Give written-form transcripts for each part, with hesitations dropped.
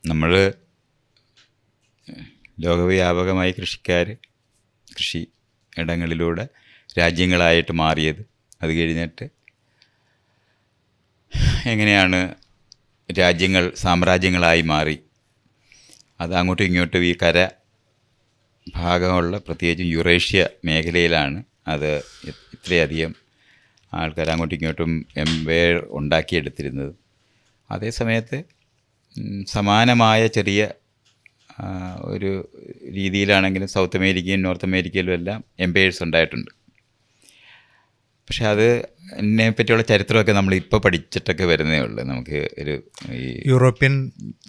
നമ്മൾ ലോകവ്യാപകമായി കൃഷി ഇടങ്ങളിലൂടെ രാജ്യങ്ങളായിട്ട് മാറിയത്. അത് കഴിഞ്ഞിട്ട് എങ്ങനെയാണ് രാജ്യങ്ങൾ സാമ്രാജ്യങ്ങളായി മാറി. അത് അങ്ങോട്ടും ഇങ്ങോട്ടും ഈ കര ഭാഗമുള്ള പ്രത്യേകിച്ചും യുറേഷ്യ മേഖലയിലാണ് അത് ഇത്രയധികം ആൾക്കാർ അങ്ങോട്ടും ഇങ്ങോട്ടും എംപയർ ഉണ്ടാക്കിയെടുത്തിരുന്നത്. അതേ സമയത്ത് സമാനമായ ചെറിയ ഒരു രീതിയിലാണെങ്കിലും സൗത്ത് അമേരിക്കയും നോർത്ത് അമേരിക്കയിലും എല്ലാം എംപയേഴ്സ് ഉണ്ടായിട്ടുണ്ട്. പക്ഷെ അത് എന്നെ പറ്റിയുള്ള ചരിത്രമൊക്കെ നമ്മൾ ഇപ്പോൾ പഠിച്ചിട്ടൊക്കെ വരുന്നേ ഉള്ളൂ. നമുക്ക് ഒരു യൂറോപ്യൻ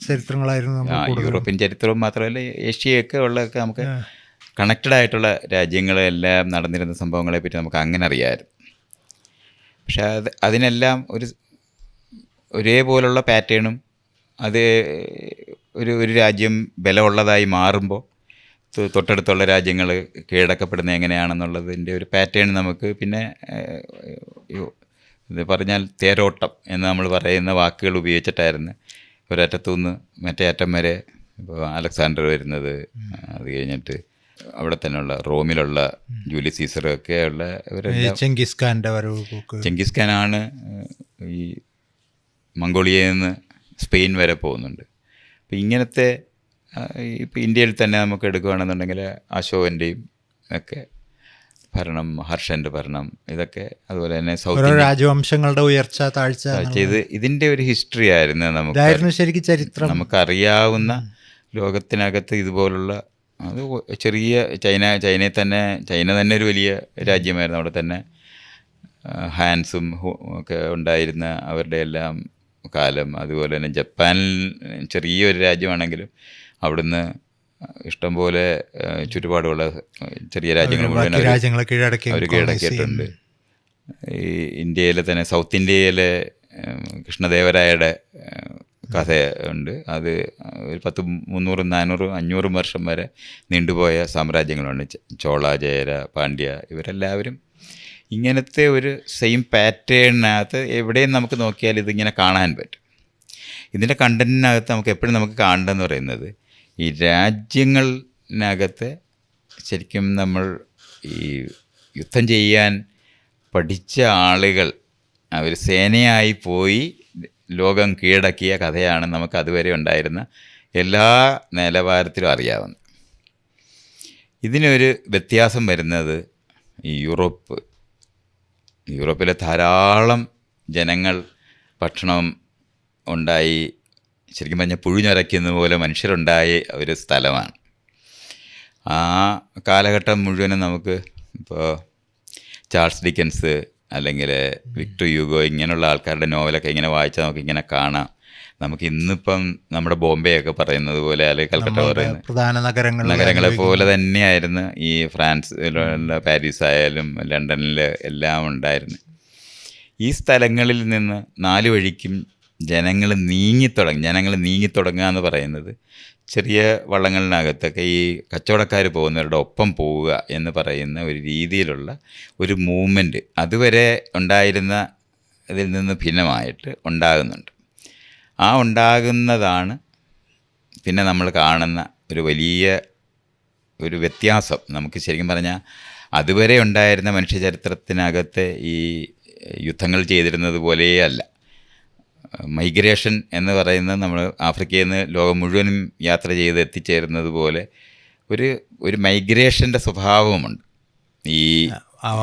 ചരിത്രങ്ങളായിരുന്നു. യൂറോപ്യൻ ചരിത്രവും മാത്രമല്ല ഏഷ്യയൊക്കെ ഉള്ളതൊക്കെ നമുക്ക് കണക്റ്റഡ് ആയിട്ടുള്ള രാജ്യങ്ങളെല്ലാം നടന്നിരുന്ന സംഭവങ്ങളെപ്പറ്റി നമുക്ക് അങ്ങനെ അറിയാമായിരുന്നു. പക്ഷെ അതിനെല്ലാം ഒരേപോലുള്ള പാറ്റേണും അത് ഒരു രാജ്യം ബലമുള്ളതായി മാറുമ്പോൾ തൊട്ടടുത്തുള്ള രാജ്യങ്ങൾ കീഴടക്കപ്പെടുന്നത് എങ്ങനെയാണെന്നുള്ളതിൻ്റെ ഒരു പാറ്റേൺ നമുക്ക് പിന്നെ ഇത് പറഞ്ഞാൽ തേരോട്ടം എന്ന് നമ്മൾ പറയുന്ന വാക്കുകൾ ഉപയോഗിച്ചിട്ടായിരുന്നു ഒരറ്റത്തുനിന്ന് മറ്റേ അറ്റം വരെ. ഇപ്പോൾ അലക്സാണ്ടർ വരുന്നത്, അത് കഴിഞ്ഞിട്ട് അവിടെ തന്നെയുള്ള റോമിലുള്ള ജൂലിയസ് സീസറൊക്കെ ഉള്ള ഇവരെല്ലാം ചെങ്കിസ്ഖാനാണ് ഈ മംഗോളിയയിൽ നിന്ന് സ്പെയിൻ വരെ പോകുന്നുണ്ട്. അപ്പോൾ ഇങ്ങനത്തെ ഇപ്പോൾ ഇന്ത്യയിൽ തന്നെ നമുക്ക് എടുക്കുകയാണെന്നുണ്ടെങ്കിൽ അശോകൻ്റെയും ഒക്കെ ഭരണം, ഹർഷൻ്റെ ഭരണം, ഇതൊക്കെ അതുപോലെ തന്നെ സൗത്ത് രാജവംശങ്ങളുടെ ഉയർച്ച താഴ്ച ഇതിൻ്റെ ഒരു ഹിസ്റ്ററി ആയിരുന്നു നമുക്ക് ശരിക്കും ചരിത്രം നമുക്കറിയാവുന്ന. ലോകത്തിനകത്ത് ഇതുപോലുള്ള അത് ചെറിയ ചൈന തന്നെ ഒരു വലിയ രാജ്യമായിരുന്നു. അവിടെ തന്നെ ഹാൻസും ഒക്കെ ഉണ്ടായിരുന്ന അവരുടെ എല്ലാം കാലം. അതുപോലെ തന്നെ ജപ്പാനിൽ ചെറിയൊരു രാജ്യമാണെങ്കിലും അവിടുന്ന് ഇഷ്ടംപോലെ ചുറ്റുപാടുള്ള ചെറിയ രാജ്യങ്ങൾ മുഴുവൻ അവർ കീഴടക്കിയിട്ടുണ്ട്. ഈ ഇന്ത്യയിലെ തന്നെ സൗത്ത് ഇന്ത്യയിലെ കൃഷ്ണദേവരായയുടെ കഥ ഉണ്ട്. അത് ഒരു 300, 400, 500 വർഷം വരെ നീണ്ടുപോയ സാമ്രാജ്യങ്ങളുണ്ട്. ചോള, ചേര, പാണ്ഡ്യ, ഇവരെല്ലാവരും ഇങ്ങനത്തെ ഒരു സെയിം പാറ്റേണിനകത്ത് എവിടെയും നമുക്ക് നോക്കിയാൽ ഇതിങ്ങനെ കാണാൻ പറ്റും. ഇതിൻ്റെ കണ്ടൻറ്റിനകത്ത് നമുക്ക് എപ്പോഴും നമുക്ക് കാണേണ്ടതെന്ന് പറയുന്നത് ഈ രാജ്യങ്ങളിനകത്ത് ശരിക്കും നമ്മൾ ഈ യുദ്ധം ചെയ്യാൻ പഠിച്ച ആളുകൾ അവർ സേനയായി പോയി ലോകം കീഴടക്കിയ കഥയാണ് നമുക്ക് അതുവരെ ഉണ്ടായിരുന്ന എല്ലാ നിലവാരത്തിലും അറിയാവുന്നത്. ഇതിനൊരു വ്യത്യാസം വരുന്നത് ഈ യൂറോപ്പിലെ ധാരാളം ജനങ്ങൾ ഭക്ഷണം ഉണ്ടായി, ശരിക്കും പറഞ്ഞാൽ പുഴുഞ്ഞുരയ്ക്കുന്ന പോലെ മനുഷ്യരുണ്ടായ ഒരു സ്ഥലമാണ്. ആ കാലഘട്ടം മുഴുവനും നമുക്ക് ഇപ്പോൾ ചാൾസ് ഡിക്കൻസ് അല്ലെങ്കിൽ വിക്ടർ ഹ്യൂഗോ ഇങ്ങനെയുള്ള ആൾക്കാരുടെ നോവലൊക്കെ ഇങ്ങനെ വായിച്ചാൽ നമുക്ക് ഇങ്ങനെ കാണാം. നമുക്ക് ഇന്നിപ്പം നമ്മുടെ ബോംബെയൊക്കെ പറയുന്നത് പോലെ അല്ലെങ്കിൽ കൽക്കട്ട പറയുന്നത് പ്രധാന നഗരങ്ങളെ പോലെ തന്നെയായിരുന്നു ഈ ഫ്രാൻസിലുള്ള പാരീസ് ആയാലും ലണ്ടനിൽ എല്ലാം ഉണ്ടായിരുന്നു. ഈ സ്ഥലങ്ങളിൽ നിന്ന് 4 വഴിക്കും ജനങ്ങൾ നീങ്ങിത്തുടങ്ങുക എന്ന് പറയുന്നത് ചെറിയ വള്ളങ്ങളിനകത്തൊക്കെ ഈ കച്ചവടക്കാർ പോകുന്നവരുടെ ഒപ്പം പോവുക എന്ന് പറയുന്ന ഒരു രീതിയിലുള്ള ഒരു മൂവ്മെൻറ്റ് അതുവരെ ഉണ്ടായിരുന്ന ഇതിൽ നിന്ന് ഭിന്നമായിട്ട് ഉണ്ടാകുന്നുണ്ട്. ആ ഉണ്ടാകുന്നതാണ് പിന്നെ നമ്മൾ കാണുന്ന ഒരു വലിയ ഒരു വ്യത്യാസം. നമുക്ക് ശരിക്കും പറഞ്ഞാൽ അതുവരെ ഉണ്ടായിരുന്ന മനുഷ്യചരിത്രത്തിനകത്തെ ഈ യുദ്ധങ്ങൾ ചെയ്തിരുന്നത് പോലെയല്ല. മൈഗ്രേഷൻ എന്ന് പറയുന്നത് നമ്മൾ ആഫ്രിക്കയിൽ നിന്ന് ലോകം മുഴുവനും യാത്ര ചെയ്ത് എത്തിച്ചേരുന്നത് പോലെ ഒരു മൈഗ്രേഷൻ്റെ സ്വഭാവമുണ്ട്. ഈ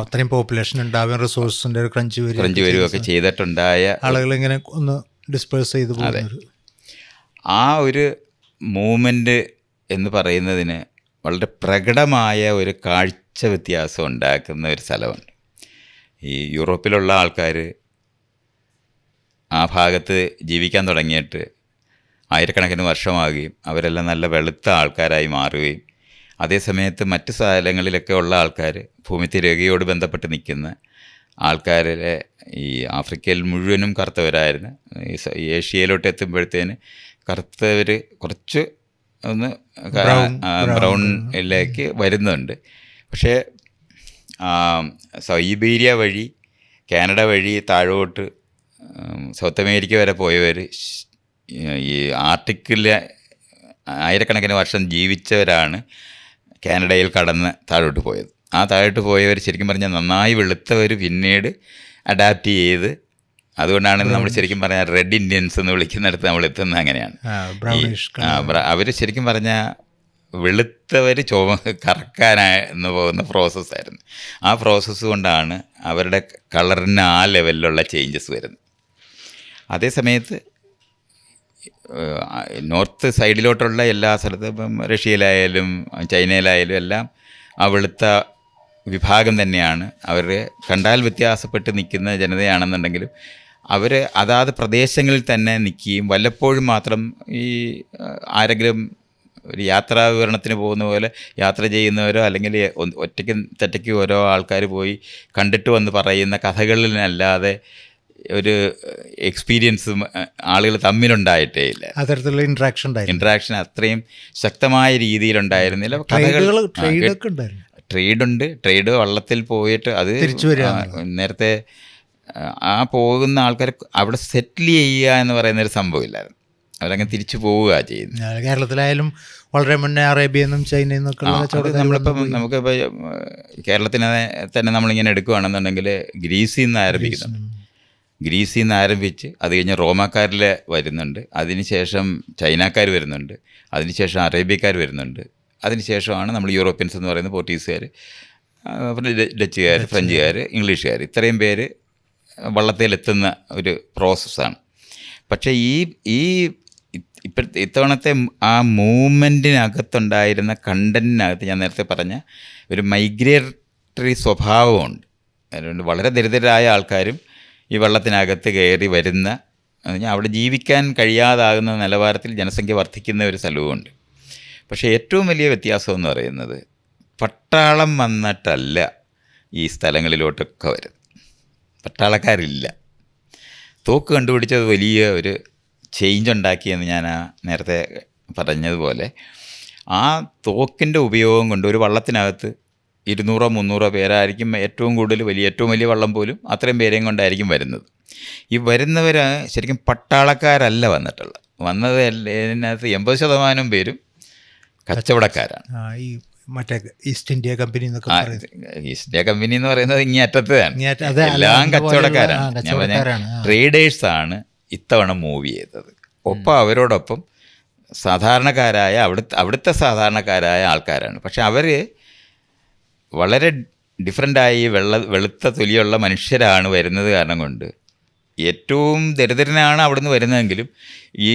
അത്രയും പോപ്പുലേഷൻ ഉണ്ടാവുക, റിസോഴ്സിൻ്റെ ഒരു ക്രഞ്ച് വരികയൊക്കെ ചെയ്തിട്ടുണ്ടായ ആളുകൾ ഇങ്ങനെ ഒന്ന് ഡിസ്പേഴ്സ് ചെയ്ത് പോകുന്നത്. ആ ഒരു മൂവ്മെൻറ്റ് എന്ന് പറയുന്നതിന് വളരെ പ്രകടമായ ഒരു കാഴ്ച വ്യത്യാസം ഉണ്ടാക്കുന്ന ഒരു സ്ഥലമുണ്ട്. ഈ യൂറോപ്പിലുള്ള ആൾക്കാർ ആ ഭാഗത്ത് ജീവിക്കാൻ തുടങ്ങിയിട്ട് ആയിരക്കണക്കിന് വർഷമാകുകയും അവരെല്ലാം നല്ല വെളുത്ത ആൾക്കാരായി മാറുകയും അതേസമയത്ത് മറ്റ് സ്ഥലങ്ങളിലൊക്കെ ഉള്ള ആൾക്കാർ ഭൂമിത്തിരകയോട് ബന്ധപ്പെട്ട് നിൽക്കുന്ന ആൾക്കാരിലെ ഈ ആഫ്രിക്കയിൽ മുഴുവനും കറുത്തവരായിരുന്നു. ഈ ഏഷ്യയിലോട്ട് എത്തുമ്പോഴത്തേന് കറുത്തവർ കുറച്ച് ഒന്ന് ബ്രൗണിലേക്ക് വരുന്നുണ്ട്. പക്ഷേ സൈബീരിയ വഴി കാനഡ വഴി താഴോട്ട് സൗത്ത് അമേരിക്ക വരെ പോയവർ ഈ ആർട്ടിക്കിലെ ആയിരക്കണക്കിന് വർഷം ജീവിച്ചവരാണ് കാനഡയിൽ കടന്ന് താഴോട്ട് പോയത്. ആ താഴോട്ട് പോയവർ ശരിക്കും പറഞ്ഞാൽ നന്നായി വെളുത്തവർ പിന്നീട് അഡാപ്റ്റ് ചെയ്ത്, അതുകൊണ്ടാണ് നമ്മൾ ശരിക്കും പറഞ്ഞാൽ റെഡ് ഇന്ത്യൻസ് എന്ന് വിളിക്കുന്നിടത്ത് നമ്മൾ എത്തുന്നത് അങ്ങനെയാണ്. അവർ ശരിക്കും പറഞ്ഞാൽ വെളുത്തവർ കറക്കാനെന്ന് പോകുന്ന പ്രോസസ്സായിരുന്നു. ആ പ്രോസസ്സ് കൊണ്ടാണ് അവരുടെ കളറിന് ആ ലെവലിലുള്ള ചേഞ്ചസ് വരുന്നത്. അതേ സമയത്ത് നോർത്ത് സൈഡിലോട്ടുള്ള എല്ലാ സ്ഥലത്തും, ഇപ്പം റഷ്യയിലായാലും ചൈനയിലായാലും എല്ലാം ആ വെളുത്ത വിഭാഗം തന്നെയാണ്. അവർ കണ്ടാൽ വ്യത്യാസപ്പെട്ട് നിൽക്കുന്ന ജനതയാണെന്നുണ്ടെങ്കിലും അവർ അതാത് പ്രദേശങ്ങളിൽ തന്നെ നിൽക്കുകയും വല്ലപ്പോഴും മാത്രം ഈ ആരെങ്കിലും ഒരു യാത്രാ വിവരണത്തിന് പോകുന്ന പോലെ യാത്ര ചെയ്യുന്നവരോ അല്ലെങ്കിൽ ഒറ്റയ്ക്ക് തെറ്റയ്ക്ക് ഓരോ ആൾക്കാർ പോയി കണ്ടിട്ട് വന്ന് പറയുന്ന കഥകളിലല്ലാതെ ഒരു എക്സ്പീരിയൻസും ആളുകൾ തമ്മിലുണ്ടായിട്ടേ ഇല്ല. അത്തരത്തിലുള്ള ഇൻട്രാക്ഷൻ അത്രയും ശക്തമായ രീതിയിലുണ്ടായിരുന്നില്ല. ട്രേഡ് വള്ളത്തിൽ പോയിട്ട് അത് നേരത്തെ ആ പോകുന്ന ആൾക്കാർ അവിടെ സെറ്റിൽ ചെയ്യുക എന്ന് പറയുന്നൊരു സംഭവമില്ലായിരുന്നു. അവരങ്ങനെ തിരിച്ചു പോവുക ചെയ്യുന്നത്. കേരളത്തിലായാലും വളരെ മുന്നേ അറേബ്യയെന്നും ചൈനയിൽ നിന്നൊക്കെ നമ്മളിപ്പം നമുക്കിപ്പോൾ കേരളത്തിനെ തന്നെ നമ്മളിങ്ങനെ എടുക്കുകയാണെന്നുണ്ടെങ്കിൽ ഗ്രീസിൽ നിന്ന് ആരംഭിച്ച് അത് കഴിഞ്ഞ് റോമാക്കാരിൽ വരുന്നുണ്ട്, അതിനുശേഷം ചൈനക്കാർ വരുന്നുണ്ട്, അതിനുശേഷം അറേബ്യക്കാർ വരുന്നുണ്ട്, അതിനുശേഷമാണ് നമ്മൾ യൂറോപ്യൻസ് എന്ന് പറയുന്നത് പോർട്ടുഗീസുകാർ, ഡച്ചുകാർ, ഫ്രഞ്ചുകാർ, ഇംഗ്ലീഷുകാർ, ഇത്രയും പേര് വള്ളത്തിലെത്തുന്ന ഒരു പ്രോസസ്സാണ്. പക്ഷേ ഈ ഇത്തവണത്തെ ആ മൂവ്മെൻറ്റിനകത്തുണ്ടായിരുന്ന കണ്ടൻറ്റിനകത്ത് ഞാൻ നേരത്തെ പറഞ്ഞ ഒരു മൈഗ്രേറ്ററി സ്വഭാവമുണ്ട്. അതുകൊണ്ട് വളരെ ദരിദ്രരായ ആൾക്കാരും ഈ വെള്ളത്തിനകത്ത് കയറി വരുന്ന, അവിടെ ജീവിക്കാൻ കഴിയാതാകുന്ന നിലവാരത്തിൽ ജനസംഖ്യ വർദ്ധിക്കുന്ന ഒരു സ്ഥലവുമുണ്ട്. പക്ഷേ ഏറ്റവും വലിയ വ്യത്യാസം എന്ന് പറയുന്നത് പട്ടാളം വന്നിട്ടല്ല ഈ സ്ഥലങ്ങളിലോട്ടൊക്കെ വരുന്നത്. പട്ടാളക്കാരില്ല. തോക്ക് കണ്ടുപിടിച്ചത് വലിയ ഒരു ചേഞ്ച് ഉണ്ടാക്കിയെന്ന് ഞാൻ നേരത്തെ പറഞ്ഞതുപോലെ, ആ തോക്കിൻ്റെ ഉപയോഗം കൊണ്ട് ഒരു വള്ളത്തിനകത്ത് 200-300 പേരായിരിക്കും ഏറ്റവും വലിയ വള്ളം പോലും അത്രയും പേരെയും കൊണ്ടായിരിക്കും വരുന്നത്. ഈ വരുന്നവർ ശരിക്കും പട്ടാളക്കാരല്ല വന്നിട്ടുള്ളത്. ഇതിനകത്ത് 80% പേരും കച്ചവടക്കാരാണ്. ഈ മറ്റേ ഈസ്റ്റ് ഇന്ത്യ കമ്പനി എന്നൊക്കെ ഈസ്റ്റ് ഇന്ത്യ കമ്പനി എന്ന് പറയുന്നത് ഇങ്ങേ അറ്റത്താണ്. എല്ലാം കച്ചവടക്കാരാണ്. ഞാൻ പറഞ്ഞ ട്രേഡേഴ്സാണ് ഇത്തവണ മൂവ് ചെയ്തത്. ഒപ്പം അവരോടൊപ്പം സാധാരണക്കാരായ അവിടുത്തെ സാധാരണക്കാരായ ആൾക്കാരാണ്. പക്ഷെ അവർ വളരെ ഡിഫറൻ്റായി വെളുത്ത തൊലിയുള്ള മനുഷ്യരാണ് വരുന്നത്. കാരണം കൊണ്ട് ഏറ്റവും ദരിദ്രനാണ് അവിടുന്ന് വരുന്നതെങ്കിലും ഈ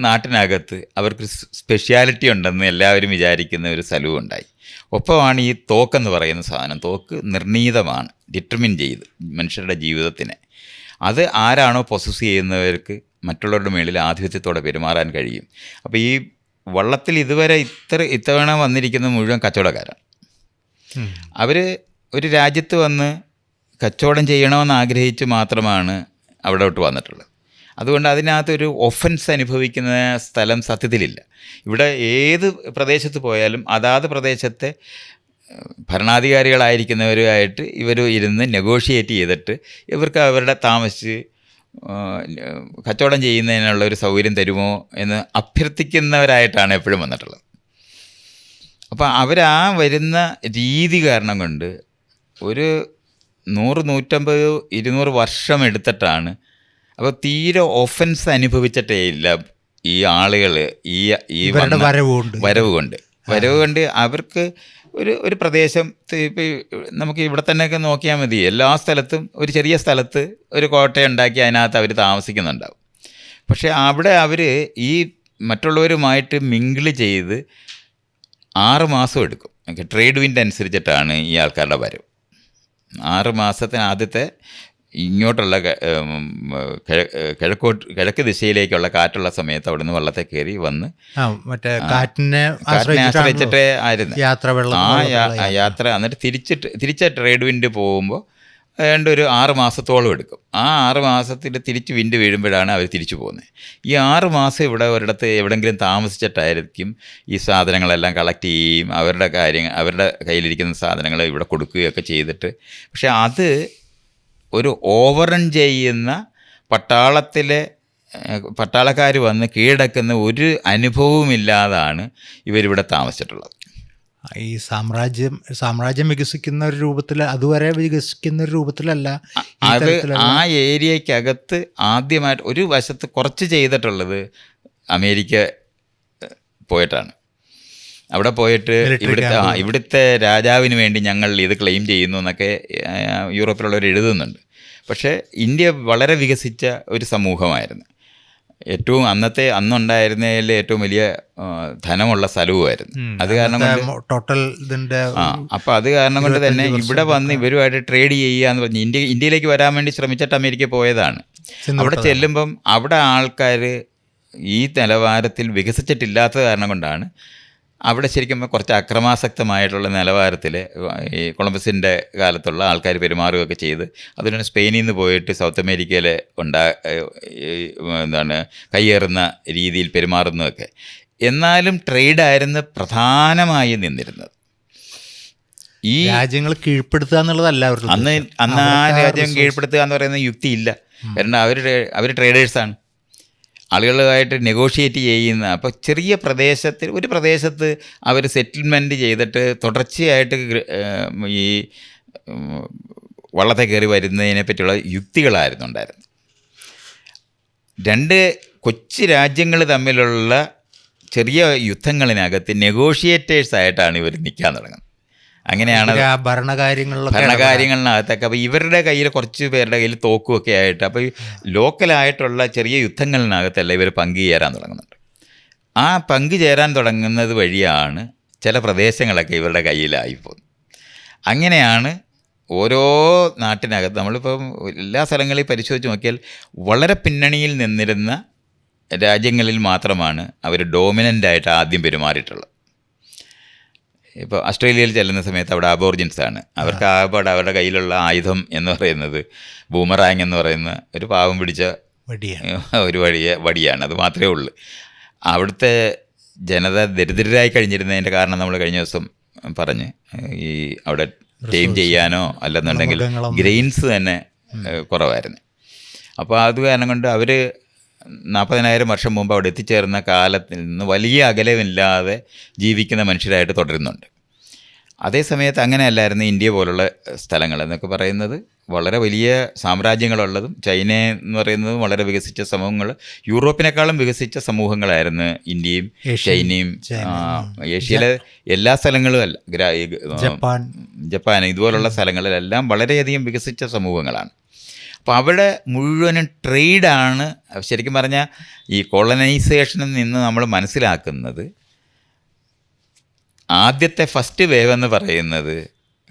നാട്ടിനകത്ത് അവർക്ക് സ്പെഷ്യാലിറ്റി ഉണ്ടെന്ന് എല്ലാവരും വിചാരിക്കുന്ന ഒരു സ്ഥലവും ഉണ്ടായി. ഒപ്പമാണ് ഈ തോക്കെന്ന് പറയുന്ന സാധനം. തോക്ക് നിർണീതമാണ്, ഡിറ്റർമിൻ ചെയ്ത് മനുഷ്യരുടെ ജീവിതത്തിനെ. അത് ആരാണോ പൊസസ് ചെയ്യുന്നവർക്ക് മറ്റുള്ളവരുടെ മേളിൽ ആധിപത്യത്തോടെ പെരുമാറാൻ കഴിയും. അപ്പോൾ ഈ വള്ളത്തിൽ ഇതുവരെ ഇത്തവണ വന്നിരിക്കുന്ന മുഴുവൻ കച്ചവടക്കാരാണ്. അവർ ഒരു രാജ്യത്ത് വന്ന് കച്ചവടം ചെയ്യണമെന്ന് ആഗ്രഹിച്ച് മാത്രമാണ് അവിടോട്ട് വന്നിട്ടുള്ളത്. അതുകൊണ്ട് അതിനകത്തൊരു ഒഫൻസ് അനുഭവിക്കുന്ന സ്ഥലം സത്യത്തിലില്ല. ഇവിടെ ഏത് പ്രദേശത്ത് പോയാലും അതാത് പ്രദേശത്തെ ഭരണാധികാരികളായിരിക്കുന്നവരുമായിട്ട് ഇവർ ഇരുന്ന് നെഗോഷിയേറ്റ് ചെയ്തിട്ട് ഇവർക്ക് അവരുടെ താമസിച്ച് കച്ചവടം ചെയ്യുന്നതിനുള്ള ഒരു സൗകര്യം തരുമോ എന്ന് അഭ്യർത്ഥിക്കുന്നവരായിട്ടാണ് എപ്പോഴും വന്നിട്ടുള്ളത്. അപ്പോൾ അവരാ വരുന്ന രീതി കാരണം കൊണ്ട് ഒരു 100-150-200 വർഷം എടുത്തിട്ടാണ്. അപ്പോൾ തീരെ ഒഫൻസ് അനുഭവിച്ചിട്ടേ ഇല്ല ഈ ആളുകൾ. ഈ വരവ് കൊണ്ട് അവർക്ക് ഒരു പ്രദേശം, ഇപ്പോൾ നമുക്ക് ഇവിടെ തന്നെയൊക്കെ നോക്കിയാൽ മതി, എല്ലാ സ്ഥലത്തും ഒരു ചെറിയ സ്ഥലത്ത് ഒരു കോട്ടയുണ്ടാക്കി അതിനകത്ത് അവർ താമസിക്കുന്നുണ്ടാവും. പക്ഷേ അവിടെ അവർ ഈ മറ്റുള്ളവരുമായിട്ട് മിങ്കിൾ ചെയ്ത് 6 മാസം എടുക്കും. ട്രേഡ് വിൻഡ് അനുസരിച്ചിട്ടാണ് ഈ ആൾക്കാരുടെ വരവ്. 6 മാസത്തിന് ആദ്യത്തെ ഇങ്ങോട്ടുള്ള കിഴക്ക് ദിശയിലേക്കുള്ള കാറ്റുള്ള സമയത്ത് അവിടെ നിന്ന് വള്ളത്തെ കയറി വന്ന് മറ്റേ കാറ്റിനെ ആശ്രയിച്ചിട്ടേ ആയിരുന്നു യാത്ര. എന്നിട്ട് തിരിച്ച ട്രേഡ് വിൻഡ് പോകുമ്പോൾ ഏതാണ്ട് ഒരു 6 മാസത്തോളം എടുക്കും. ആ 6 മാസത്തിൽ തിരിച്ച് വിൻഡ് വീഴുമ്പോഴാണ് അവർ തിരിച്ചു പോകുന്നത്. ഈ 6 മാസം ഇവിടെ ഒരിടത്ത് എവിടെയെങ്കിലും താമസിച്ചിട്ടായിരിക്കും ഈ സാധനങ്ങളെല്ലാം കളക്ട് ചെയ്യുകയും അവരുടെ കയ്യിലിരിക്കുന്ന സാധനങ്ങൾ ഇവിടെ കൊടുക്കുകയൊക്കെ ചെയ്തിട്ട്. പക്ഷെ അത് ഒരു ഓവർ റൺ ചെയ്യുന്ന പട്ടാളത്തിലെ പട്ടാളക്കാർ വന്ന് കീഴടക്കുന്ന ഒരു അനുഭവവുമില്ലാതാണ് ഇവരിവിടെ താമസിച്ചിട്ടുള്ളത്. ഈ സാമ്രാജ്യം വികസിക്കുന്ന ഒരു രൂപത്തിൽ, അതുവരെ വികസിക്കുന്ന ഒരു രൂപത്തിലല്ല അത് ആ ഏരിയക്കകത്ത് ആദ്യമായിട്ട് ഒരു വശത്ത് കുറച്ച് ചെയ്തിട്ടുള്ളത് അമേരിക്ക പോയിട്ടാണ്. അവിടെ പോയിട്ട് ഇവിടുത്തെ രാജാവിന് വേണ്ടി ഞങ്ങൾ ഇത് ക്ലെയിം ചെയ്യുന്നു എന്നൊക്കെ യൂറോപ്പിലുള്ളവർ എഴുതുന്നുണ്ട്. പക്ഷേ ഇന്ത്യ വളരെ വികസിച്ച ഒരു സമൂഹമായിരുന്നു. ഏറ്റവും അന്നുണ്ടായിരുന്നതിൽ ഏറ്റവും വലിയ ധനമുള്ള സ്ഥലവുമായിരുന്നു. അത് കാരണം കൊണ്ട് ടോട്ടൽ ഇതിൻ്റെ അപ്പോൾ അത് കാരണം കൊണ്ട് തന്നെ ഇവിടെ വന്ന് ഇവരുമായിട്ട് ട്രേഡ് ചെയ്യുക എന്ന് പറഞ്ഞ് ഇന്ത്യയിലേക്ക് വരാൻ വേണ്ടി ശ്രമിച്ചിട്ട് അമേരിക്ക പോയതാണ്. അവിടെ ചെല്ലുമ്പം അവിടെ ആൾക്കാർ ഈ നിലവാരത്തിൽ വികസിച്ചിട്ടില്ലാത്തത് കാരണം കൊണ്ടാണ് അവിടെ ശരിക്കും കുറച്ച് അക്രമാസക്തമായിട്ടുള്ള നിലവാരത്തിൽ ഈ കൊളംബസിൻ്റെ കാലത്തുള്ള ആൾക്കാർ പെരുമാറുകയൊക്കെ ചെയ്ത് അതുകൊണ്ട് സ്പെയിനിൽ നിന്ന് പോയിട്ട് സൗത്ത് അമേരിക്കയിൽ കയ്യേറുന്ന രീതിയിൽ പെരുമാറുന്നതൊക്കെ. എന്നാലും ട്രേഡായിരുന്നു പ്രധാനമായി നിന്നിരുന്നത്. ഈ രാജ്യങ്ങൾ കീഴ്പ്പെടുത്തുക എന്നുള്ളതല്ല അന്ന് ആ രാജ്യം കീഴ്പ്പെടുത്തുക എന്ന് പറയുന്ന യുക്തിയില്ല. കാരണം അവർ ട്രേഡേഴ്സാണ്, ആളുകളുമായിട്ട് നെഗോഷിയേറ്റ് ചെയ്യുന്ന. അപ്പോൾ ചെറിയ ഒരു പ്രദേശത്ത് അവർ സെറ്റിൽമെൻറ്റ് ചെയ്തിട്ട് തുടർച്ചയായിട്ട് ഈ വള്ളത്തെ കയറി വരുന്നതിനെ പറ്റിയുള്ള യുക്തികളായിരുന്നു ഉണ്ടായിരുന്നത്. രണ്ട് കൊച്ചു രാജ്യങ്ങൾ തമ്മിലുള്ള ചെറിയ യുദ്ധങ്ങളിനകത്ത് നെഗോഷിയേറ്റേഴ്സായിട്ടാണ് ഇവർ നിൽക്കാൻ തുടങ്ങുന്നത്. അങ്ങനെയാണ് ഭരണകാര്യങ്ങളിനകത്തൊക്കെ. അപ്പോൾ ഇവരുടെ കയ്യിൽ കുറച്ച് പേരുടെ കയ്യിൽ തോക്കുമൊക്കെ ആയിട്ട് അപ്പോൾ ഈ ലോക്കലായിട്ടുള്ള ചെറിയ യുദ്ധങ്ങളിനകത്തല്ല ഇവർ പങ്കുചേരാൻ തുടങ്ങുന്നുണ്ട്. ആ പങ്കുചേരാൻ തുടങ്ങുന്നത് വഴിയാണ് ചില പ്രദേശങ്ങളൊക്കെ ഇവരുടെ കയ്യിലായിപ്പോകുന്നത്. അങ്ങനെയാണ് ഓരോ നാട്ടിനകത്ത് നമ്മളിപ്പം എല്ലാ സ്ഥലങ്ങളിലും പരിശോധിച്ച് നോക്കിയാൽ വളരെ പിന്നണിയിൽ നിന്നിരുന്ന രാജ്യങ്ങളിൽ മാത്രമാണ് അവർ ഡോമിനൻ്റായിട്ട് ആദ്യം പെരുമാറിയിട്ടുള്ളത്. ഇപ്പോൾ ഓസ്ട്രേലിയയിൽ ചെല്ലുന്ന സമയത്ത് അവിടെ അബോർജിൻസാണ്. അവർക്ക് ആകപ്പാട് അവരുടെ കയ്യിലുള്ള ആയുധം എന്ന് പറയുന്നത് ബൂമറാങ് എന്ന് പറയുന്ന ഒരു പാവം പിടിച്ച ഒരു വടിയാണ്. അത് മാത്രമേ ഉള്ളൂ. അവിടുത്തെ ജനത ദരിദ്രരായി കഴിഞ്ഞിരുന്നതിൻ്റെ കാരണം നമ്മൾ കഴിഞ്ഞ ദിവസം പറഞ്ഞ് ഈ അവിടെ ടൈം ചെയ്യാനോ അല്ലെന്നുണ്ടെങ്കിൽ ഗ്രെയിൻസ് തന്നെ കുറവായിരുന്നു. അപ്പോൾ അത് കാരണം കൊണ്ട് അവർ 40,000 വർഷം മുമ്പ് അവിടെ എത്തിച്ചേർന്ന കാലത്തിൽ നിന്ന് വലിയ അകലമില്ലാതെ ജീവിക്കുന്ന മനുഷ്യരായിട്ട് തുടരുന്നുണ്ട്. അതേസമയത്ത് അങ്ങനെയല്ലായിരുന്നു ഇന്ത്യ പോലുള്ള സ്ഥലങ്ങൾ എന്നൊക്കെ പറയുന്നത്. വളരെ വലിയ സാമ്രാജ്യങ്ങളുള്ളതും ചൈന എന്ന് പറയുന്നതും വളരെ വികസിച്ച സമൂഹങ്ങൾ, യൂറോപ്പിനേക്കാളും വികസിച്ച സമൂഹങ്ങളായിരുന്നു ഇന്ത്യയും ചൈനയും. ഏഷ്യയിലെ എല്ലാ സ്ഥലങ്ങളും അല്ല, ജപ്പാൻ ഇതുപോലുള്ള സ്ഥലങ്ങളിലെല്ലാം വളരെയധികം വികസിച്ച സമൂഹങ്ങളാണ്. അപ്പോൾ അവിടെ മുഴുവനും ട്രേഡാണ്. ശരിക്കും പറഞ്ഞാൽ ഈ കോളനൈസേഷനിൽ നിന്ന് നമ്മൾ മനസ്സിലാക്കുന്നത് ആദ്യത്തെ ഫസ്റ്റ് വേവ് എന്ന് പറയുന്നത്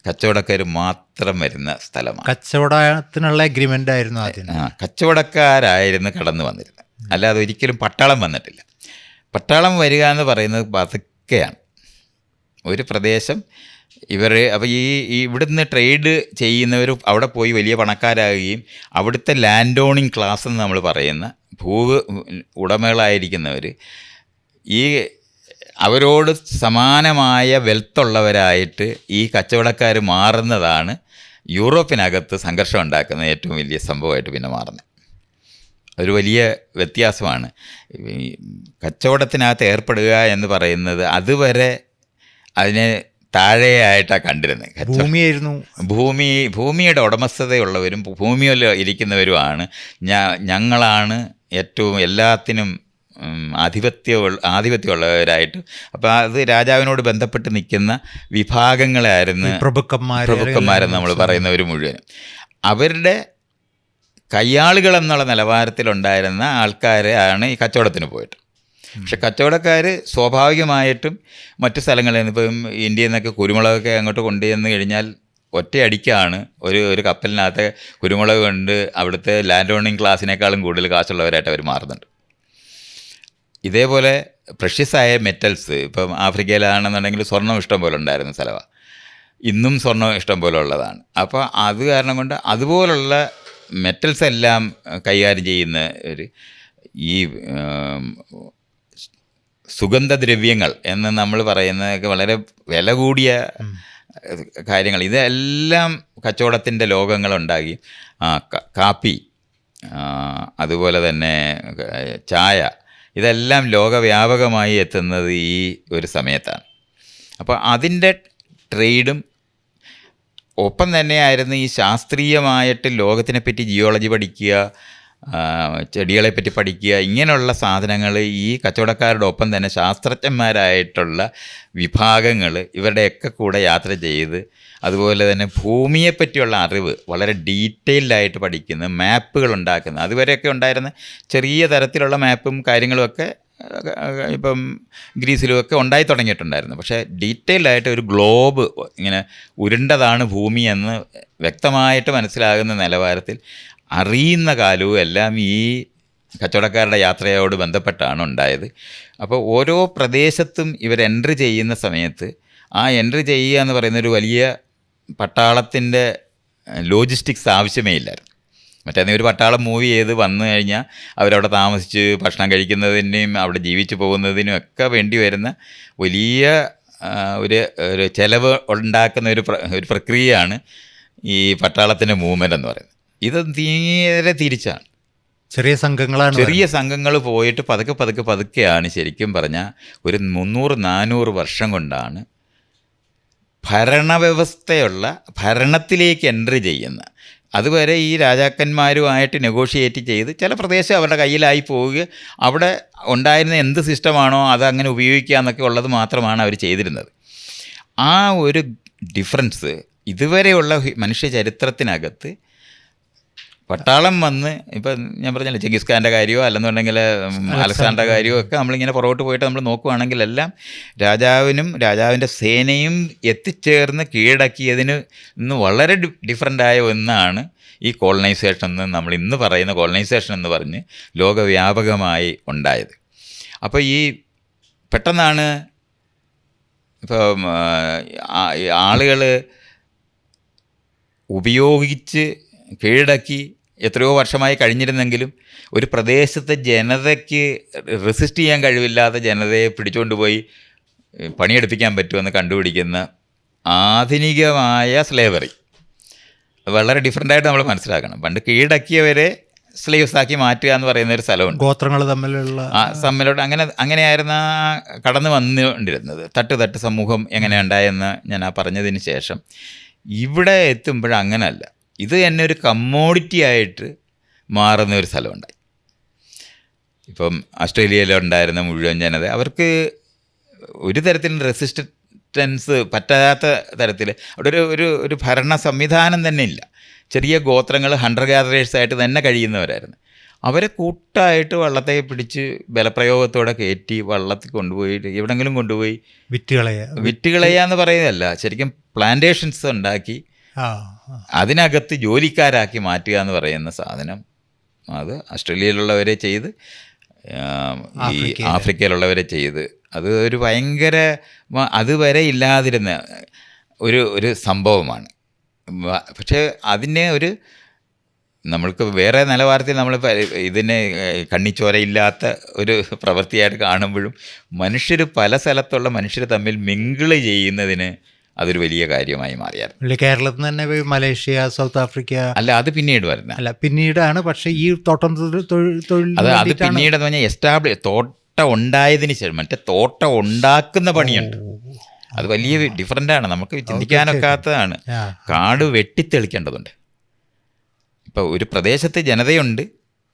കച്ചവടക്കാർ മാത്രം വരുന്ന സ്ഥലമാണ്. കച്ചവടത്തിനുള്ള എഗ്രിമെൻ്റ് ആയിരുന്നു ആദ്യം. കച്ചവടക്കാരായിരുന്നു കടന്നു വന്നിരുന്നത്, അല്ലാതെ ഒരിക്കലും പട്ടാളം വന്നിട്ടില്ല. പട്ടാളം വരിക എന്ന് പറയുന്നത് പതുക്കെയാണ്. ഒരു പ്രദേശം അപ്പോൾ ഇവിടുന്ന് ട്രേഡ് ചെയ്യുന്നവർ അവിടെ പോയി വലിയ പണക്കാരാകുകയും അവിടുത്തെ ലാൻഡ് ഓണിങ് ക്ലാസ് എന്ന് നമ്മൾ പറയുന്ന ഉടമകളായിരിക്കുന്നവർ അവരോട് സമാനമായ വെൽത്തുള്ളവരായിട്ട് ഈ കച്ചവടക്കാർ മാറുന്നതാണ് യൂറോപ്പിനകത്ത് സംഘർഷം ഉണ്ടാക്കുന്ന ഏറ്റവും വലിയ സംഭവമായിട്ട് പിന്നെ മാറുന്നത്. ഒരു വലിയ വ്യത്യാസമാണ്. കച്ചവടത്തിനകത്ത് ഏർപ്പെടുക എന്ന് പറയുന്നത് അതുവരെ അതിനെ താഴെയായിട്ടാണ് കണ്ടിരുന്നത്. ഭൂമിയായിരുന്നു. ഭൂമിയുടെ ഉടമസ്ഥതയുള്ളവരും ഭൂമിയിൽ ഇരിക്കുന്നവരുമാണ് ഞങ്ങളാണ് ഏറ്റവും എല്ലാത്തിനും ആധിപത്യമുള്ളവരായിട്ട്. അപ്പോൾ അത് രാജാവിനോട് ബന്ധപ്പെട്ട് നിൽക്കുന്ന വിഭാഗങ്ങളായിരുന്നു പ്രഭുക്കന്മാരെന്ന് നമ്മൾ പറയുന്നവർ മുഴുവനും. അവരുടെ കയ്യാളുകളെന്നുള്ള നിലവാരത്തിലുണ്ടായിരുന്ന ആൾക്കാരാണ് ഈ കച്ചവടത്തിന് പോയിട്ട്. പക്ഷെ കച്ചവടക്കാർ സ്വാഭാവികമായിട്ടും മറ്റു സ്ഥലങ്ങളിൽ നിന്ന് ഇപ്പം ഇന്ത്യയിൽ നിന്നൊക്കെ കുരുമുളകൊക്കെ അങ്ങോട്ട് കൊണ്ടുചെന്ന് കഴിഞ്ഞാൽ ഒറ്റയടിക്കാണ് ഒരു കപ്പലിനകത്ത് കുരുമുളക് കൊണ്ട് അവിടുത്തെ ലാൻഡ് ഓണിങ് ക്ലാസ്സിനേക്കാളും കൂടുതൽ കാശുള്ളവരായിട്ട് അവർ മാറുന്നുണ്ട്. ഇതേപോലെ പ്രഷ്യസായ മെറ്റൽസ് ഇപ്പം ആഫ്രിക്കയിലാണെന്നുണ്ടെങ്കിൽ സ്വർണ്ണം ഇഷ്ടം പോലെ ഉണ്ടായിരുന്ന സ്ഥലമാണ്. ഇന്നും സ്വർണ്ണം ഇഷ്ടം പോലെ ഉള്ളതാണ്. അപ്പോൾ അത് കാരണം കൊണ്ട് അതുപോലുള്ള മെറ്റൽസ് എല്ലാം കൈകാര്യം ചെയ്യുന്ന ഈ സുഗന്ധദ്രവ്യങ്ങൾ എന്ന് നമ്മൾ പറയുന്നതൊക്കെ വളരെ വില കൂടിയ കാര്യങ്ങൾ, ഇതെല്ലാം കച്ചവടത്തിൻ്റെ ലോകങ്ങളുണ്ടാക്കി. കാപ്പി അതുപോലെ തന്നെ ചായ, ഇതെല്ലാം ലോകവ്യാപകമായി എത്തുന്നത് ഈ ഒരു സമയത്താണ്. അപ്പോൾ അതിൻ്റെ ട്രേഡും ഒപ്പം തന്നെയായിരുന്നു ഈ ശാസ്ത്രീയമായിട്ട് ലോകത്തിനെപ്പറ്റി ജിയോളജി പഠിക്കുക, ചെടികളെപ്പറ്റി പഠിക്കുക, ഇങ്ങനെയുള്ള സാധനങ്ങൾ ഈ കച്ചവടക്കാരുടെ ഒപ്പം തന്നെ ശാസ്ത്രജ്ഞന്മാരായിട്ടുള്ള വിഭാഗങ്ങൾ ഇവരുടെയൊക്കെ കൂടെ യാത്ര ചെയ്ത്, അതുപോലെ തന്നെ ഭൂമിയെപ്പറ്റിയുള്ള അറിവ് വളരെ ഡീറ്റെയിൽഡായിട്ട് പഠിക്കുന്ന, മാപ്പുകൾ ഉണ്ടാക്കുന്ന, അതുവരെയൊക്കെ ഉണ്ടായിരുന്ന ചെറിയ തരത്തിലുള്ള മാപ്പും കാര്യങ്ങളുമൊക്കെ ഇപ്പം ഗ്രീസിലുമൊക്കെ ഉണ്ടായി തുടങ്ങിയിട്ടുണ്ടായിരുന്നു. പക്ഷേ ഡീറ്റെയിൽഡായിട്ട് ഒരു ഗ്ലോബ് ഇങ്ങനെ ഉരുണ്ടതാണ് ഭൂമി എന്ന് വ്യക്തമായിട്ട് മനസ്സിലാകുന്ന നിലവാരത്തിൽ അറിയുന്ന കാലവും എല്ലാം ഈ കച്ചവടക്കാരുടെ യാത്രയോട് ബന്ധപ്പെട്ടാണ് ഉണ്ടായത്. അപ്പോൾ ഓരോ പ്രദേശത്തും ഇവർ എൻട്രി ചെയ്യുന്ന സമയത്ത് ആ എൻട്രി ചെയ്യുക എന്ന് പറയുന്ന ഒരു വലിയ പട്ടാളത്തിൻ്റെ ലോജിസ്റ്റിക്സ് ആവശ്യമേ ഇല്ലായിരുന്നു. മറ്റേ ഒരു പട്ടാളം മൂവ് ചെയ്ത് വന്നു കഴിഞ്ഞാൽ അവരവിടെ താമസിച്ച് ഭക്ഷണം കഴിക്കുന്നതിനും അവിടെ ജീവിച്ചു പോകുന്നതിനും ഒക്കെ വേണ്ടി വരുന്ന വലിയ ഒരു ചിലവ് ഉണ്ടാക്കുന്ന ഒരു പ്രക്രിയയാണ് ഈ പട്ടാളത്തിൻ്റെ മൂവ്മെൻ്റ് എന്ന് പറയുന്നത്. ഇത് തീരെ തിരിച്ചാണ്. ചെറിയ സംഘങ്ങൾ പോയിട്ട് പതുക്കെയാണ് ശരിക്കും പറഞ്ഞാൽ ഒരു 300-400 വർഷം കൊണ്ടാണ് ഭരണവ്യവസ്ഥയുള്ള ഭരണത്തിലേക്ക് എൻട്രി ചെയ്യുന്ന. അതുവരെ ഈ രാജാക്കന്മാരുമായിട്ട് നെഗോഷിയേറ്റ് ചെയ്ത് ചില പ്രദേശം അവരുടെ കയ്യിലായി പോവുക, അവിടെ ഉണ്ടായിരുന്ന എന്ത് സിസ്റ്റമാണോ അതങ്ങനെ ഉപയോഗിക്കുക എന്നൊക്കെ ഉള്ളത് മാത്രമാണ് അവർ ചെയ്തിരുന്നത്. ആ ഒരു ഡിഫറൻസ് ഇതുവരെയുള്ള മനുഷ്യ ചരിത്രത്തിനകത്ത് പട്ടാളം വന്ന്, ഇപ്പം ഞാൻ പറഞ്ഞല്ലോ ചെങ്കിസ് ഖാൻ്റെ കാര്യമോ അല്ലെന്നുണ്ടെങ്കിൽ അലക്സാണ്ടറുടെ കാര്യമോ ഒക്കെ നമ്മളിങ്ങനെ പുറകോട്ട് പോയിട്ട് നമ്മൾ നോക്കുകയാണെങ്കിൽ എല്ലാം രാജാവിനും രാജാവിൻ്റെ സേനയും എത്തിച്ചേർന്ന് കീഴടക്കിയതിന് ഇന്ന് വളരെ ഡിഫറൻ്റായ ഒന്നാണ് ഈ കോളനൈസേഷൻ എന്ന് നമ്മൾ ഇന്ന് പറയുന്ന കോളനൈസേഷൻ എന്ന് പറഞ്ഞ് ലോകവ്യാപകമായി ഉണ്ടായത്. അപ്പോൾ ഈ പെട്ടെന്നാണ് ഇപ്പം ആളുകൾ ഉപയോഗിച്ച് കീഴടക്കി എത്രയോ വർഷമായി കഴിഞ്ഞിരുന്നെങ്കിലും ഒരു പ്രദേശത്തെ ജനതയ്ക്ക് റെസിസ്റ്റ് ചെയ്യാൻ കഴിവില്ലാത്ത ജനതയെ പിടിച്ചുകൊണ്ട് പോയി പണിയെടുപ്പിക്കാൻ പറ്റുമെന്ന് കണ്ടുപിടിക്കുന്ന ആധുനികമായ സ്ലേവറി വളരെ ഡിഫറൻ്റായിട്ട് നമ്മൾ മനസ്സിലാക്കണം. പണ്ട് കീഴടക്കിയവരെ സ്ലേവ്സാക്കി മാറ്റുക എന്ന് പറയുന്ന ഒരു സ്ഥലമുണ്ട്. ഗോത്രങ്ങൾ തമ്മിലോട്ട് അങ്ങനെയായിരുന്നു കടന്നു വന്നുകൊണ്ടിരുന്നത്. തട്ട് സമൂഹം എങ്ങനെ ഉണ്ടായെന്ന് ഞാൻ പറഞ്ഞതിന് ശേഷം ഇവിടെ എത്തുമ്പോഴങ്ങനല്ല. ഇത് തന്നെ ഒരു കമ്മോഡിറ്റി ആയിട്ട് മാറുന്ന ഒരു സ്ഥലമുണ്ടായി. ഇപ്പം ഓസ്ട്രേലിയയിലുണ്ടായിരുന്ന മുഴുവൻ ജനത അവർക്ക് ഒരു തരത്തിലും റെസിസ്റ്റൻസ് പറ്റാത്ത തരത്തിൽ അവിടെ ഒരു ഭരണ സംവിധാനം തന്നെ ഇല്ല. ചെറിയ ഗോത്രങ്ങൾ ഹണ്ടർ ഗാദറേഴ്സായിട്ട് തന്നെ കഴിയുന്നവരായിരുന്നു. അവരെ കൂട്ടായിട്ട് വള്ളത്തെ പിടിച്ച് ബലപ്രയോഗത്തോടെ കയറ്റി വള്ളത്തിൽ കൊണ്ടുപോയിട്ട് എവിടെങ്കിലും കൊണ്ടുപോയി വിറ്റുകളയാന്ന് പറയുന്നതല്ല, ശരിക്കും പ്ലാന്റേഷൻസ് ഉണ്ടാക്കി അതിനകത്ത് ജോലിക്കാരാക്കി മാറ്റുക എന്ന് പറയുന്ന സാധനം അത് ഓസ്ട്രേലിയയിലുള്ളവരെ ചെയ്ത്, ഈ ആഫ്രിക്കയിലുള്ളവരെ ചെയ്ത്, അത് ഒരു ഭയങ്കര അതുവരെ ഇല്ലാതിരുന്ന ഒരു സംഭവമാണ്. പക്ഷേ അതിനെ നമ്മൾക്ക് വേറെ നിലവാരത്തിൽ നമ്മൾ ഇതിനെ കണ്ണിച്ചോരയില്ലാത്ത ഒരു പ്രവൃത്തിയായിട്ട് കാണുമ്പോഴും മനുഷ്യർ പല സ്ഥലത്തുള്ള മനുഷ്യർ തമ്മിൽ മിങ്കിള് ചെയ്യുന്നതിന് അതൊരു വലിയ കാര്യമായി മാറിയായിരുന്നു. കേരളത്തിൽ തന്നെ മലേഷ്യ, സൗത്ത് ആഫ്രിക്ക അത് പിന്നീട് വരുന്ന പിന്നീടാണ്. പക്ഷേ ഈ തോട്ടം തൊഴിൽ അത് പിന്നീടെന്ന് പറഞ്ഞാൽ തോട്ടം ഉണ്ടായതിന് ശേഷം മറ്റേ തോട്ടം ഉണ്ടാക്കുന്ന പണിയുണ്ട്. അത് വലിയ ഡിഫറൻ്റാണ്, നമുക്ക് ചിന്തിക്കാനൊക്കാത്തതാണ്. കാട് വെട്ടിത്തെളിക്കേണ്ടതുണ്ട്. ഇപ്പോൾ ഒരു പ്രദേശത്ത് ജനതയുണ്ട്,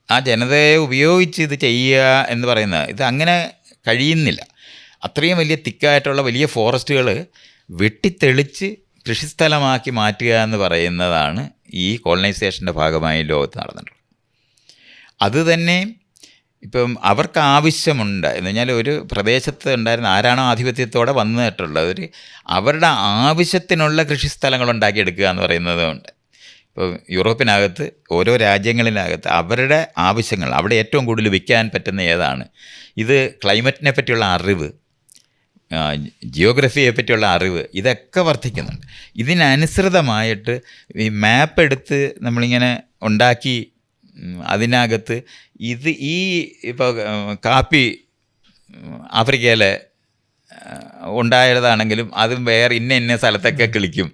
ആ ജനതയെ ഉപയോഗിച്ച് ഇത് ചെയ്യുക എന്ന് പറയുന്നത് ഇത് അങ്ങനെ കഴിയുന്നില്ല. അത്രയും വലിയ തിക്കായിട്ടുള്ള വലിയ ഫോറസ്റ്റുകൾ വെട്ടിത്തെളിച്ച് കൃഷിസ്ഥലമാക്കി മാറ്റുക എന്ന് പറയുന്നതാണ് ഈ കോളനൈസേഷൻ്റെ ഭാഗമായി ലോകത്ത് നടന്നിട്ടുള്ളത്. അതുതന്നെ ഇപ്പം അവർക്ക് ആവശ്യമുണ്ട് എന്ന് പറഞ്ഞാൽ ഒരു പ്രദേശത്ത് ഉണ്ടായിരുന്ന ആരാണോ ആധിപത്യത്തോടെ വന്നിട്ടുള്ളത് അവരുടെ ആവശ്യത്തിനുള്ള കൃഷിസ്ഥലങ്ങൾ ഉണ്ടാക്കിയെടുക്കുക എന്ന് പറയുന്നതുണ്ട്. ഇപ്പോൾ യൂറോപ്പിനകത്ത് ഓരോ രാജ്യങ്ങളിനകത്ത് അവരുടെ ആവശ്യങ്ങൾ അവിടെ ഏറ്റവും കൂടുതൽ വിൽക്കാൻ പറ്റുന്ന ഏതാണ്, ഇത് ക്ലൈമറ്റിനെ പറ്റിയുള്ള അറിവ്, ജിയോഗ്രഫിയെ പറ്റിയുള്ള അറിവ്, ഇതൊക്കെ വർദ്ധിക്കുന്നുണ്ട്. ഇതിനനുസൃതമായിട്ട് ഈ മാപ്പ് എടുത്ത് നമ്മളിങ്ങനെ ഉണ്ടാക്കി അതിനകത്ത് ഇപ്പോൾ കാപ്പി ആഫ്രിക്കയിലെ ഉണ്ടായതാണെങ്കിലും അതും വേറെ ഇന്ന സ്ഥലത്തൊക്കെ കിളിക്കും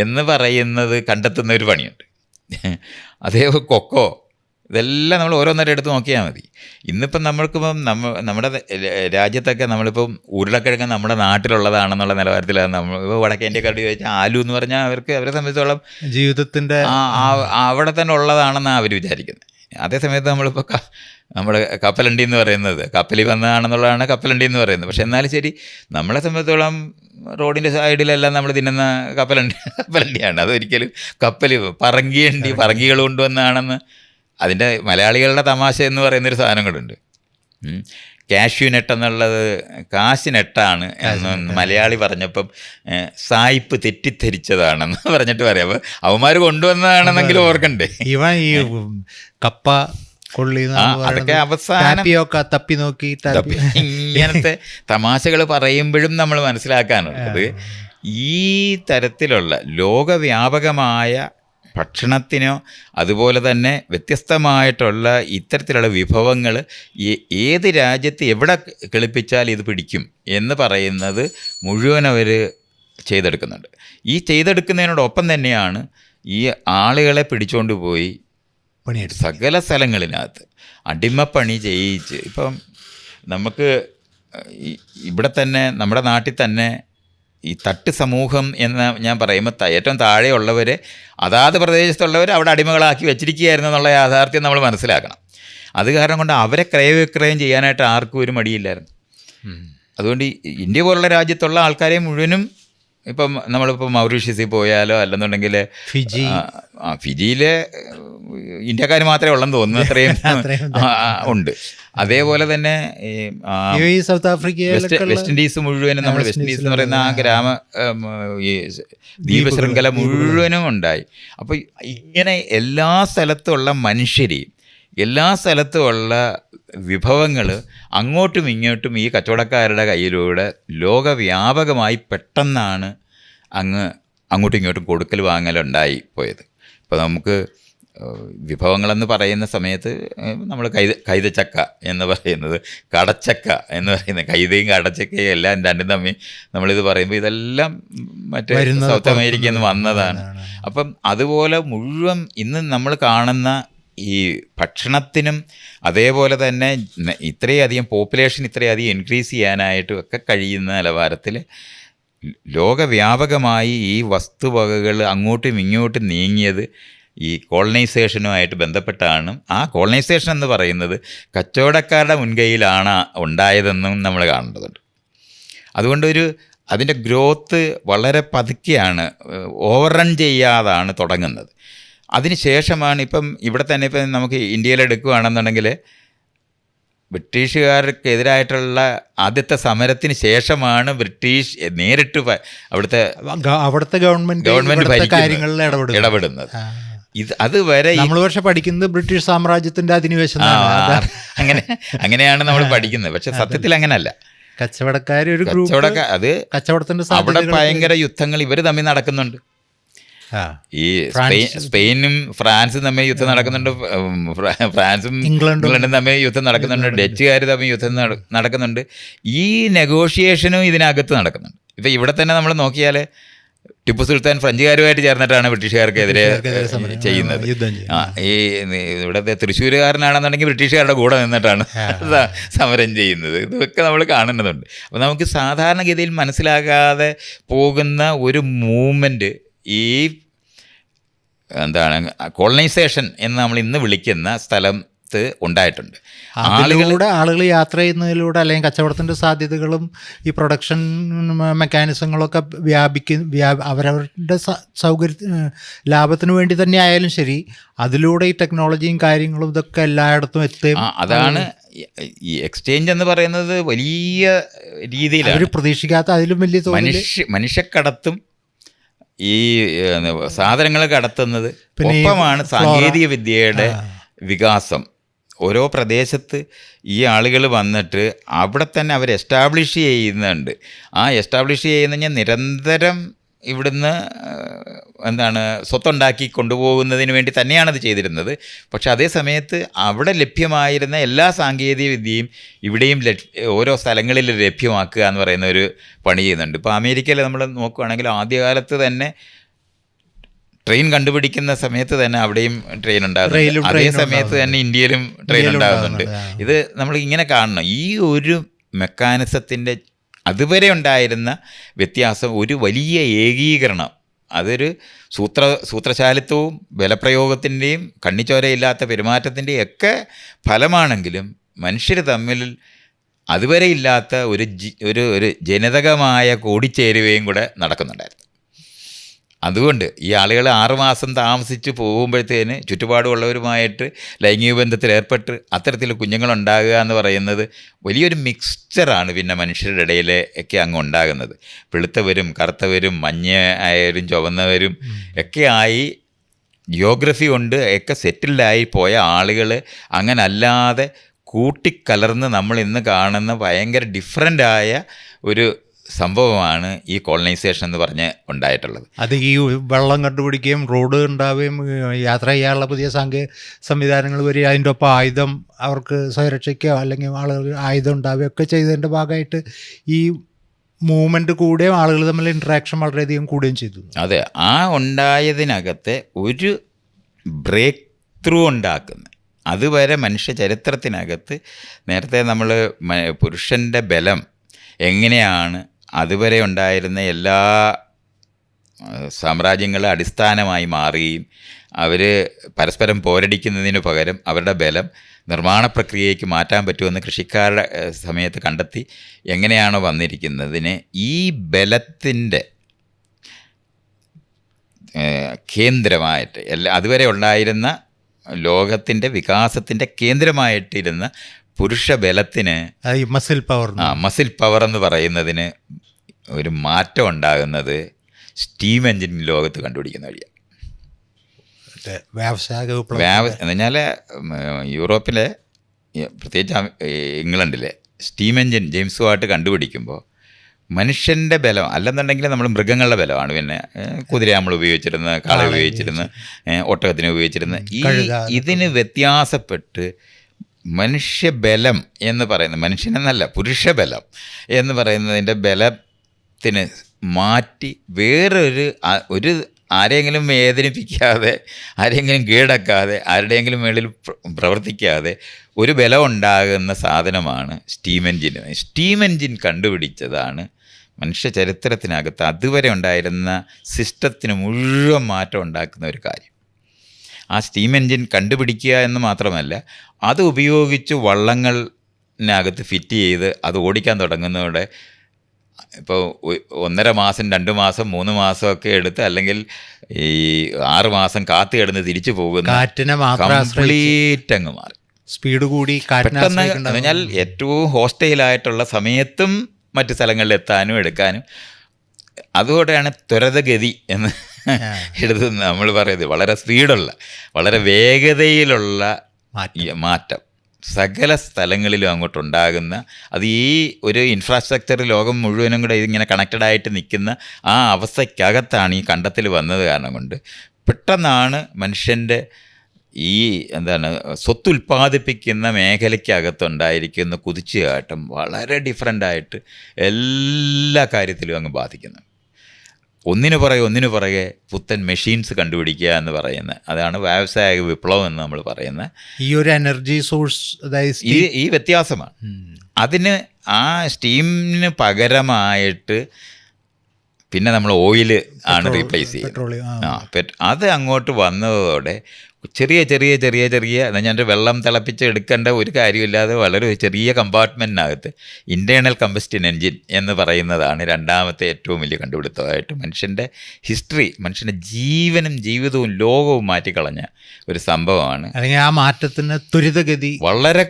എന്ന് പറയുന്നത് കണ്ടെത്തുന്ന ഒരു പണിയുണ്ട്. അതേ കൊക്കോ ഇതെല്ലാം നമ്മൾ ഓരോന്നേരം എടുത്ത് നോക്കിയാൽ മതി. ഇന്നിപ്പം നമ്മൾക്കിപ്പം നമ്മുടെ രാജ്യത്തൊക്കെ നമ്മളിപ്പം ഉരുളക്കിഴങ്ങ് നമ്മുടെ നാട്ടിലുള്ളതാണെന്നുള്ള നിലവാരത്തിലാണ് നമ്മൾ. ഇപ്പോൾ വടക്കേ ഇന്ത്യക്കാരോട് ചോദിച്ചാൽ ആലു എന്ന് പറഞ്ഞാൽ അവരെ സംബന്ധിച്ചോളം ജീവിതത്തിൻ്റെ അവിടെ തന്നെ ഉള്ളതാണെന്നാണ് അവർ വിചാരിക്കുന്നത്. അതേസമയത്ത് നമ്മളിപ്പോൾ നമ്മൾ കപ്പലണ്ടി എന്ന് പറയുന്നത് കപ്പലിൽ വന്നതാണെന്നുള്ളതാണ് കപ്പലണ്ടി എന്ന് പറയുന്നത്. പക്ഷെ എന്നാലും ശരി, നമ്മളെ സംബന്ധിച്ചോളം റോഡിൻ്റെ സൈഡിലെല്ലാം നമ്മൾ തിന്നുന്ന കപ്പലണ്ടിയാണ്. അതൊരിക്കലും പറങ്കികൾ കൊണ്ടുവന്നതാണെന്ന്. അതിൻ്റെ മലയാളികളുടെ തമാശ എന്ന് പറയുന്നൊരു സാധനങ്ങളുണ്ട്. കാഷ്യൂ നെട്ട് എന്നുള്ളത് കാശ് നെട്ടാണ് എന്ന് മലയാളി പറഞ്ഞപ്പം സായിപ്പ് തെറ്റിദ്ധരിച്ചതാണെന്ന് പറഞ്ഞിട്ട് പറയാം. അപ്പോൾ അവന്മാർ കൊണ്ടുവന്നതാണെന്നെങ്കിലും ഓർക്കണ്ടേ. ഇവൻ ഈ കപ്പ കൊള്ളി അതൊക്കെ അവസാനം തപ്പി നോക്കി ഇങ്ങനത്തെ തമാശകൾ പറയുമ്പോഴും നമ്മൾ മനസ്സിലാക്കാനുള്ളത് ഈ തരത്തിലുള്ള ലോകവ്യാപകമായ ഭക്ഷണത്തിനോ അതുപോലെ തന്നെ വ്യത്യസ്തമായിട്ടുള്ള ഇത്തരത്തിലുള്ള വിഭവങ്ങൾ ഏത് രാജ്യത്ത് എവിടെ കിളിപ്പിച്ചാൽ ഇത് പിടിക്കും എന്ന് പറയുന്നത് മുഴുവൻ അവർ ചെയ്തെടുക്കുന്നുണ്ട്. ഈ ചെയ്തെടുക്കുന്നതിനോടൊപ്പം തന്നെയാണ് ഈ ആളുകളെ പിടിച്ചുകൊണ്ട് പോയി സകല സ്ഥലങ്ങളിനകത്ത് അടിമപ്പണി ചെയ്യിച്ച്. ഇപ്പം നമുക്ക് ഇവിടെ തന്നെ നമ്മുടെ നാട്ടിൽ തന്നെ ഈ തട്ട് സമൂഹം എന്ന് ഞാൻ പറയുമ്പോൾ ഏറ്റവും താഴെയുള്ളവരെ അതാത് പ്രദേശത്തുള്ളവർ അവിടെ അടിമകളാക്കി വെച്ചിരിക്കുകയായിരുന്നു എന്നുള്ള യാഥാർത്ഥ്യം നമ്മൾ മനസ്സിലാക്കണം. അത് കാരണം കൊണ്ട് അവരെ ക്രയവിക്രയം ചെയ്യാനായിട്ട് ആർക്കും ഒരു മടിയില്ലായിരുന്നു. അതുകൊണ്ട് ഇന്ത്യ പോലുള്ള രാജ്യത്തുള്ള ആൾക്കാരെ മുഴുവനും ഇപ്പം നമ്മളിപ്പോൾ മൗറീഷ്യസിൽ പോയാലോ അല്ലെന്നുണ്ടെങ്കിൽ ഫിജിയിലെ ഇന്ത്യക്കാർ മാത്രമേ ഉള്ളെന്ന് തോന്നുന്നു, അത്രയും ഉണ്ട്. അതേപോലെ തന്നെ സൗത്ത് ആഫ്രിക്ക, വെസ്റ്റ് ഇൻഡീസ് മുഴുവനും, നമ്മൾ വെസ്റ്റ് ഇൻഡീസ് എന്ന് പറയുന്ന ആ ഈ ദ്വീപ ശൃംഖല മുഴുവനും ഉണ്ടായി. അപ്പോൾ ഇങ്ങനെ എല്ലാ സ്ഥലത്തുമുള്ള മനുഷ്യരെയും എല്ലാ സ്ഥലത്തുമുള്ള വിഭവങ്ങൾ അങ്ങോട്ടും ഇങ്ങോട്ടും ഈ കച്ചവടക്കാരുടെ കയ്യിലൂടെ ലോകവ്യാപകമായി പെട്ടെന്നാണ് അങ്ങോട്ടും ഇങ്ങോട്ടും കൊടുക്കൽ വാങ്ങലുണ്ടായി പോയത്. ഇപ്പോൾ നമുക്ക് വിഭവങ്ങളെന്ന് പറയുന്ന സമയത്ത് നമ്മൾ കൈതച്ചക്ക എന്ന് പറയുന്നത്, കടച്ചക്ക എന്ന് പറയുന്നത്, കൈതയും കടച്ചക്കയും എല്ലാം രണ്ടും തമ്മിൽ നമ്മളിത് പറയുമ്പോൾ ഇതെല്ലാം മറ്റേ സൗത്ത് അമേരിക്കയിൽ നിന്ന് വന്നതാണ്. അപ്പം അതുപോലെ മുഴുവൻ ഇന്ന് നമ്മൾ കാണുന്ന ഈ ഭക്ഷണത്തിനും അതേപോലെ തന്നെ ഇത്രയധികം പോപ്പുലേഷൻ ഇത്രയധികം ഇൻക്രീസ് ചെയ്യാനായിട്ടും ഒക്കെ കഴിയുന്ന നിലവാരത്തിൽ ലോകവ്യാപകമായി ഈ വസ്തുവകകൾ അങ്ങോട്ടും ഇങ്ങോട്ടും നീങ്ങിയത് ഈ കോളനൈസേഷനുമായിട്ട് ബന്ധപ്പെട്ടാണ്. ആ കോളനൈസേഷൻ എന്ന് പറയുന്നത് കച്ചവടക്കാരുടെ മുൻകൈയിലാണ് ഉണ്ടായതെന്നും നമ്മൾ കാണേണ്ടതുണ്ട്. അതുകൊണ്ട് അതിൻ്റെ ഗ്രോത്ത് വളരെ പതുക്കെയാണ്, ഓവർ റൺ ചെയ്യാതാണ് തുടങ്ങുന്നത്. അതിന് ശേഷമാണ് ഇപ്പം ഇവിടെ തന്നെ ഇപ്പം നമുക്ക് ഇന്ത്യയിലെടുക്കുകയാണെന്നുണ്ടെങ്കിൽ ബ്രിട്ടീഷുകാർക്കെതിരായിട്ടുള്ള ആദ്യത്തെ സമരത്തിന് ശേഷമാണ് ബ്രിട്ടീഷ് നേരിട്ട് അവിടുത്തെ ഗവൺമെൻറ് കാര്യങ്ങളിൽ ഇടപെടുന്നത്. അതുവരെ നമ്മൾ പക്ഷെ പഠിക്കുന്നത് ബ്രിട്ടീഷ് സാമ്രാജ്യത്തിൻ്റെ അധിനിവേശം, അങ്ങനെയാണ് നമ്മൾ പഠിക്കുന്നത്. പക്ഷെ സത്യത്തിൽ അങ്ങനെയല്ല. കച്ചവടത്തിന്റെ അവിടെ ഭയങ്കര യുദ്ധങ്ങൾ ഇവർ തമ്മിൽ നടക്കുന്നുണ്ട്. ഈ സ്പെയിനും ഫ്രാൻസും തമ്മിൽ യുദ്ധം നടക്കുന്നുണ്ട്, ഫ്രാൻസും ഇംഗ്ലണ്ടും തമ്മിൽ യുദ്ധം നടക്കുന്നുണ്ട്, ഡച്ചുകാർ തമ്മിൽ യുദ്ധം നടക്കുന്നുണ്ട്. ഈ നെഗോഷിയേഷനും ഇതിനകത്ത് നടക്കുന്നുണ്ട്. ഇപ്പം ഇവിടെ തന്നെ നമ്മൾ നോക്കിയാൽ ടിപ്പു സുൽത്താൻ ഫ്രഞ്ചുകാരുമായിട്ട് ചേർന്നിട്ടാണ് ബ്രിട്ടീഷുകാർക്കെതിരെ ചെയ്യുന്നത്. ഈ ഇവിടുത്തെ തൃശ്ശൂരുകാരനാണെന്നുണ്ടെങ്കിൽ ബ്രിട്ടീഷുകാരുടെ കൂടെ നിന്നിട്ടാണ് സമരം ചെയ്യുന്നത്. ഇതൊക്കെ നമ്മൾ കാണേണ്ടതുണ്ട്. അപ്പോൾ നമുക്ക് സാധാരണഗതിയിൽ മനസ്സിലാകാതെ പോകുന്ന ഒരു മൂവ്മെൻറ്റ് ഈ കോളനൈസേഷൻ എന്ന് നമ്മൾ ഇന്ന് വിളിക്കുന്ന സ്ഥലത്ത് ഉണ്ടായിട്ടുണ്ട്. ആളുകൾ യാത്ര ചെയ്യുന്നതിലൂടെ അല്ലെങ്കിൽ കച്ചവടത്തിൻ്റെ സാധ്യതകളും ഈ പ്രൊഡക്ഷൻ മെക്കാനിസങ്ങളൊക്കെ അവരവരുടെ ലാഭത്തിന് വേണ്ടി തന്നെ ആയാലും ശരി, അതിലൂടെ ഈ ടെക്നോളജിയും കാര്യങ്ങളും ഇതൊക്കെ എല്ലായിടത്തും എത്തുകയും അതാണ് ഈ എക്സ്ചേഞ്ച് എന്ന് പറയുന്നത് വലിയ രീതിയിലാണ്. അവർ പ്രതീക്ഷിക്കാത്ത അതിലും വലിയ മനുഷ്യക്കടത്തും ഈ സാധനങ്ങൾ കടത്തുന്നത് ഒപ്പമാണ് സാങ്കേതിക വിദ്യയുടെ വികാസം. ഓരോ പ്രദേശത്ത് ഈ ആളുകൾ വന്നിട്ട് അവിടെ തന്നെ അവർ എസ്റ്റാബ്ലിഷ് ചെയ്യുന്നുണ്ട്. ആ എസ്റ്റാബ്ലിഷ് ചെയ്യുന്ന നിരന്തരം ഇവിടുന്ന് സ്വത്തുണ്ടാക്കി കൊണ്ടുപോകുന്നതിന് വേണ്ടി തന്നെയാണത് ചെയ്തിരുന്നത്. പക്ഷെ അതേ സമയത്ത് അവിടെ ലഭ്യമായിരുന്ന എല്ലാ സാങ്കേതിക വിദ്യയും ഇവിടെയും ഓരോ സ്ഥലങ്ങളിൽ ലഭ്യമാക്കുക എന്ന് പറയുന്ന ഒരു പണി ചെയ്യുന്നുണ്ട്. ഇപ്പോൾ അമേരിക്കയിൽ നമ്മൾ നോക്കുകയാണെങ്കിൽ ആദ്യകാലത്ത് തന്നെ ട്രെയിൻ കണ്ടുപിടിക്കുന്ന സമയത്ത് തന്നെ അവിടെയും ട്രെയിൻ ഉണ്ടാകുന്നുണ്ട്, റെയിലും അതേ ട്രെയിനും സമയത്ത് തന്നെ ഇന്ത്യയിലും ട്രെയിൻ ഉണ്ടാകുന്നുണ്ട്. ഇത് നമ്മൾ ഇങ്ങനെ കാണണം. ഈ ഒരു മെക്കാനിസത്തിൻ്റെ അതുവരെ ഉണ്ടായിരുന്ന വ്യത്യാസം ഒരു വലിയ ഏകീകരണം, അതൊരു സൂത്രശാലിത്വവും ബലപ്രയോഗത്തിൻ്റെയും കണ്ണിച്ചോരയില്ലാത്ത പെരുമാറ്റത്തിൻ്റെയും ഒക്കെ ഫലമാണെങ്കിലും മനുഷ്യർ തമ്മിൽ അതുവരെ ഇല്ലാത്ത ഒരു ജനിതകമായ കൂടിച്ചേരുകയും കൂടെ നടക്കുന്നുണ്ടായിരുന്നു. അതുകൊണ്ട് ഈ ആളുകൾ 6 മാസം താമസിച്ച് പോകുമ്പോഴത്തേന് ചുറ്റുപാടുമുള്ളവരുമായിട്ട് ലൈംഗിക ബന്ധത്തിൽ ഏർപ്പെട്ട് അത്തരത്തിൽ കുഞ്ഞുങ്ങളുണ്ടാകുക എന്ന് പറയുന്നത് വലിയൊരു മിക്സ്ചറാണ് പിന്നെ മനുഷ്യരുടെ ഇടയിൽ ഒക്കെ അങ്ങ് ഉണ്ടാകുന്നത്. വെളുത്തവരും കറുത്തവരും മഞ്ഞ ആയവരും ചുവന്നവരും ഒക്കെ ആയി ജിയോഗ്രഫി കൊണ്ട് ഒക്കെ സെറ്റിൽഡായി പോയ ആളുകൾ അങ്ങനെ അല്ലാതെ കൂട്ടിക്കലർന്ന് നമ്മൾ ഇന്ന് കാണുന്ന ഭയങ്കര ഡിഫറൻ്റായ ഒരു സംഭവമാണ് ഈ കോളനൈസേഷൻ എന്ന് പറഞ്ഞ് ഉണ്ടായിട്ടുള്ളത്. അത് ഈ വെള്ളം കണ്ടുപിടിക്കുകയും റോഡ് ഉണ്ടാവുകയും യാത്ര ചെയ്യാനുള്ള പുതിയ സംവിധാനങ്ങൾ വരിക, അതിൻ്റെ ഒപ്പം ആയുധം അവർക്ക് സ്വയരക്ഷയ്ക്കോ അല്ലെങ്കിൽ ആളുകൾ ആയുധം ഉണ്ടാവുകയൊക്കെ ചെയ്തതിൻ്റെ ഭാഗമായിട്ട് ഈ മൂവ്മെൻറ്റ് കൂടുകയും ആളുകൾ തമ്മിൽ ഇൻട്രാക്ഷൻ വളരെയധികം കൂടുകയും ചെയ്തു. അതെ, ആ ഉണ്ടായതിനകത്തെ ഒരു ബ്രേക്ക് ത്രൂ ഉണ്ടാക്കുന്ന അതുവരെ മനുഷ്യ ചരിത്രത്തിനകത്ത് നേരത്തെ നമ്മൾ പുരുഷൻ്റെ ബലം എങ്ങനെയാണ് അതുവരെ ഉണ്ടായിരുന്ന എല്ലാ സാമ്രാജ്യങ്ങളും അടിസ്ഥാനമായി മാറുകയും അവർ പരസ്പരം പോരടിക്കുന്നതിന് പകരം അവരുടെ ബലം നിർമ്മാണ പ്രക്രിയയ്ക്ക് മാറ്റാൻ പറ്റുമെന്ന് കൃഷിക്കാരുടെ സമയത്ത് കണ്ടെത്തി എങ്ങനെയാണോ വന്നിരിക്കുന്നതിന് ഈ ബലത്തിൻ്റെ കേന്ദ്രമായിട്ട് അതുവരെ ഉണ്ടായിരുന്ന ലോകത്തിൻ്റെ വികാസത്തിൻ്റെ കേന്ദ്രമായിട്ടിരുന്ന പുരുഷ ബലത്തിന് മസിൽ പവർ എന്ന് പറയുന്നതിന് ഒരു മാറ്റം ഉണ്ടാകുന്നത് സ്റ്റീം എൻജിൻ ലോകത്ത് കണ്ടുപിടിക്കുന്ന വഴിയാണ്. എന്ന് പറഞ്ഞാൽ യൂറോപ്പിലെ പ്രത്യേകിച്ച് ഇംഗ്ലണ്ടിലെ സ്റ്റീം എൻജിൻ ജെയിംസ് വാട്ട് കണ്ടുപിടിക്കുമ്പോൾ മനുഷ്യൻ്റെ ബലം അല്ലെന്നുണ്ടെങ്കിൽ നമ്മൾ മൃഗങ്ങളുടെ ബലമാണ്. പിന്നെ കുതിര നമ്മൾ ഉപയോഗിച്ചിരുന്ന, കാള ഉപയോഗിച്ചിരുന്ന, ഒട്ടകത്തിന് ഉപയോഗിച്ചിരുന്ന ഇതിന് വ്യത്യാസപ്പെട്ട് മനുഷ്യബലം എന്ന് പറയുന്നത്, മനുഷ്യനെന്നല്ല പുരുഷബലം എന്ന് പറയുന്നതിൻ്റെ ബലത്തിന് മാറ്റി വേറൊരു ആരെങ്കിലും വേദനിപ്പിക്കാതെ, ആരെങ്കിലും കീഴടക്കാതെ, ആരുടെയെങ്കിലും മേളിൽ പ്രവർത്തിക്കാതെ ഒരു ബലം ഉണ്ടാകുന്ന സാധനമാണ് സ്റ്റീം എൻജിൻ. സ്റ്റീം എൻജിൻ കണ്ടുപിടിച്ചതാണ് മനുഷ്യ ചരിത്രത്തിനകത്ത് അതുവരെ ഉണ്ടായിരുന്ന സിസ്റ്റത്തിന് മുഴുവൻ മാറ്റം ഉണ്ടാക്കുന്ന ഒരു കാര്യം. ആ സ്റ്റീം എൻജിൻ കണ്ടുപിടിക്കുക എന്ന് മാത്രമല്ല, അത് ഉപയോഗിച്ച് വള്ളങ്ങളിനകത്ത് ഫിറ്റ് ചെയ്ത് അത് ഓടിക്കാൻ തുടങ്ങുന്നതോടെ ഇപ്പോൾ 1.5 മാസം 2 മാസം 3 മാസമൊക്കെ എടുത്ത്, അല്ലെങ്കിൽ ഈ 6 മാസം കാത്തു കിടന്ന് തിരിച്ചു പോകുന്ന കംപ്ലീറ്റ് അങ്ങ് മാറി. സ്പീഡ് കൂടി പെട്ടെന്ന് പറഞ്ഞാൽ ഏറ്റവും ഹോസ്റ്റൈലായിട്ടുള്ള സമയത്തും മറ്റ് സ്ഥലങ്ങളിൽ എത്താനും എടുക്കാനും. അതുകൊണ്ടാണ് ത്വരിതഗതി എന്ന് എടുത്തുന്നത് നമ്മൾ പറയുന്നത്. വളരെ സ്പീഡുള്ള, വളരെ വേഗതയിലുള്ള മാറ്റം സകല സ്ഥലങ്ങളിലും അങ്ങോട്ടുണ്ടാകുന്ന, അത് ഈ ഒരു ഇൻഫ്രാസ്ട്രക്ചർ ലോകം മുഴുവനും കൂടെ ഇതിങ്ങനെ കണക്റ്റഡായിട്ട് നിൽക്കുന്ന ആ അവസ്ഥയ്ക്കകത്താണ് ഈ കണ്ടെത്തൽ വന്നത്. കാരണം കൊണ്ട് പെട്ടെന്നാണ് മനുഷ്യൻ്റെ ഈ സ്വത്തുൽപാദിപ്പിക്കുന്ന മേഖലയ്ക്കകത്തുണ്ടായിരിക്കുന്ന കുതിച്ചുചാട്ടം വളരെ ഡിഫറൻ്റായിട്ട് എല്ലാ കാര്യത്തിലും അങ്ങ് ബാധിക്കുന്നു. ഒന്നിനു പുറകെ പുത്തൻ മെഷീൻസ് കണ്ടുപിടിക്കുക എന്ന് പറയുന്നത്, അതാണ് വ്യാവസായിക വിപ്ലവം എന്ന് നമ്മൾ പറയുന്നത്. ഈ ഒരു എനർജി സോഴ്സ് ഈ വ്യത്യാസമാണ്. അതിന് ആ സ്റ്റീമിന് പകരമായിട്ട് പിന്നെ നമ്മൾ ഓയിൽ ആണ് റീപ്ലേസ് ചെയ്യുന്നത്. അത് അങ്ങോട്ട് വന്നതോടെ ചെറിയ ഞാൻ വെള്ളം തിളപ്പിച്ച് എടുക്കേണ്ട ഒരു കാര്യമില്ലാതെ വളരെ ചെറിയ കമ്പാർട്ട്മെൻറ്റിനകത്ത് ഇൻറ്റേർണൽ കമ്പസ്റ്റൻ എൻജിൻ എന്ന് പറയുന്നതാണ് രണ്ടാമത്തെ ഏറ്റവും വലിയ കണ്ടുപിടുത്തമായിട്ട് മനുഷ്യൻ്റെ ഹിസ്റ്ററി, മനുഷ്യൻ്റെ ജീവനും ജീവിതവും ലോകവും മാറ്റിക്കളഞ്ഞ ഒരു സംഭവമാണ്. അല്ലെങ്കിൽ ആ മാറ്റത്തിന് ത്വരിതഗതി വളരെ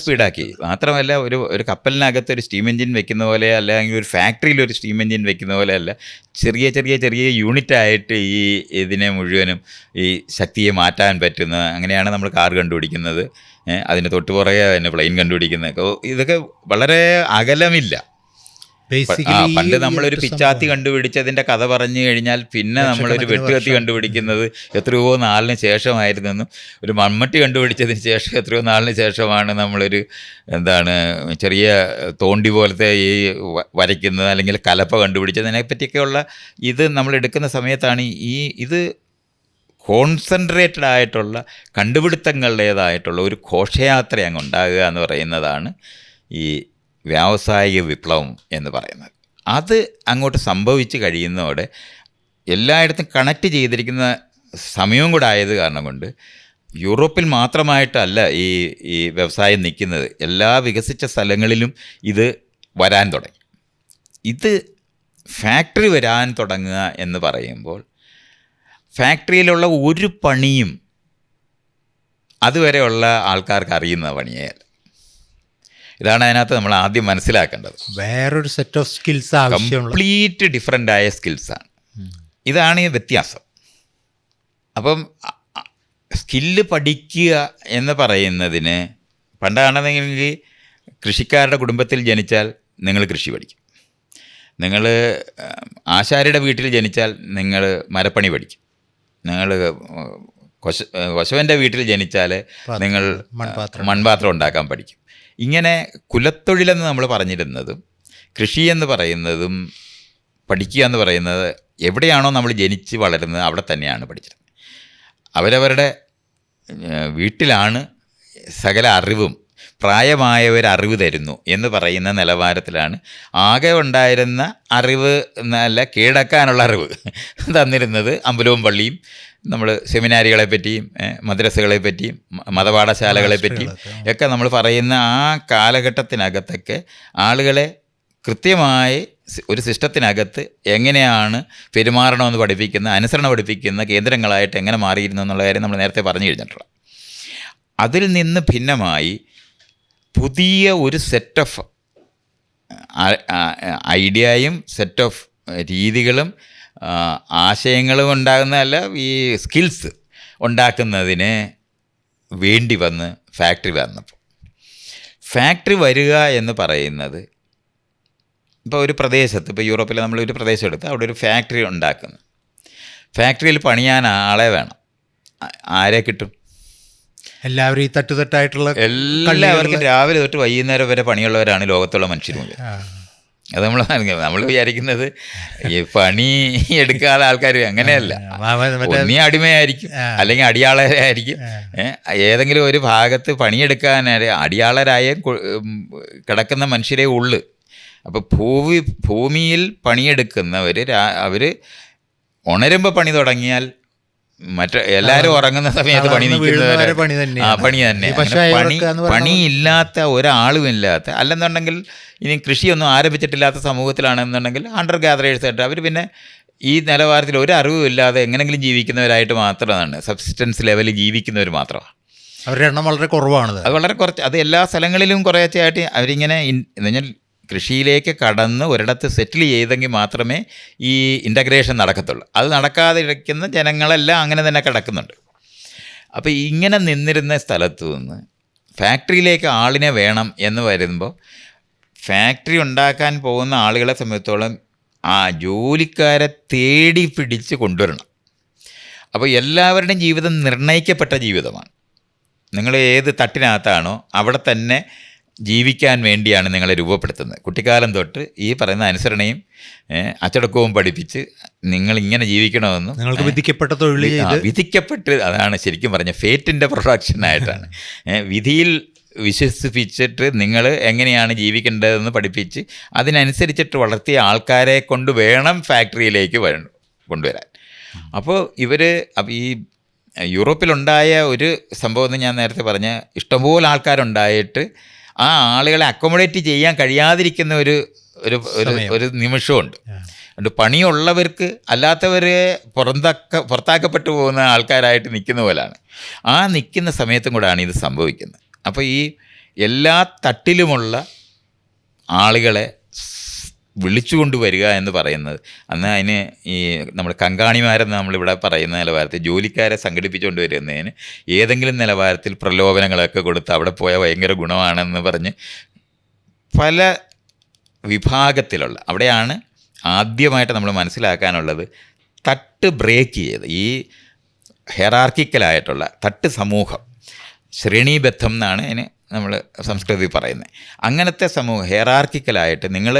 സ്പീഡാക്കി. മാത്രമല്ല ഒരു കപ്പലിനകത്ത് ഒരു സ്റ്റീം എൻജിൻ വെക്കുന്ന പോലെ, അല്ലെങ്കിൽ ഒരു ഫാക്ടറിയിൽ ഒരു സ്റ്റീം എൻജിൻ വെക്കുന്ന പോലെ അല്ല, ചെറിയ യൂണിറ്റായിട്ട് ഈ ഇതിനെ മുഴുവനും ഈ ശക്തിയെ മാറ്റാൻ പറ്റുന്ന, അങ്ങനെയാണ് നമ്മൾ കാർ കണ്ടുപിടിക്കുന്നത്, അതിന് തൊട്ടുപുറകെ തന്നെ പ്ലെയിൻ കണ്ടുപിടിക്കുന്നത്. ഇതൊക്കെ വളരെ അകലമില്ല. ബേസിക്കലി പണ്ട് നമ്മളൊരു പിച്ചാത്തി കണ്ടുപിടിച്ചതിൻ്റെ കഥ പറഞ്ഞു കഴിഞ്ഞാൽ പിന്നെ നമ്മളൊരു വെട്ടുകത്തി കണ്ടുപിടിക്കുന്നത് എത്രയോ നാളിന് ശേഷമായിരുന്നെന്നും ഒരു മൺമട്ടി കണ്ടുപിടിച്ചതിന് ശേഷം എത്രയോ നാളിന് ശേഷമാണ് നമ്മളൊരു ചെറിയ തോണ്ടി പോലത്തെ ഈ വരയ്ക്കുന്നത് അല്ലെങ്കിൽ കലപ്പ കണ്ടുപിടിച്ചതിനെ പറ്റിയൊക്കെയുള്ള ഇത് നമ്മൾ എടുക്കുന്ന സമയത്താണ് ഇത് കോൺസെൻട്രേറ്റഡ് ആയിട്ടുള്ള കണ്ടുപിടുത്തങ്ങളുടേതായിട്ടുള്ള ഒരു ഘോഷയാത്ര അങ്ങ് ഉണ്ടാകുക എന്ന് പറയുന്നതാണ് ഈ വ്യാവസായിക വിപ്ലവം എന്ന് പറയുന്നത്. അത് അങ്ങോട്ട് സംഭവിച്ച് കഴിയുന്നതോടെ എല്ലായിടത്തും കണക്ട് ചെയ്തിരിക്കുന്ന സമയവും കൂടെ ആയത് കാരണം കൊണ്ട് യൂറോപ്പിൽ മാത്രമായിട്ടല്ല ഈ വ്യവസായം നിൽക്കുന്നത്, എല്ലാ വികസിച്ച സ്ഥലങ്ങളിലും ഇത് വരാൻ തുടങ്ങി. ഇത് ഫാക്ടറി വരാൻ തുടങ്ങുക എന്ന് പറയുമ്പോൾ ഫാക്ടറിയിലുള്ള ഒരു പണിയും അതുവരെയുള്ള ആൾക്കാർക്ക് അറിയുന്ന പണിയല്ല. ഇതാണ് അതിനകത്ത് നമ്മൾ ആദ്യം മനസ്സിലാക്കേണ്ടത്. വേറൊരു സെറ്റ് ഓഫ് സ്കിൽസ് ആവശ്യമുള്ള കംപ്ലീറ്റ് ഡിഫറെൻ്റ് ആയ സ്കിൽസാണ്. ഇതാണ് ഈ വ്യത്യാസം. അപ്പം സ്കില്ല് പഠിക്കുക എന്ന് പറയുന്നതിന് പണ്ടാണെന്നെങ്കിൽ കൃഷിക്കാരുടെ കുടുംബത്തിൽ ജനിച്ചാൽ നിങ്ങൾ കൃഷി പഠിക്കും, നിങ്ങൾ ആശാരിയുടെ വീട്ടിൽ ജനിച്ചാൽ നിങ്ങൾ മരപ്പണി പഠിക്കും, നിങ്ങൾ കൊശവൻ്റെ വീട്ടിൽ ജനിച്ചാൽ നിങ്ങൾ മൺപാത്രം ഉണ്ടാക്കാൻ പഠിക്കും. ഇങ്ങനെ കുലത്തൊഴിലെന്ന് നമ്മൾ പറഞ്ഞിരുന്നതും കൃഷി എന്ന് പറയുന്നതും പഠിക്കുക എന്ന് പറയുന്നത് എവിടെയാണോ നമ്മൾ ജനിച്ച് വളരുന്നത് അവിടെ തന്നെയാണ് പഠിച്ചത്. അവരവരുടെ വീട്ടിലാണ് സകല അറിവും പ്രായമായവർ അറിവ് തരുന്നു എന്ന് പറയുന്ന നിലവാരത്തിലാണ് ആകെ ഉണ്ടായിരുന്ന അറിവ് എന്നല്ല കീഴടക്കാനുള്ള അറിവ് തന്നിരുന്നത്. അമ്പലവും പള്ളിയും നമ്മൾ സെമിനാരികളെ പറ്റിയും മദ്രസകളെ പറ്റിയും മതപാഠശാലകളെ പറ്റിയും ഒക്കെ നമ്മൾ പറയുന്ന ആ കാലഘട്ടത്തിനകത്തൊക്കെ ആളുകളെ കൃത്യമായി ഒരു സിസ്റ്റത്തിനകത്ത് എങ്ങനെയാണ് പെരുമാറണമെന്ന് പഠിപ്പിക്കുന്ന അനുസരണം പഠിപ്പിക്കുന്ന കേന്ദ്രങ്ങളായിട്ട് എങ്ങനെ മാറിയിരുന്നു എന്നുള്ള കാര്യം നമ്മൾ നേരത്തെ പറഞ്ഞു കഴിഞ്ഞിട്ടുള്ള. അതിൽ നിന്ന് ഭിന്നമായി പുതിയ ഒരു സെറ്റ് ഓഫ് ഐഡിയയും സെറ്റ് ഓഫ് രീതികളും ആശയങ്ങളും ഉണ്ടാകുന്നതല്ല, ഈ സ്കിൽസ് ഉണ്ടാക്കുന്നതിന് വേണ്ടി വന്ന് ഫാക്ടറി വന്നപ്പോൾ ഫാക്ടറി വരിക എന്ന് പറയുന്നത് ഇപ്പോൾ ഒരു പ്രദേശത്ത്, ഇപ്പോൾ യൂറോപ്പിൽ നമ്മളൊരു പ്രദേശം എടുത്ത് അവിടെ ഒരു ഫാക്ടറി ഉണ്ടാക്കുന്നു. ഫാക്ടറിയിൽ പണിയാൻ ആളെ വേണം. ആരെ കിട്ടും? എല്ലാവരും ഈ തട്ടുതട്ടായിട്ടുള്ള എല്ലാവർക്കും രാവിലെ തൊട്ട് വൈകുന്നേരം വരെ പണിയുള്ളവരാണ് ലോകത്തുള്ള മനുഷ്യർ മുഴുവൻ. അത് നമ്മൾ വിചാരിക്കുന്നത് ഈ പണി എടുക്കാതെ ആൾക്കാർ അങ്ങനെയല്ല. ഒന്നീ അടിമയായിരിക്കും, അല്ലെങ്കിൽ അടിയാളരായിരിക്കും. ഏതെങ്കിലും ഒരു ഭാഗത്ത് പണിയെടുക്കാനായി അടിയാളരായ കിടക്കുന്ന മനുഷ്യരെ ഉള്ളു. അപ്പോൾ ഭൂമിയിൽ പണിയെടുക്കുന്നവർ അവർ ഉണരുമ്പോൾ പണി തുടങ്ങിയാൽ എല്ലാവരും ഉറങ്ങുന്ന സമയത്ത് പണി നിൽക്കുന്നവരെ പണി തന്നെ. പണിയില്ലാത്ത ഒരാളുമില്ലാത്ത, അല്ലെന്നുണ്ടെങ്കിൽ ഇനി കൃഷിയൊന്നും ആരംഭിച്ചിട്ടില്ലാത്ത സമൂഹത്തിലാണെന്നുണ്ടെങ്കിൽ ഹണ്ടർ ഗാദറേഴ്സായിട്ട് അവർ പിന്നെ ഈ നിലവാരത്തിൽ ഒരു അറിവും ഇല്ലാതെ എങ്ങനെങ്കിലും ജീവിക്കുന്നവരായിട്ട് മാത്രമാണ്, സബ്സിസ്റ്റൻസ് ലെവലിൽ ജീവിക്കുന്നവർ മാത്രമാണ്. അവരുടെ എണ്ണം വളരെ കുറവാണ്. അത് വളരെ കുറച്ച്. അത് എല്ലാ സ്ഥലങ്ങളിലും കുറേശ്ശെയായിട്ട് അവരിങ്ങനെ എന്ന് പറഞ്ഞാൽ കൃഷിയിലേക്ക് കടന്ന് ഒരിടത്ത് സെറ്റിൽ ചെയ്തെങ്കിൽ മാത്രമേ ഈ ഇൻ്റഗ്രേഷൻ നടക്കത്തുള്ളൂ. അത് നടക്കാതിരിക്കുന്ന ജനങ്ങളെല്ലാം അങ്ങനെ തന്നെ കിടക്കുന്നുണ്ട്. അപ്പോൾ ഇങ്ങനെ നിന്നിരുന്ന സ്ഥലത്തു നിന്ന് ഫാക്ടറിയിലേക്ക് ആളിനെ വേണം എന്ന് വരുമ്പോൾ ഫാക്ടറി ഉണ്ടാക്കാൻ പോകുന്ന ആളുകളെ സംബന്ധിച്ചോളം ആ ജോലിക്കാരെ തേടി പിടിച്ച് കൊണ്ടുവരണം. അപ്പോൾ എല്ലാവരുടെയും ജീവിതം നിർണ്ണയിക്കപ്പെട്ട ജീവിതമാണ്. നിങ്ങൾ ഏത് തട്ടിനകത്താണോ അവിടെ തന്നെ ജീവിക്കാൻ വേണ്ടിയാണ് നിങ്ങളെ രൂപപ്പെടുത്തുന്നത്. കുട്ടിക്കാലം തൊട്ട് ഈ പറയുന്ന അനുസരണയും അച്ചടക്കവും പഠിപ്പിച്ച് നിങ്ങളിങ്ങനെ ജീവിക്കണമെന്നും നിങ്ങൾക്ക് വിധിക്കപ്പെട്ട തൊഴിൽ വിധിക്കപ്പെട്ട്, അതാണ് ശരിക്കും പറഞ്ഞ ഫേറ്റിൻ്റെ പ്രൊഡക്ഷനായിട്ടാണ്. വിധിയിൽ വിശ്വസിപ്പിച്ചിട്ട് നിങ്ങൾ എങ്ങനെയാണ് ജീവിക്കേണ്ടതെന്ന് പഠിപ്പിച്ച് അതിനനുസരിച്ചിട്ട് വളർത്തിയ ആൾക്കാരെ കൊണ്ട് വേണം ഫാക്ടറിയിലേക്ക് കൊണ്ടുവരാൻ. അപ്പോൾ ഈ യൂറോപ്പിലുണ്ടായ ഒരു സംഭവം ഞാൻ നേരത്തെ പറഞ്ഞ ഇഷ്ടംപോലെ ആൾക്കാരുണ്ടായിട്ട് ആ ആളുകളെ അക്കോമഡേറ്റ് ചെയ്യാൻ കഴിയാതിരിക്കുന്ന ഒരു നിമിഷമുണ്ട്. അതുകൊണ്ട് പണിയുള്ളവർക്ക് അല്ലാത്തവരെ പുറത്താക്കപ്പെട്ടു പോകുന്ന ആൾക്കാരായിട്ട് നിൽക്കുന്ന പോലാണ്. ആ നിൽക്കുന്ന സമയത്തും കൂടെയാണ് ഇത് സംഭവിക്കുന്നത്. അപ്പോൾ ഈ എല്ലാ തട്ടിലുമുള്ള ആളുകളെ വിളിച്ചു കൊണ്ടുവരിക എന്ന് പറയുന്നത്, അന്ന് അതിന് ഈ നമ്മൾ കങ്കാണിമാരെന്ന് നമ്മളിവിടെ പറയുന്ന നിലവാരത്തിൽ ജോലിക്കാരെ സംഘടിപ്പിച്ചുകൊണ്ട് വരുന്നതിന് ഏതെങ്കിലും നിലവാരത്തിൽ പ്രലോഭനങ്ങളൊക്കെ കൊടുത്ത് അവിടെ പോയാൽ ഭയങ്കര ഗുണമാണെന്ന് പറഞ്ഞ് പല വിഭാഗത്തിലുള്ള, അവിടെയാണ് ആദ്യമായിട്ട് നമ്മൾ മനസ്സിലാക്കാനുള്ളത്, തട്ട് ബ്രേക്ക് ചെയ്ത് ഈ ഹെറാർക്കിക്കലായിട്ടുള്ള തട്ട് സമൂഹം, ശ്രേണീബദ്ധം എന്നാണ് അതിന് നമ്മൾ സംസ്കൃതത്തിൽ പറയുന്നത്. അങ്ങനത്തെ സമൂഹം ഹെറാർക്കിക്കലായിട്ട് നിങ്ങൾ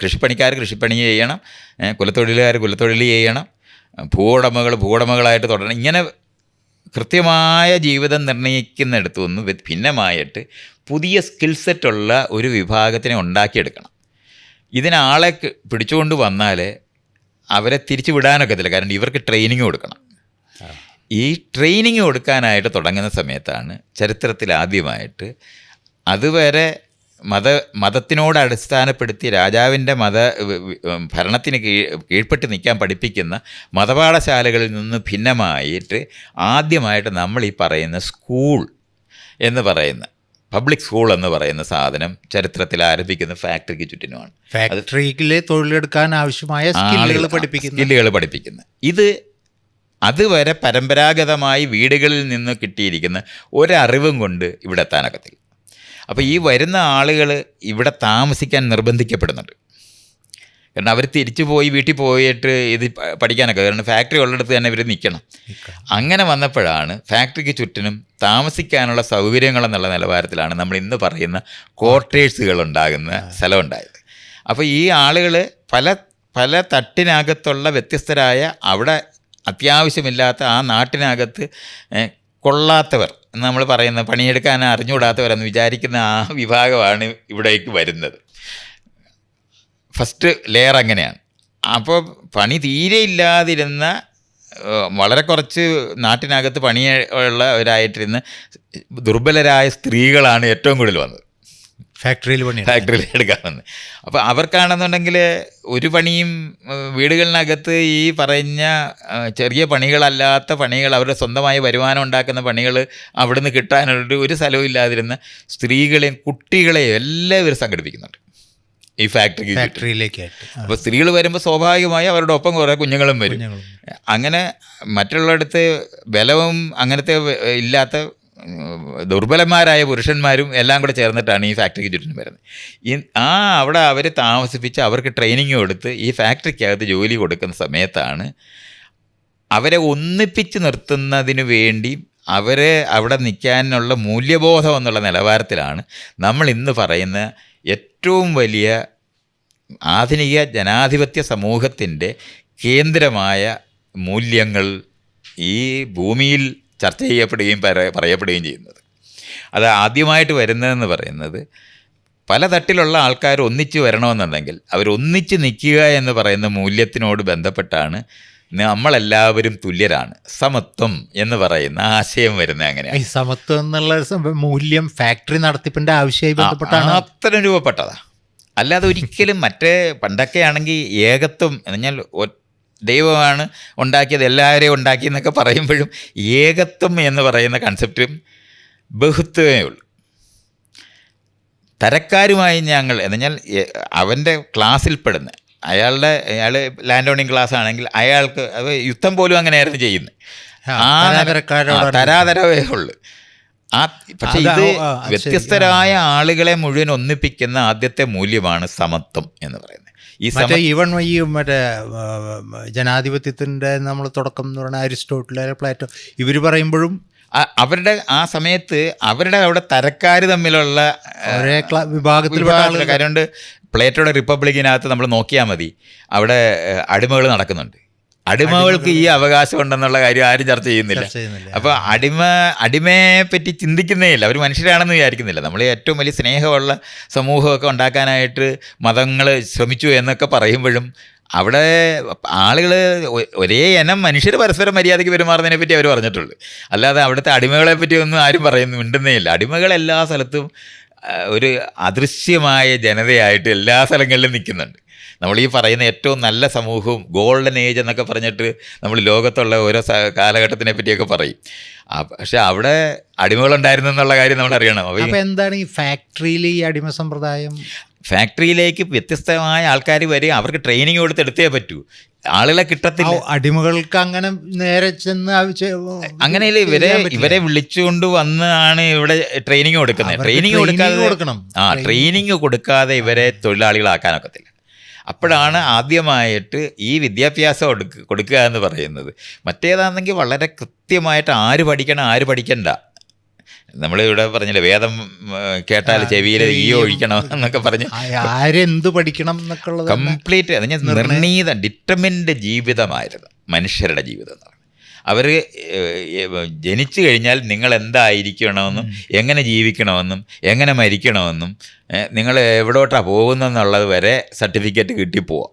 കൃഷിപ്പണിക്കാർ കൃഷിപ്പണി ചെയ്യണം, കുലത്തൊഴിലുകാർ കുലത്തൊഴിൽ ചെയ്യണം, ഭൂവുടമകളായിട്ട് തുടരണം, ഇങ്ങനെ കൃത്യമായ ജീവിതം നിർണ്ണയിക്കുന്നിടത്തു നിന്ന് ഭിന്നമായിട്ട് പുതിയ സ്കിൽ സെറ്റുള്ള ഒരു വിഭാഗത്തിനെ ഉണ്ടാക്കിയെടുക്കണം. ഇതിനാളെ പിടിച്ചുകൊണ്ട് വന്നാൽ അവരെ തിരിച്ചു വിടാനൊക്കത്തില്ല, കാരണം ഇവർക്ക് ട്രെയിനിങ് കൊടുക്കണം. ഈ ട്രെയിനിങ് കൊടുക്കാനായിട്ട് തുടങ്ങുന്ന സമയത്താണ് ചരിത്രത്തിൽ ആദ്യമായിട്ട് അതുവരെ മതത്തിനോട് അടിസ്ഥാനപ്പെടുത്തി രാജാവിൻ്റെ ഭരണത്തിന് കീഴ്പ്പെട്ട് നിൽക്കാൻ പഠിപ്പിക്കുന്ന മതപാഠശാലകളിൽ നിന്ന് ഭിന്നമായിട്ട് ആദ്യമായിട്ട് നമ്മൾ ഈ പറയുന്ന സ്കൂൾ എന്ന് പറയുന്ന പബ്ലിക് സ്കൂൾ എന്ന് പറയുന്ന സാധനം ചരിത്രത്തിൽ ആരംഭിക്കുന്ന ഫാക്ടറിക്ക് ചുറ്റിനുമാണ്. ഫാക്ടറിയിൽ തൊഴിലെടുക്കാൻ ആവശ്യമായ സ്കില്ലുകൾ പഠിപ്പിക്കുന്നത്. ഇത് അതുവരെ പരമ്പരാഗതമായി വീടുകളിൽ നിന്ന് കിട്ടിയിരിക്കുന്ന ഒരറിവും കൊണ്ട് ഇവിടെ എത്താനൊക്കത്തില്ല. അപ്പോൾ ഈ വരുന്ന ആളുകൾ ഇവിടെ താമസിക്കാൻ നിർബന്ധിക്കപ്പെടുന്നുണ്ട്. കാരണം അവർ തിരിച്ചു പോയി വീട്ടിൽ പോയിട്ട് ഇത് പഠിക്കാനൊക്കെ, കാരണം ഫാക്ടറി ഉള്ളിടത്ത് തന്നെ ഇവർ നിൽക്കണം. അങ്ങനെ വന്നപ്പോഴാണ് ഫാക്ടറിക്ക് ചുറ്റിനും താമസിക്കാനുള്ള സൗകര്യങ്ങളെന്നുള്ള നിലവാരത്തിലാണ് നമ്മൾ ഇന്ന് പറയുന്ന ക്വാർട്ടേഴ്സുകൾ ഉണ്ടാകുന്ന സ്ഥലം ഉണ്ടായത്. അപ്പോൾ ഈ ആളുകൾ പല തട്ടിനകത്തുള്ള വ്യത്യസ്തരായ, അവിടെ അത്യാവശ്യമില്ലാത്ത ആ നാട്ടിനകത്ത് കൊള്ളാത്തവർ എന്ന് നമ്മൾ പറയുന്ന, പണിയെടുക്കാൻ അറിഞ്ഞുകൂടാത്തവരെന്ന് വിചാരിക്കുന്ന ആ വിഭാഗമാണ് ഇവിടേക്ക് വരുന്നത്. ഫസ്റ്റ് ലെയർ അങ്ങനെയാണ്. അപ്പോൾ പണി തീരെ ഇല്ലാതിരുന്ന വളരെ കുറച്ച് നാട്ടിനകത്ത് പണിയുള്ളവരായിട്ടിരുന്ന ദുർബലരായ സ്ത്രീകളാണ് ഏറ്റവും കൂടുതൽ വന്നത് ഫാക്ടറിയിൽ എടുക്കാൻ വന്നത്. അപ്പോൾ അവർക്കാണെന്നുണ്ടെങ്കിൽ ഒരു പണിയും വീടുകളിനകത്ത് ഈ പറഞ്ഞ ചെറിയ പണികളല്ലാത്ത പണികൾ, അവരുടെ സ്വന്തമായി വരുമാനം ഉണ്ടാക്കുന്ന പണികൾ അവിടുന്ന് കിട്ടാനൊരു സ്ഥലവും ഇല്ലാതിരുന്ന സ്ത്രീകളെയും കുട്ടികളെയും എല്ലാം ഇവർ സംഘടിപ്പിക്കുന്നുണ്ട് ഈ ഫാക്ടറിയിലേക്ക്. അപ്പോൾ സ്ത്രീകൾ വരുമ്പോൾ സ്വാഭാവികമായി അവരുടെ ഒപ്പം കുറേ കുഞ്ഞുങ്ങളും വരും. അങ്ങനെ മറ്റുള്ളിടത്ത് ബലവും അങ്ങനത്തെ ഇല്ലാത്ത ദുർബലന്മാരായ പുരുഷന്മാരും എല്ലാം കൂടെ ചേർന്നിട്ടാണ് ഈ ഫാക്ടറിക്ക് ചുറ്റിനും വരുന്നത്. അവിടെ അവർ താമസിപ്പിച്ച് അവർക്ക് ട്രെയിനിങ് കൊടുത്ത് ഈ ഫാക്ടറിക്കകത്ത് ജോലി കൊടുക്കുന്ന സമയത്താണ് അവരെ ഒന്നിപ്പിച്ച് നിർത്തുന്നതിന് വേണ്ടി അവരെ അവിടെ നിൽക്കാനുള്ള മൂല്യബോധം എന്നുള്ള നിലവാരത്തിലാണ് നമ്മൾ ഇന്ന് പറയുന്ന ഏറ്റവും വലിയ ആധുനിക ജനാധിപത്യ സമൂഹത്തിൻ്റെ കേന്ദ്രമായ മൂല്യങ്ങൾ ഈ ഭൂമിയിൽ ചർച്ച ചെയ്യപ്പെടുകയും പറയപ്പെടുകയും ചെയ്യുന്നത്. അത് ആദ്യമായിട്ട് വരുന്നതെന്ന് പറയുന്നത്, പല തട്ടിലുള്ള ആൾക്കാർ ഒന്നിച്ച് വരണമെന്നുണ്ടെങ്കിൽ അവരൊന്നിച്ച് നിൽക്കുക എന്ന് പറയുന്ന മൂല്യത്തിനോട് ബന്ധപ്പെട്ടാണ് നമ്മളെല്ലാവരും തുല്യരാണ്, സമത്വം എന്ന് പറയുന്ന ആശയം വരുന്നത്. അങ്ങനെയാണ് ഈ സമത്വം എന്നുള്ള മൂല്യം ഫാക്ടറി നടത്തിപ്പിൻ്റെ ആവശ്യമായി ബന്ധപ്പെട്ടാണ് അത്തരം രൂപപ്പെട്ടതാണ്. അല്ലാതെ ഒരിക്കലും മറ്റേ പണ്ടൊക്കെ ആണെങ്കിൽ ഏകത്വം എന്ന് പറഞ്ഞാൽ ദൈവമാണ് ഉണ്ടാക്കിയത്, എല്ലാവരെയും ഉണ്ടാക്കിയെന്നൊക്കെ പറയുമ്പോഴും ഏകത്വം എന്ന് പറയുന്ന കൺസെപ്റ്റും ബഹുത്വമേ ഉള്ളൂ. തരക്കാരുമായി ഞങ്ങൾ എന്ന് പറഞ്ഞാൽ അവൻ്റെ ക്ലാസ്സിൽപ്പെടുന്ന അയാൾ ലാൻഡ് ഓണിങ് ക്ലാസ് ആണെങ്കിൽ അയാൾക്ക് അത് യുദ്ധം പോലും അങ്ങനെയായിരുന്നു ചെയ്യുന്നത്. തരാതരവേ ഉള്ളു. പക്ഷെ ഇത് വ്യത്യസ്തരായ ആളുകളെ മുഴുവൻ ഒന്നിപ്പിക്കുന്ന ആദ്യത്തെ മൂല്യമാണ് സമത്വം എന്ന് പറയുന്നത്. ഈവൺ ഈ മറ്റേ ജനാധിപത്യത്തിൻ്റെ നമ്മൾ തുടക്കം എന്ന് പറയുന്നത് അരിസ്റ്റോട്ടിൽ, പ്ലേറ്റോ, ഇവർ പറയുമ്പോഴും അവരുടെ ആ സമയത്ത് അവരുടെ അവിടെ തരക്കാർ തമ്മിലുള്ള ഒരേ വിഭാഗത്തിൽ കാര്യമുണ്ട്. പ്ലേറ്റോയുടെ റിപ്പബ്ലിക്കിനകത്ത് നമ്മൾ നോക്കിയാൽ മതി, അവിടെ അടിമകൾ നടക്കുന്നുണ്ട്. അടിമകൾക്ക് ഈ അവകാശം ഉണ്ടെന്നുള്ള കാര്യം ആരും ചർച്ച ചെയ്യുന്നില്ല. അപ്പോൾ അടിമയെ പറ്റി ചിന്തിക്കുന്നേ ഇല്ല, അവർ മനുഷ്യരാണെന്ന് വിചാരിക്കുന്നില്ല. നമ്മൾ ഏറ്റവും വലിയ സ്നേഹമുള്ള സമൂഹമൊക്കെ ഉണ്ടാക്കാനായിട്ട് മതങ്ങൾ ശ്രമിച്ചു എന്നൊക്കെ പറയുമ്പോഴും അവിടെ ആളുകൾ ഒരേ ഇനം മനുഷ്യർ പരസ്പരം മര്യാദയ്ക്ക് പെരുമാറുന്നതിനെ പറ്റി അവർ പറഞ്ഞിട്ടുള്ളൂ. അല്ലാതെ അവിടുത്തെ അടിമകളെ പറ്റി ഒന്നും ആരും മിണ്ടുന്നേ ഇല്ല. അടിമകൾ എല്ലാ സ്ഥലത്തും ഒരു അദൃശ്യമായ ജനതയായിട്ട് എല്ലാ സ്ഥലങ്ങളിലും നിൽക്കുന്നുണ്ട്. നമ്മൾ ഈ പറയുന്ന ഏറ്റവും നല്ല സമൂഹവും ഗോൾഡൻ ഏജ് എന്നൊക്കെ പറഞ്ഞിട്ട് നമ്മൾ ലോകത്തുള്ള ഓരോ കാലഘട്ടത്തിനെ പറ്റിയൊക്കെ പറയും. പക്ഷെ അവിടെ അടിമകളുണ്ടായിരുന്നു എന്നുള്ള കാര്യം നമ്മൾ അറിയണം. അപ്പോൾ എന്താണ് ഈ ഫാക്ടറിയിൽ ഈ അടിമ സമ്പ്രദായം? ഫാക്ടറിയിലേക്ക് വ്യത്യസ്തമായ ആൾക്കാർ വരെ അവർക്ക് ട്രെയിനിങ് കൊടുത്തെടുത്തേ പറ്റൂ, ആളുകളെ കിട്ടത്തില്ല. അടിമകൾക്ക് അങ്ങനെ നേരെ ചെന്ന് അങ്ങനെയല്ല, ഇവരെ വിളിച്ചുകൊണ്ട് വന്നാണ് ഇവിടെ ട്രെയിനിങ് കൊടുക്കുന്നത്. ട്രെയിനിങ് കൊടുക്കണം. ട്രെയിനിങ് കൊടുക്കാതെ ഇവരെ തൊഴിലാളികളാക്കാനൊക്കത്തില്ല. അപ്പോഴാണ് ആദ്യമായിട്ട് ഈ വിദ്യാഭ്യാസം കൊടുക്കുക എന്ന് പറയുന്നത്. മറ്റേതാണെങ്കിൽ വളരെ കൃത്യമായിട്ട് ആര് പഠിക്കണം ആര് പഠിക്കണ്ട. നമ്മളിവിടെ പറഞ്ഞില്ലേ, വേദം കേട്ടാൽ ചെവിയിൽ ഈ ഒഴിക്കണം എന്നൊക്കെ പറഞ്ഞ് ആരെന്ത് പഠിക്കണം എന്നൊക്കെ കംപ്ലീറ്റ് അത് ഞാൻ നിർണീത ഡിറ്റർമിൻഡ് ജീവിതമായിരുന്നു മനുഷ്യരുടെ ജീവിതം എന്ന് പറയുന്നത്. അവർ ജനിച്ചു കഴിഞ്ഞാൽ നിങ്ങൾ എന്തായിരിക്കണമെന്നും എങ്ങനെ ജീവിക്കണമെന്നും എങ്ങനെ മരിക്കണമെന്നും നിങ്ങൾ എവിടോട്ടാണ് പോകുന്നതെന്നുള്ളത് വരെ സർട്ടിഫിക്കറ്റ് കിട്ടിപ്പോവാം.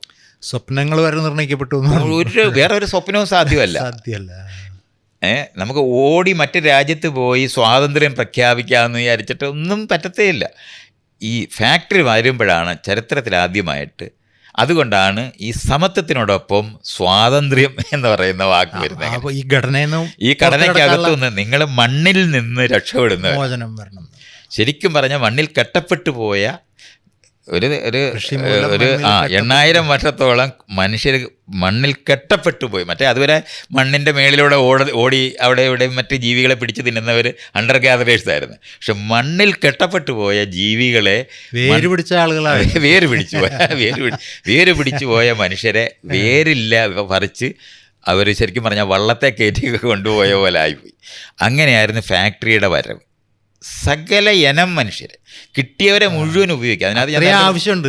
സ്വപ്നങ്ങൾ വരെ നിർണ്ണയിക്കപ്പെട്ടു. വേറെ ഒരു സ്വപ്നവും സാധ്യമല്ല. നമുക്ക് ഓടി മറ്റ് രാജ്യത്ത് പോയി സ്വാതന്ത്ര്യം പ്രഖ്യാപിക്കാമെന്ന് വിചാരിച്ചിട്ട് ഒന്നും പറ്റത്തേയില്ല. ഈ ഫാക്ടറി വരുമ്പോഴാണ് ചരിത്രത്തിൽ ആദ്യമായിട്ട്, അതുകൊണ്ടാണ് ഈ സമത്വത്തിനോടൊപ്പം സ്വാതന്ത്ര്യം എന്ന് പറയുന്ന വാക്ക് വരുന്നത്. ഈ ഘടനയ്ക്കകത്തുനിന്ന് നിങ്ങൾ മണ്ണിൽ നിന്ന് രക്ഷപ്പെടുന്ന, ശരിക്കും പറഞ്ഞാൽ മണ്ണിൽ കെട്ടപ്പെട്ടു പോയ ഒരു 8,000 വർഷത്തോളം മനുഷ്യർ മണ്ണിൽ കെട്ടപ്പെട്ടു പോയി. മറ്റേ അതുവരെ മണ്ണിൻ്റെ മേളിലൂടെ ഓടി അവിടെ ഇവിടെ മറ്റ് ജീവികളെ പിടിച്ച് തിന്നുന്നവർ അണ്ടർ ഗ്യാദറേഴ്സ് ആയിരുന്നു. പക്ഷെ മണ്ണിൽ കെട്ടപ്പെട്ടു പോയ ജീവികളെ വേര് പിടിച്ച ആളുകളാണ്. വേര് പിടിച്ചു പോയ മനുഷ്യരെ വേരില്ല പറിച്ച് അവർ ശരിക്കും പറഞ്ഞാൽ വള്ളത്തെ കയറ്റി കൊണ്ടുപോയ പോലെ ആയിപ്പോയി. അങ്ങനെയായിരുന്നു ഫാക്ടറിയുടെ വരവ്. സകല ഇനം മനുഷ്യരെ കിട്ടിയവരെ മുഴുവൻ ഉപയോഗിക്കുക. അതിനകത്ത് ആവശ്യമുണ്ട്.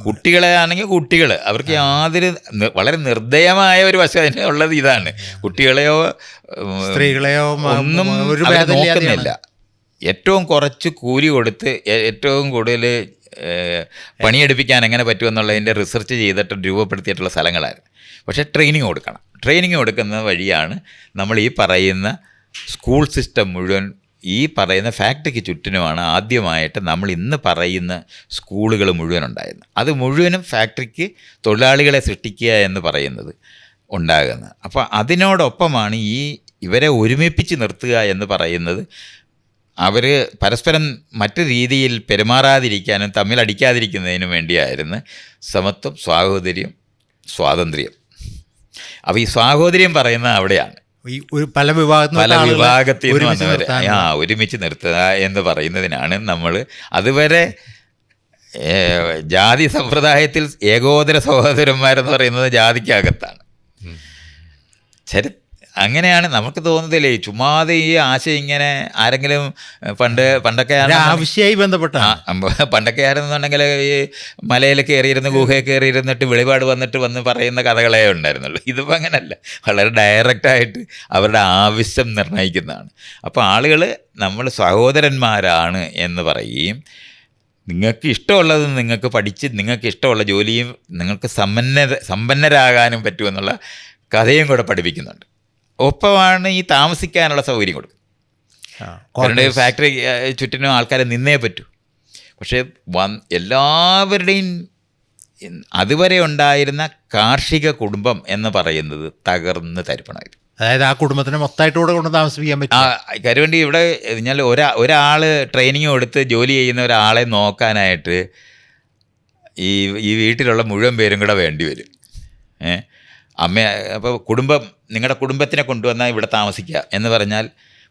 കുട്ടികളെ ആണെങ്കിൽ കുട്ടികൾ, അവർക്ക് യാതൊരു വളരെ നിർദ്ദയമായ ഒരു വശം അതിനുള്ളത് ഇതാണ്. കുട്ടികളെയോ സ്ത്രീകളെയോ ഒന്നും നോക്കുന്നില്ല. ഏറ്റവും കുറച്ച് കൂലി കൊടുത്ത് ഏറ്റവും കൂടുതൽ പണിയെടുപ്പിക്കാൻ എങ്ങനെ പറ്റുമെന്നുള്ളതിൻ്റെ റിസർച്ച് ചെയ്തിട്ട് രൂപപ്പെടുത്തിയിട്ടുള്ള സ്ഥലങ്ങളായിരുന്നു. പക്ഷേ ട്രെയിനിങ് കൊടുക്കണം. ട്രെയിനിങ് കൊടുക്കുന്ന വഴിയാണ് നമ്മൾ ഈ പറയുന്ന സ്കൂൾ സിസ്റ്റം മുഴുവൻ ഈ പറയുന്ന ഫാക്ടറിക്ക് ചുറ്റിനുമാണ് ആദ്യമായിട്ട് നമ്മൾ ഇന്ന് പറയുന്ന സ്കൂളുകൾ മുഴുവൻ ഉണ്ടായിരുന്നത്. അത് മുഴുവനും ഫാക്ടറിക്ക് തൊഴിലാളികളെ സൃഷ്ടിക്കുക എന്ന് പറയുന്നത് ഉണ്ടാകുന്നത്. അപ്പോൾ അതിനോടൊപ്പമാണ് ഇവരെ ഒരുമിപ്പിച്ച് നിർത്തുക എന്ന് പറയുന്നത്. അവർ പരസ്പരം മറ്റു രീതിയിൽ പെരുമാറാതിരിക്കാനും തമ്മിലടിക്കാതിരിക്കുന്നതിനും വേണ്ടിയായിരുന്നു സമത്വം, സാഹോദര്യം, സ്വാതന്ത്ര്യം. അപ്പോൾ ഈ സാഹോദര്യം പറയുന്നത് അവിടെയാണ്. പല വിഭാഗത്തിൽ നിന്ന് വന്നവരെ ഒരുമിച്ച് നിർത്തുക എന്ന് പറയുന്നതിനാണ് നമ്മൾ അതുവരെ ജാതി സമ്പ്രദായത്തിൽ ഏകോദര സഹോദരന്മാരെന്ന് പറയുന്നത് ജാതിക്കകത്താണ്. അങ്ങനെയാണ് നമുക്ക് തോന്നുന്നില്ലേ. ചുമ്മാതെ ഈ ആശയം ഇങ്ങനെ ആരെങ്കിലും പണ്ടൊക്കെ ആവശ്യമായി ബന്ധപ്പെട്ട പണ്ടൊക്കെ ആയിരുന്നുണ്ടെങ്കിൽ ഈ മലയിൽ കയറിയിരുന്ന് ഗുഹയിൽ കയറിയിരുന്നിട്ട് വെളിപാട് വന്ന് പറയുന്ന കഥകളേ ഉണ്ടായിരുന്നുള്ളൂ. ഇതിപ്പോൾ അങ്ങനെയല്ല, വളരെ ഡയറക്റ്റായിട്ട് അവരുടെ ആവശ്യം നിർണ്ണയിക്കുന്നതാണ്. അപ്പോൾ ആളുകൾ നമ്മൾ സഹോദരന്മാരാണ് എന്ന് പറയുകയും നിങ്ങൾക്ക് ഇഷ്ടമുള്ളത് നിങ്ങൾക്ക് പഠിച്ച് നിങ്ങൾക്ക് ഇഷ്ടമുള്ള ജോലിയും നിങ്ങൾക്ക് സമ്പന്നരാകാനും പറ്റുമെന്നുള്ള കഥയും കൂടെ പഠിപ്പിക്കുന്നുണ്ട്. ഒപ്പമാണ് ഈ താമസിക്കാനുള്ള സൗകര്യം കൊടുക്കും. കാരണം ഫാക്ടറി ചുറ്റിനും ആൾക്കാരെ നിന്നേ പറ്റൂ. പക്ഷേ എല്ലാവരുടെയും അതുവരെ ഉണ്ടായിരുന്ന കാർഷിക കുടുംബം എന്ന് പറയുന്നത് തകർന്ന് തരിപ്പണമായിരുന്നു. അതായത് ആ കുടുംബത്തിനെ മൊത്തമായിട്ട് കൂടെ കൊണ്ട് താമസിപ്പിക്കാൻ പറ്റും. കരുവണ്ടി ഇവിടെ ഞാൻ ഒരാൾ ട്രെയിനിങ് കൊടുത്ത് ജോലി ചെയ്യുന്ന ഒരാളെ നോക്കാനായിട്ട് ഈ വീട്ടിലുള്ള മുഴുവൻ പേരും കൂടെ വേണ്ടി വരും. അപ്പോൾ നിങ്ങളുടെ കുടുംബത്തിനെ കൊണ്ടുവന്നാൽ ഇവിടെ താമസിക്കുക എന്ന് പറഞ്ഞാൽ,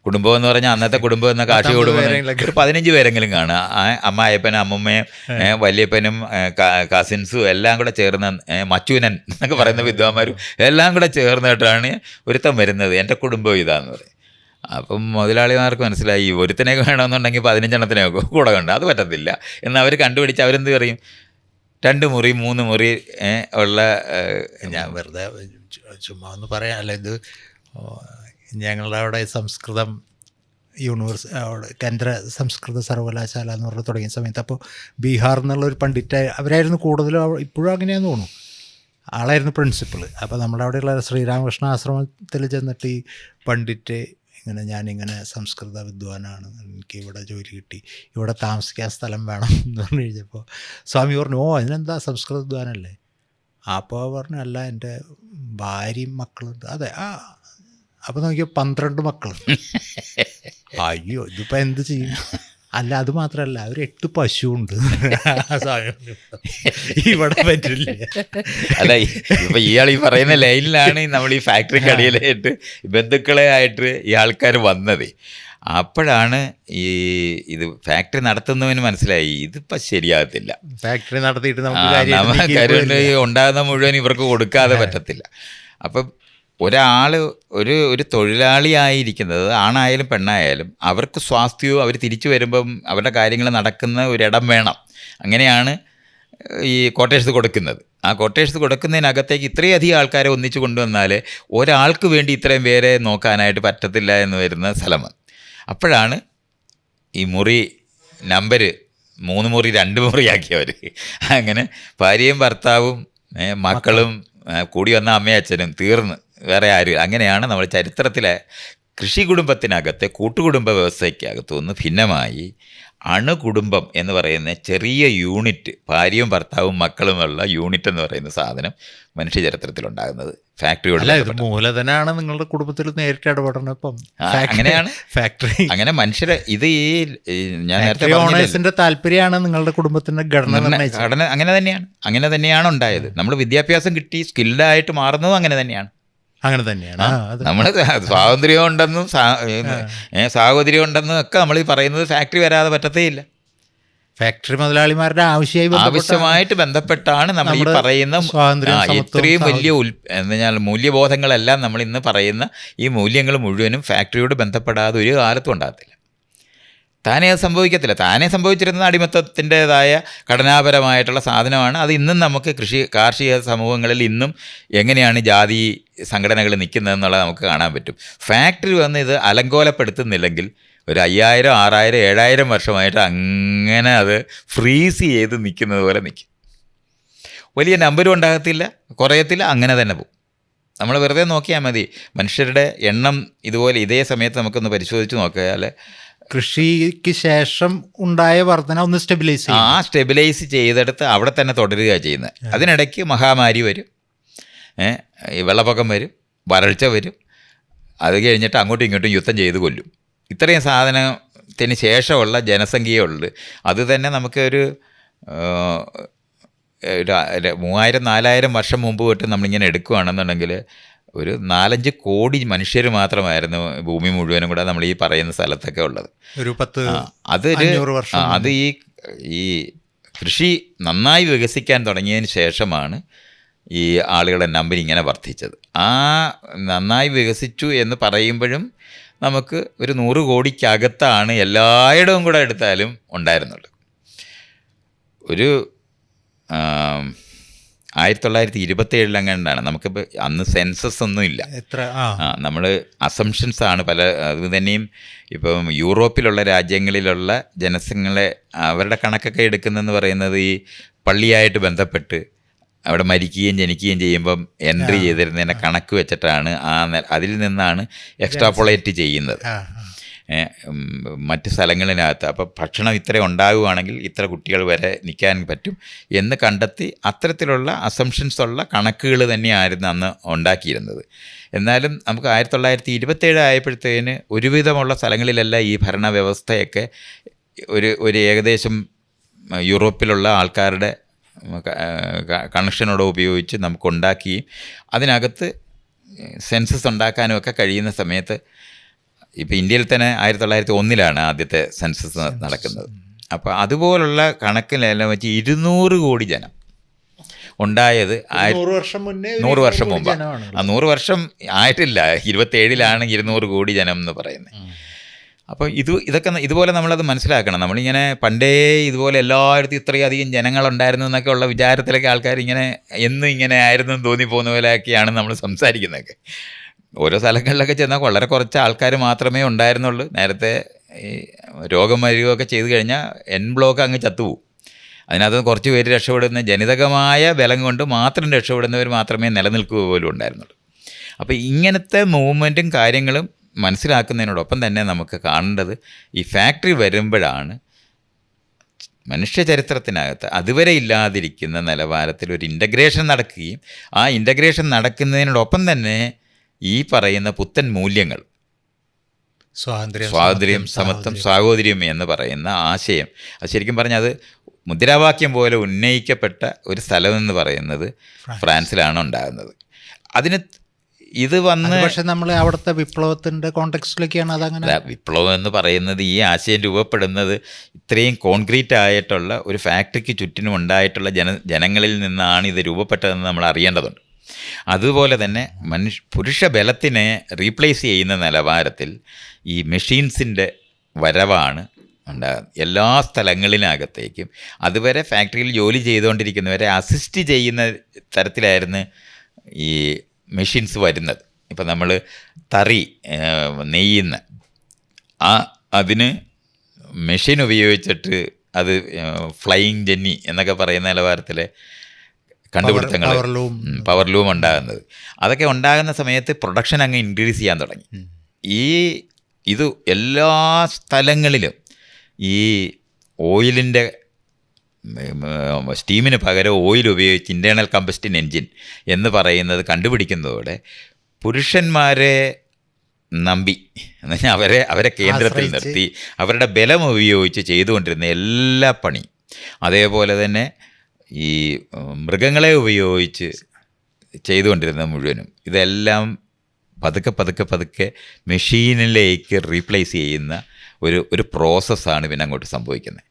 കുടുംബം എന്ന് പറഞ്ഞാൽ അന്നത്തെ കുടുംബം എന്ന കാർഷിക കുടുംബം ഒരു 15 പേരെങ്കിലും കാണുക. അമ്മായപ്പനും അമ്മമ്മയും വല്യപ്പനും കസിൻസും എല്ലാം കൂടെ ചേർന്ന്, മച്ചൂനൻ എന്നൊക്കെ പറയുന്ന വിദ്വാന്മാരും എല്ലാം കൂടെ ചേർന്നിട്ടാണ് ഒരുത്തം വരുന്നത്. എൻ്റെ കുടുംബം ഇതാന്ന് പറയും. അപ്പം മുതലാളിമാർക്ക് മനസ്സിലായി ഒരുത്തനെ വേണമെന്നുണ്ടെങ്കിൽ 15 എണ്ണത്തിനെയൊക്കെ കൂടെ കണ്ടു, അത് പറ്റത്തില്ല എന്ന് അവർ കണ്ടുപിടിച്ച് അവരെന്ത് പറയും, 2 മുറി 3 മുറി ഉള്ള. ഞാൻ വെറുതെ ചുമ്മാ ഒന്ന് പറയാം. അല്ല, ഇത് ഞങ്ങളുടെ അവിടെ സംസ്കൃതം അവിടെ കേന്ദ്ര സംസ്കൃത സർവകലാശാല എന്ന് പറഞ്ഞ് തുടങ്ങിയ സമയത്ത്, അപ്പോൾ ബീഹാർ എന്നുള്ളൊരു പണ്ഡിറ്റ് അവരായിരുന്നു കൂടുതലും. ഇപ്പോഴും അങ്ങനെയാണെന്ന് തോന്നുന്നു. ആളായിരുന്നു പ്രിൻസിപ്പൾ. അപ്പോൾ നമ്മുടെ അവിടെയുള്ള ശ്രീരാമകൃഷ്ണ ആശ്രമത്തിൽ ചെന്നിട്ട് ഈ പണ്ഡിറ്റ് ഞാനിങ്ങനെ സംസ്കൃത വിദ്വാനാണ്, എനിക്ക് ഇവിടെ ജോലി കിട്ടി, ഇവിടെ താമസിക്കാൻ സ്ഥലം വേണം എന്ന് പറഞ്ഞു കഴിഞ്ഞപ്പോൾ സ്വാമി പറഞ്ഞു, അതിനെന്താ സംസ്കൃത വിദ്വാനല്ലേ, അപ്പോൾ പറഞ്ഞു അല്ല എൻ്റെ ഭാര്യയും മക്കളുണ്ട്. അതെ ആ അപ്പോൾ നോക്കിയാൽ 12 മക്കളുണ്ട്. അയ്യോ ഇതിപ്പോൾ എന്ത് ചെയ്യും? അല്ല അത് മാത്രമല്ല ഒരു 8 പശുവുണ്ട്. ഇവിടെ പറ്റില്ല. അല്ല ഇപ്പൊ ഇയാൾ ഈ പറയുന്ന ലൈനിലാണ് നമ്മൾ ഈ ഫാക്ടറി കടയിലായിട്ട് ബന്ധുക്കളെ ആയിട്ട് ഈ ആൾക്കാർ വന്നത്. അപ്പോഴാണ് ഇത് ഫാക്ടറി നടത്തുന്നവന് മനസ്സിലായി ഇതിപ്പോൾ ശരിയാകത്തില്ല, ഫാക്ടറി നടത്തിയിട്ട് നമുക്ക് ഉണ്ടാകുന്ന മുഴുവൻ ഇവർക്ക് കൊടുക്കാതെ പറ്റത്തില്ല. അപ്പം ഒരു തൊഴിലാളിയായിരിക്കുന്നത് ആണായാലും പെണ്ണായാലും അവർക്ക് സ്വാസ്ഥ്യവും അവർ തിരിച്ചു വരുമ്പം അവരുടെ കാര്യങ്ങൾ നടക്കുന്ന ഒരിടം വേണം. അങ്ങനെയാണ് ഈ ക്വാർട്ടേഴ്സ് കൊടുക്കുന്നത്. ആ ക്വാർട്ടേഴ്സ് കൊടുക്കുന്നതിനകത്തേക്ക് ഇത്രയധികം ആൾക്കാരെ ഒന്നിച്ചു കൊണ്ടുവന്നാൽ ഒരാൾക്ക് വേണ്ടി ഇത്രയും പേരെ നോക്കാനായിട്ട് പറ്റത്തില്ല എന്ന് വരുന്ന സ്ഥലമാണ്. അപ്പോഴാണ് ഈ മുറി നമ്പർ 3 മുറി 2 മുറിയാക്കിയവർ. അങ്ങനെ ഭാര്യയും ഭർത്താവും മക്കളും കൂടി വന്ന അമ്മയും അച്ഛനും തീർന്ന് വേറെ ആരും. അങ്ങനെയാണ് നമ്മൾ ചരിത്രത്തിലെ കൃഷി കുടുംബത്തിനകത്തെ കൂട്ടുകുടുംബ വ്യവസ്ഥയ്ക്കകത്തു നിന്ന് ഭിന്നമായി അണുകുടുംബം എന്ന് പറയുന്ന ചെറിയ യൂണിറ്റ്, ഭാര്യയും ഭർത്താവും മക്കളുമുള്ള യൂണിറ്റ് എന്ന് പറയുന്ന സാധനം മനുഷ്യ ചരിത്രത്തിലുണ്ടാകുന്നത് ഫാക്ടറിയോട്. മൂലധനാണ് നിങ്ങളുടെ കുടുംബത്തിൽ നേരിട്ട് ഇടപെടണം. ഇപ്പം അങ്ങനെയാണ് ഫാക്ടറി അങ്ങനെ മനുഷ്യരെ ഇത് ഞാൻ നേരത്തെ ഓണേഴ്സിന്റെ താല്പര്യമാണ് നിങ്ങളുടെ കുടുംബത്തിന്റെ ഘടന. അങ്ങനെ തന്നെയാണ് ഉണ്ടായത്. നമ്മൾ വിദ്യാഭ്യാസം കിട്ടി സ്കിൽഡായിട്ട് മാറുന്നതും അങ്ങനെ തന്നെയാണ്. നമ്മൾ സ്വാതന്ത്ര്യം ഉണ്ടെന്നും സാഹോദര്യം ഉണ്ടെന്നും ഒക്കെ നമ്മൾ ഈ പറയുന്നത് ഫാക്ടറി വരാതെ പറ്റത്തേ ഇല്ല. ഫാക്ടറി മുതലാളിമാരുടെ ആവശ്യമായിട്ട് ബന്ധപ്പെട്ടാണ് നമ്മൾ ഈ പറയുന്ന ഇത്രയും വലിയ എന്നാൽ മൂല്യബോധങ്ങളെല്ലാം നമ്മൾ ഇന്ന് പറയുന്ന ഈ മൂല്യങ്ങൾ മുഴുവനും ഫാക്ടറിയോട് ബന്ധപ്പെടാതെ ഒരു കാലത്തും ഉണ്ടാകത്തില്ല. താനേ അത് സംഭവിക്കത്തില്ല. താനേ സംഭവിച്ചിരുന്നത് അടിമത്തത്തിൻ്റേതായ ഘടനാപരമായിട്ടുള്ള സാധനമാണ്. അത് ഇന്നും നമുക്ക് കാർഷിക സമൂഹങ്ങളിൽ ഇന്നും എങ്ങനെയാണ് ജാതി സംഘടനകൾ നിൽക്കുന്നതെന്നുള്ളത് നമുക്ക് കാണാൻ പറ്റും. ഫാക്ടറി വന്ന് ഇത് അലങ്കോലപ്പെടുത്തുന്നില്ലെങ്കിൽ ഒരു 5000, 6000, 7000 വർഷമായിട്ട് അങ്ങനെ അത് ഫ്രീസ് ചെയ്ത് നിൽക്കുന്നത് പോലെ നിൽക്കും. വലിയ നമ്പരും ഉണ്ടാകത്തില്ല, കുറയത്തില്ല, അങ്ങനെ തന്നെ പോകും. നമ്മൾ വെറുതെ നോക്കിയാൽ മതി. മനുഷ്യരുടെ എണ്ണം ഇതുപോലെ ഇതേ സമയത്ത് നമുക്കൊന്ന് പരിശോധിച്ച് നോക്കിയാൽ കൃഷിക്ക് ശേഷം ഉണ്ടായ വർധന ഒന്ന് സ്റ്റെബിലൈസ് ചെയ്തെടുത്ത് അവിടെ തന്നെ തുടരുക ചെയ്യുന്നത്. അതിനിടയ്ക്ക് മഹാമാരി വരും, ഈ വെള്ളപ്പൊക്കം വരും, വരൾച്ച വരും, അത് കഴിഞ്ഞിട്ട് അങ്ങോട്ടും ഇങ്ങോട്ടും യുദ്ധം ചെയ്ത് കൊല്ലും. ഇത്രയും സാധനത്തിന് ശേഷമുള്ള ജനസംഖ്യയുള്ളത്. അത് തന്നെ നമുക്ക് ഒരു 3000-4000 വർഷം മുമ്പ് തൊട്ട് നമ്മളിങ്ങനെ എടുക്കുകയാണെന്നുണ്ടെങ്കിൽ ഒരു 4-5 കോടി മനുഷ്യർ മാത്രമായിരുന്നു ഭൂമി മുഴുവനും കൂടെ നമ്മൾ ഈ പറയുന്ന സ്ഥലത്തൊക്കെ ഉള്ളത്. അത് ഈ കൃഷി നന്നായി വികസിക്കാൻ തുടങ്ങിയതിന് ശേഷമാണ് ഈ ആളുകളുടെ നമ്പർ ഇങ്ങനെ വർദ്ധിച്ചത്. ആ നന്നായി വികസിച്ചു എന്ന് പറയുമ്പോഴും നമുക്ക് ഒരു 100 കോടിക്കകത്താണ് എല്ലായിടവും കൂടെ എടുത്താലും ഉണ്ടായിരുന്നുള്ളൂ. ഒരു 1927 നമുക്കിപ്പോൾ അന്ന് സെൻസസ് ഒന്നും ഇല്ല. നമ്മൾ അസംഷൻസാണ് പല. അത് തന്നെയും ഇപ്പം യൂറോപ്പിലുള്ള രാജ്യങ്ങളിലുള്ള ജനസംഖ്യകളെ അവരുടെ കണക്കൊക്കെ എടുക്കുന്നതെന്ന് പറയുന്നത് ഈ പള്ളിയായിട്ട് ബന്ധപ്പെട്ട് അവിടെ മരിക്കുകയും ജനിക്കുകയും ചെയ്യുമ്പം എൻട്രി ചെയ്തിരുന്നതിനെ കണക്ക് വെച്ചിട്ടാണ് അതിൽ നിന്നാണ് എക്സ്ട്രാപോളേറ്റ് ചെയ്യുന്നത് മറ്റ് സ്ഥലങ്ങളിനകത്ത്. അപ്പോൾ ഭക്ഷണം ഇത്ര ഉണ്ടാകുകയാണെങ്കിൽ ഇത്ര കുട്ടികൾ വരെ നിൽക്കാൻ പറ്റും എന്ന് കണ്ടെത്തി അത്തരത്തിലുള്ള അസംഷൻസ് ഉള്ള കണക്കുകൾ തന്നെയായിരുന്നു അന്ന് ഉണ്ടാക്കിയിരുന്നത്. എന്നാലും നമുക്ക് 1927 ആയപ്പോഴത്തേന് ഒരുവിധമുള്ള സ്ഥലങ്ങളിലെല്ലാം ഈ ഭരണ വ്യവസ്ഥയൊക്കെ ഒരു ഏകദേശം യൂറോപ്പിലുള്ള ആൾക്കാരുടെ കണക്ഷനോട് ഉപയോഗിച്ച് നമുക്കുണ്ടാക്കുകയും അതിനകത്ത് സെൻസസ് ഉണ്ടാക്കാനും ഒക്കെ കഴിയുന്ന സമയത്ത് ഇപ്പോൾ ഇന്ത്യയിൽ തന്നെ 1901 ആദ്യത്തെ സെൻസസ് നടക്കുന്നത്. അപ്പോൾ അതുപോലുള്ള കണക്കിലെല്ലാം വെച്ച് 200 കോടി ജനം ഉണ്ടായത് 100 വർഷം മുമ്പ്. 100 വർഷം ആയിട്ടില്ല, 27 200 കോടി ജനം എന്ന് പറയുന്നത്. അപ്പോൾ ഇതൊക്കെ ഇതുപോലെ നമ്മളത് മനസ്സിലാക്കണം. നമ്മളിങ്ങനെ പണ്ടേ ഇതുപോലെ എല്ലായിടത്തും ഇത്രയധികം ജനങ്ങളുണ്ടായിരുന്നു എന്നൊക്കെ ഉള്ള വിചാരത്തിലൊക്കെ ആൾക്കാർ എന്നും ഇങ്ങനെ ആയിരുന്നു എന്ന് തോന്നിപ്പോകുന്ന പോലെയൊക്കെയാണ് നമ്മൾ സംസാരിക്കുന്നതൊക്കെ. ഓരോ സ്ഥലങ്ങളിലൊക്കെ ചെന്നാൽ വളരെ കുറച്ച് ആൾക്കാർ മാത്രമേ ഉണ്ടായിരുന്നുള്ളൂ. നേരത്തെ ഈ രോഗം വരികയൊക്കെ ചെയ്തു കഴിഞ്ഞാൽ ബ്ലോക്ക് അങ്ങ് ചത്തുപോകും. അതിനകത്ത് കുറച്ച് പേര് രക്ഷപ്പെടുന്ന ജനിതകമായ ബലം കൊണ്ട് മാത്രം രക്ഷപ്പെടുന്നവർ മാത്രമേ നിലനിൽക്കുക പോലും ഉണ്ടായിരുന്നുള്ളൂ. അപ്പോൾ ഇങ്ങനത്തെ മൂവ്മെൻറ്റും കാര്യങ്ങളും മനസ്സിലാക്കുന്നതിനോടൊപ്പം തന്നെ നമുക്ക് കാണേണ്ടത് ഈ ഫാക്ടറി വരുമ്പോഴാണ് മനുഷ്യ ചരിത്രത്തിനകത്ത് അതുവരെ ഇല്ലാതിരിക്കുന്ന നിലവാരത്തിൽ ഒരു ഇൻ്റഗ്രേഷൻ നടക്കുകയും ആ ഇൻ്റഗ്രേഷൻ നടക്കുന്നതിനോടൊപ്പം തന്നെ ഈ പറയുന്ന പുത്തൻ മൂല്യങ്ങൾ, സ്വാതന്ത്ര്യം, സമത്വം, സാഹോദര്യം എന്ന് പറയുന്ന ആശയം, അത് ശരിക്കും പറഞ്ഞാൽ അത് മുദ്രാവാക്യം പോലെ ഉന്നയിക്കപ്പെട്ട ഒരു സ്ഥലമെന്ന് പറയുന്നത് ഫ്രാൻസിലാണ് ഉണ്ടാകുന്നത്. അതിന് ഇത് വന്ന് പക്ഷെ നമ്മൾ അവിടുത്തെ വിപ്ലവത്തിൻ്റെ കോണ്ടെക്സ്റ്റിലേക്കാണ് അതങ്ങനെ. വിപ്ലവം എന്ന് പറയുന്നത് ഈ ആശയം രൂപപ്പെടുന്നത് ഇത്രയും കോൺക്രീറ്റ് ആയിട്ടുള്ള ഒരു ഫാക്ടറിക്ക് ചുറ്റിനും ഉണ്ടായിട്ടുള്ള ജനങ്ങളിൽ നിന്നാണ് ഇത് രൂപപ്പെട്ടതെന്ന് നമ്മൾ അറിയേണ്ടതുണ്ട്. അതുപോലെ തന്നെ പുരുഷ ബലത്തിനെ റീപ്ലേസ് ചെയ്യുന്ന നിലവാരത്തിൽ ഈ മെഷീൻസിൻ്റെ വരവാണ് ഉണ്ടാകുന്നത്. എല്ലാ സ്ഥലങ്ങളിനകത്തേക്കും അതുവരെ ഫാക്ടറിയിൽ ജോലി ചെയ്തുകൊണ്ടിരിക്കുന്നവരെ അസിസ്റ്റ് ചെയ്യുന്ന തരത്തിലായിരുന്നു ഈ മെഷീൻസ് വരുന്നത്. ഇപ്പം നമ്മൾ തറി നെയ്യുന്ന അതിന് മെഷീൻ ഉപയോഗിച്ചിട്ട് അത് ഫ്ലൈയിങ് ജെന്നി എന്നൊക്കെ പറയുന്ന നിലവാരത്തിലെ കണ്ടുപിടുത്തങ്ങൾ, പവർ ലൂം ഉണ്ടാകുന്നത്, അതൊക്കെ ഉണ്ടാകുന്ന സമയത്ത് പ്രൊഡക്ഷൻ അങ്ങ് ഇൻക്രീസ് ചെയ്യാൻ തുടങ്ങി. ഇത് എല്ലാ സ്ഥലങ്ങളിലും ഈ ഓയിലിൻ്റെ സ്റ്റീമിന് പകരം ഓയിൽ ഉപയോഗിച്ച് ഇൻറ്റേർണൽ കമ്പസ്റ്റൻ എൻജിൻ എന്ന് പറയുന്നത് കണ്ടുപിടിക്കുന്നതോടെ പുരുഷന്മാരെ നമ്പി എന്ന് പറഞ്ഞാൽ അവരെ കേന്ദ്രത്തിൽ നിർത്തി അവരുടെ ബലം ഉപയോഗിച്ച് ചെയ്തുകൊണ്ടിരുന്ന എല്ലാ പണി, അതേപോലെ തന്നെ ഈ മൃഗങ്ങളെ ഉപയോഗിച്ച് ചെയ്തുകൊണ്ടിരുന്ന മുഴുവനും ഇതെല്ലാം പതുക്കെ മെഷീനിലേക്ക് റീപ്ലേസ് ചെയ്യുന്ന ഒരു പ്രോസസ്സാണ് പിന്നെ അങ്ങോട്ട് സംഭവിക്കുന്നത്.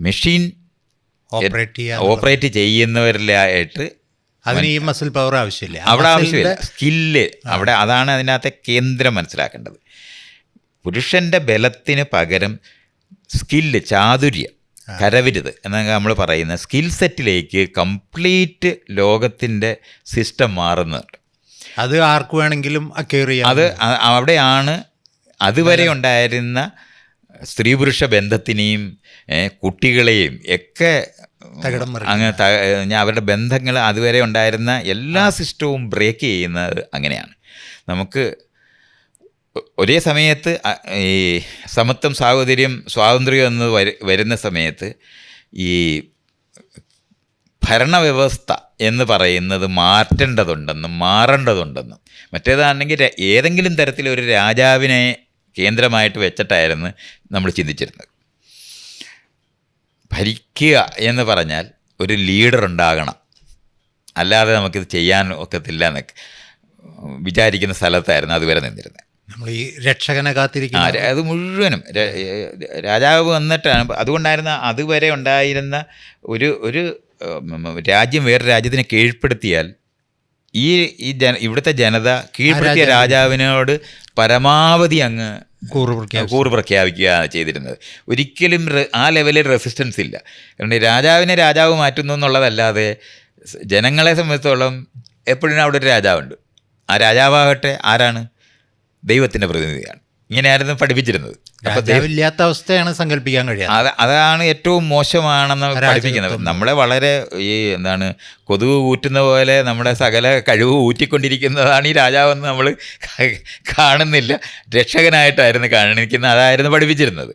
മെഷീൻ ഓപ്പറേറ്റ് ചെയ്യുന്നവരിലായിട്ട് അതിന് ഈ മസിൽ പവർ ആവശ്യമില്ല, അവിടെ ആവശ്യമില്ല, സ്കില്ല് അവിടെ, അതാണ് അതിനകത്തെ കേന്ദ്രം മനസ്സിലാക്കേണ്ടത്. പുരുഷൻ്റെ ബലത്തിന് പകരം സ്കില്ല്, ചാതുര്യം, കരവിരുത് എന്നൊക്കെ നമ്മൾ പറയുന്ന സ്കിൽ സെറ്റിലേക്ക് കംപ്ലീറ്റ് ലോകത്തിൻ്റെ സിസ്റ്റം മാറുന്നുണ്ട്. അത് ആർക്ക് വേണമെങ്കിലും അക്വയർ ചെയ്യാം. അത് അവിടെയാണ് അതുവരെ ഉണ്ടായിരുന്ന സ്ത്രീ പുരുഷ ബന്ധത്തിനെയും കുട്ടികളെയും ഒക്കെ അങ്ങ് അവരുടെ ബന്ധങ്ങൾ അതുവരെ ഉണ്ടായിരുന്ന എല്ലാ സിസ്റ്റവും ബ്രേക്ക് ചെയ്യുന്നത് അങ്ങനെയാണ്. നമുക്ക് ഒരേ സമയത്ത് ഈ സമത്വം, സാഹോദര്യം, സ്വാതന്ത്ര്യം എന്ന് വരുന്ന സമയത്ത് ഈ ഭരണവ്യവസ്ഥ എന്ന് പറയുന്നത് മാറേണ്ടതുണ്ടെന്നും മറ്റേതാണെങ്കിൽ ഏതെങ്കിലും തരത്തിലൊരു രാജാവിനെ കേന്ദ്രമായിട്ട് വെച്ചിട്ടായിരുന്നു നമ്മൾ ചിന്തിച്ചിരുന്നത്. ഭരിക്കുക എന്ന് പറഞ്ഞാൽ ഒരു ലീഡർ ഉണ്ടാകണം, അല്ലാതെ നമുക്കിത് ചെയ്യാൻ ഒക്കത്തില്ല എന്നൊക്കെ വിചാരിക്കുന്ന സ്ഥലത്തായിരുന്നു അതുവരെ നിന്നിരുന്നത്. നമ്മൾ ഈ രക്ഷകനെ കാത്തിരിക്കുന്ന അത് മുഴുവനും രാജാവ് വന്നിട്ടാണ്. അതുകൊണ്ടായിരുന്നു അതുവരെ ഉണ്ടായിരുന്ന ഒരു രാജ്യം വേറെ രാജ്യത്തിനെ കീഴ്പ്പെടുത്തിയാൽ ഇവിടുത്തെ ജനത കീഴ്പ്പെടുത്തിയ രാജാവിനോട് പരമാവധി അങ്ങ് കൂറ് പ്രഖ്യാപിക്കുക ചെയ്തിരുന്നത്. ഒരിക്കലും ആ ലെവലിൽ റെസിസ്റ്റൻസ് ഇല്ല. കാരണം രാജാവിനെ രാജാവ് മാറ്റുന്നു എന്നുള്ളതല്ലാതെ ജനങ്ങളെ സംബന്ധിച്ചോളം എപ്പോഴും അവിടെ ഒരു രാജാവുണ്ട്. ആ രാജാവാകട്ടെ ആരാണ്? ദൈവത്തിൻ്റെ പ്രതിനിധിയാണ്. ഇങ്ങനെയായിരുന്നു പഠിപ്പിച്ചിരുന്നത്. ഇല്ലാത്ത അവസ്ഥയാണ് സങ്കല്പിക്കാൻ കഴിയുക. അതാണ് ഏറ്റവും മോശമാണെന്ന് പഠിപ്പിക്കുന്നത്. നമ്മളെ വളരെ കൊതുക് ഊറ്റുന്ന പോലെ നമ്മുടെ സകല കഴിവ് ഊറ്റിക്കൊണ്ടിരിക്കുന്നതാണ് ഈ രാജാവെന്ന് നമ്മൾ കാണുന്നില്ല. രക്ഷകനായിട്ടായിരുന്നു കാണിക്കുന്നത്. അതായിരുന്നു പഠിപ്പിച്ചിരുന്നത്.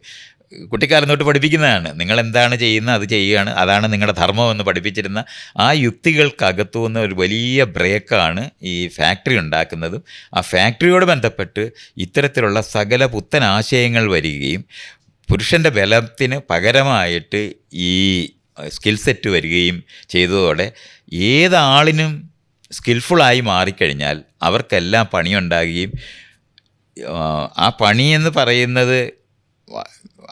കുട്ടിക്കാലം തൊട്ട് പഠിപ്പിക്കുന്നതാണ്. നിങ്ങൾ എന്താണ് ചെയ്യുന്നത് അത് ചെയ്യുകയാണ്, അതാണ് നിങ്ങളുടെ ധർമ്മമെന്ന് പഠിപ്പിച്ചിരുന്ന ആ യുക്തികൾക്കകത്തു നിന്ന് ഒരു വലിയ ബ്രേക്കാണ് ഈ ഫാക്ടറി ഉണ്ടാക്കുന്നതും. ആ ഫാക്ടറിയോട് ബന്ധപ്പെട്ട് ഇത്തരത്തിലുള്ള സകല പുത്തൻ ആശയങ്ങൾ വരികയും പുരുഷൻ്റെ ബലത്തിന് പകരമായിട്ട് ഈ സ്കിൽ സെറ്റ് വരികയും ചെയ്തതോടെ ഏതാളിനും സ്കിൽഫുള്ളായി മാറിക്കഴിഞ്ഞാൽ അവർക്കെല്ലാം പണിയുണ്ടാകുകയും ആ പണിയെന്ന് പറയുന്നത്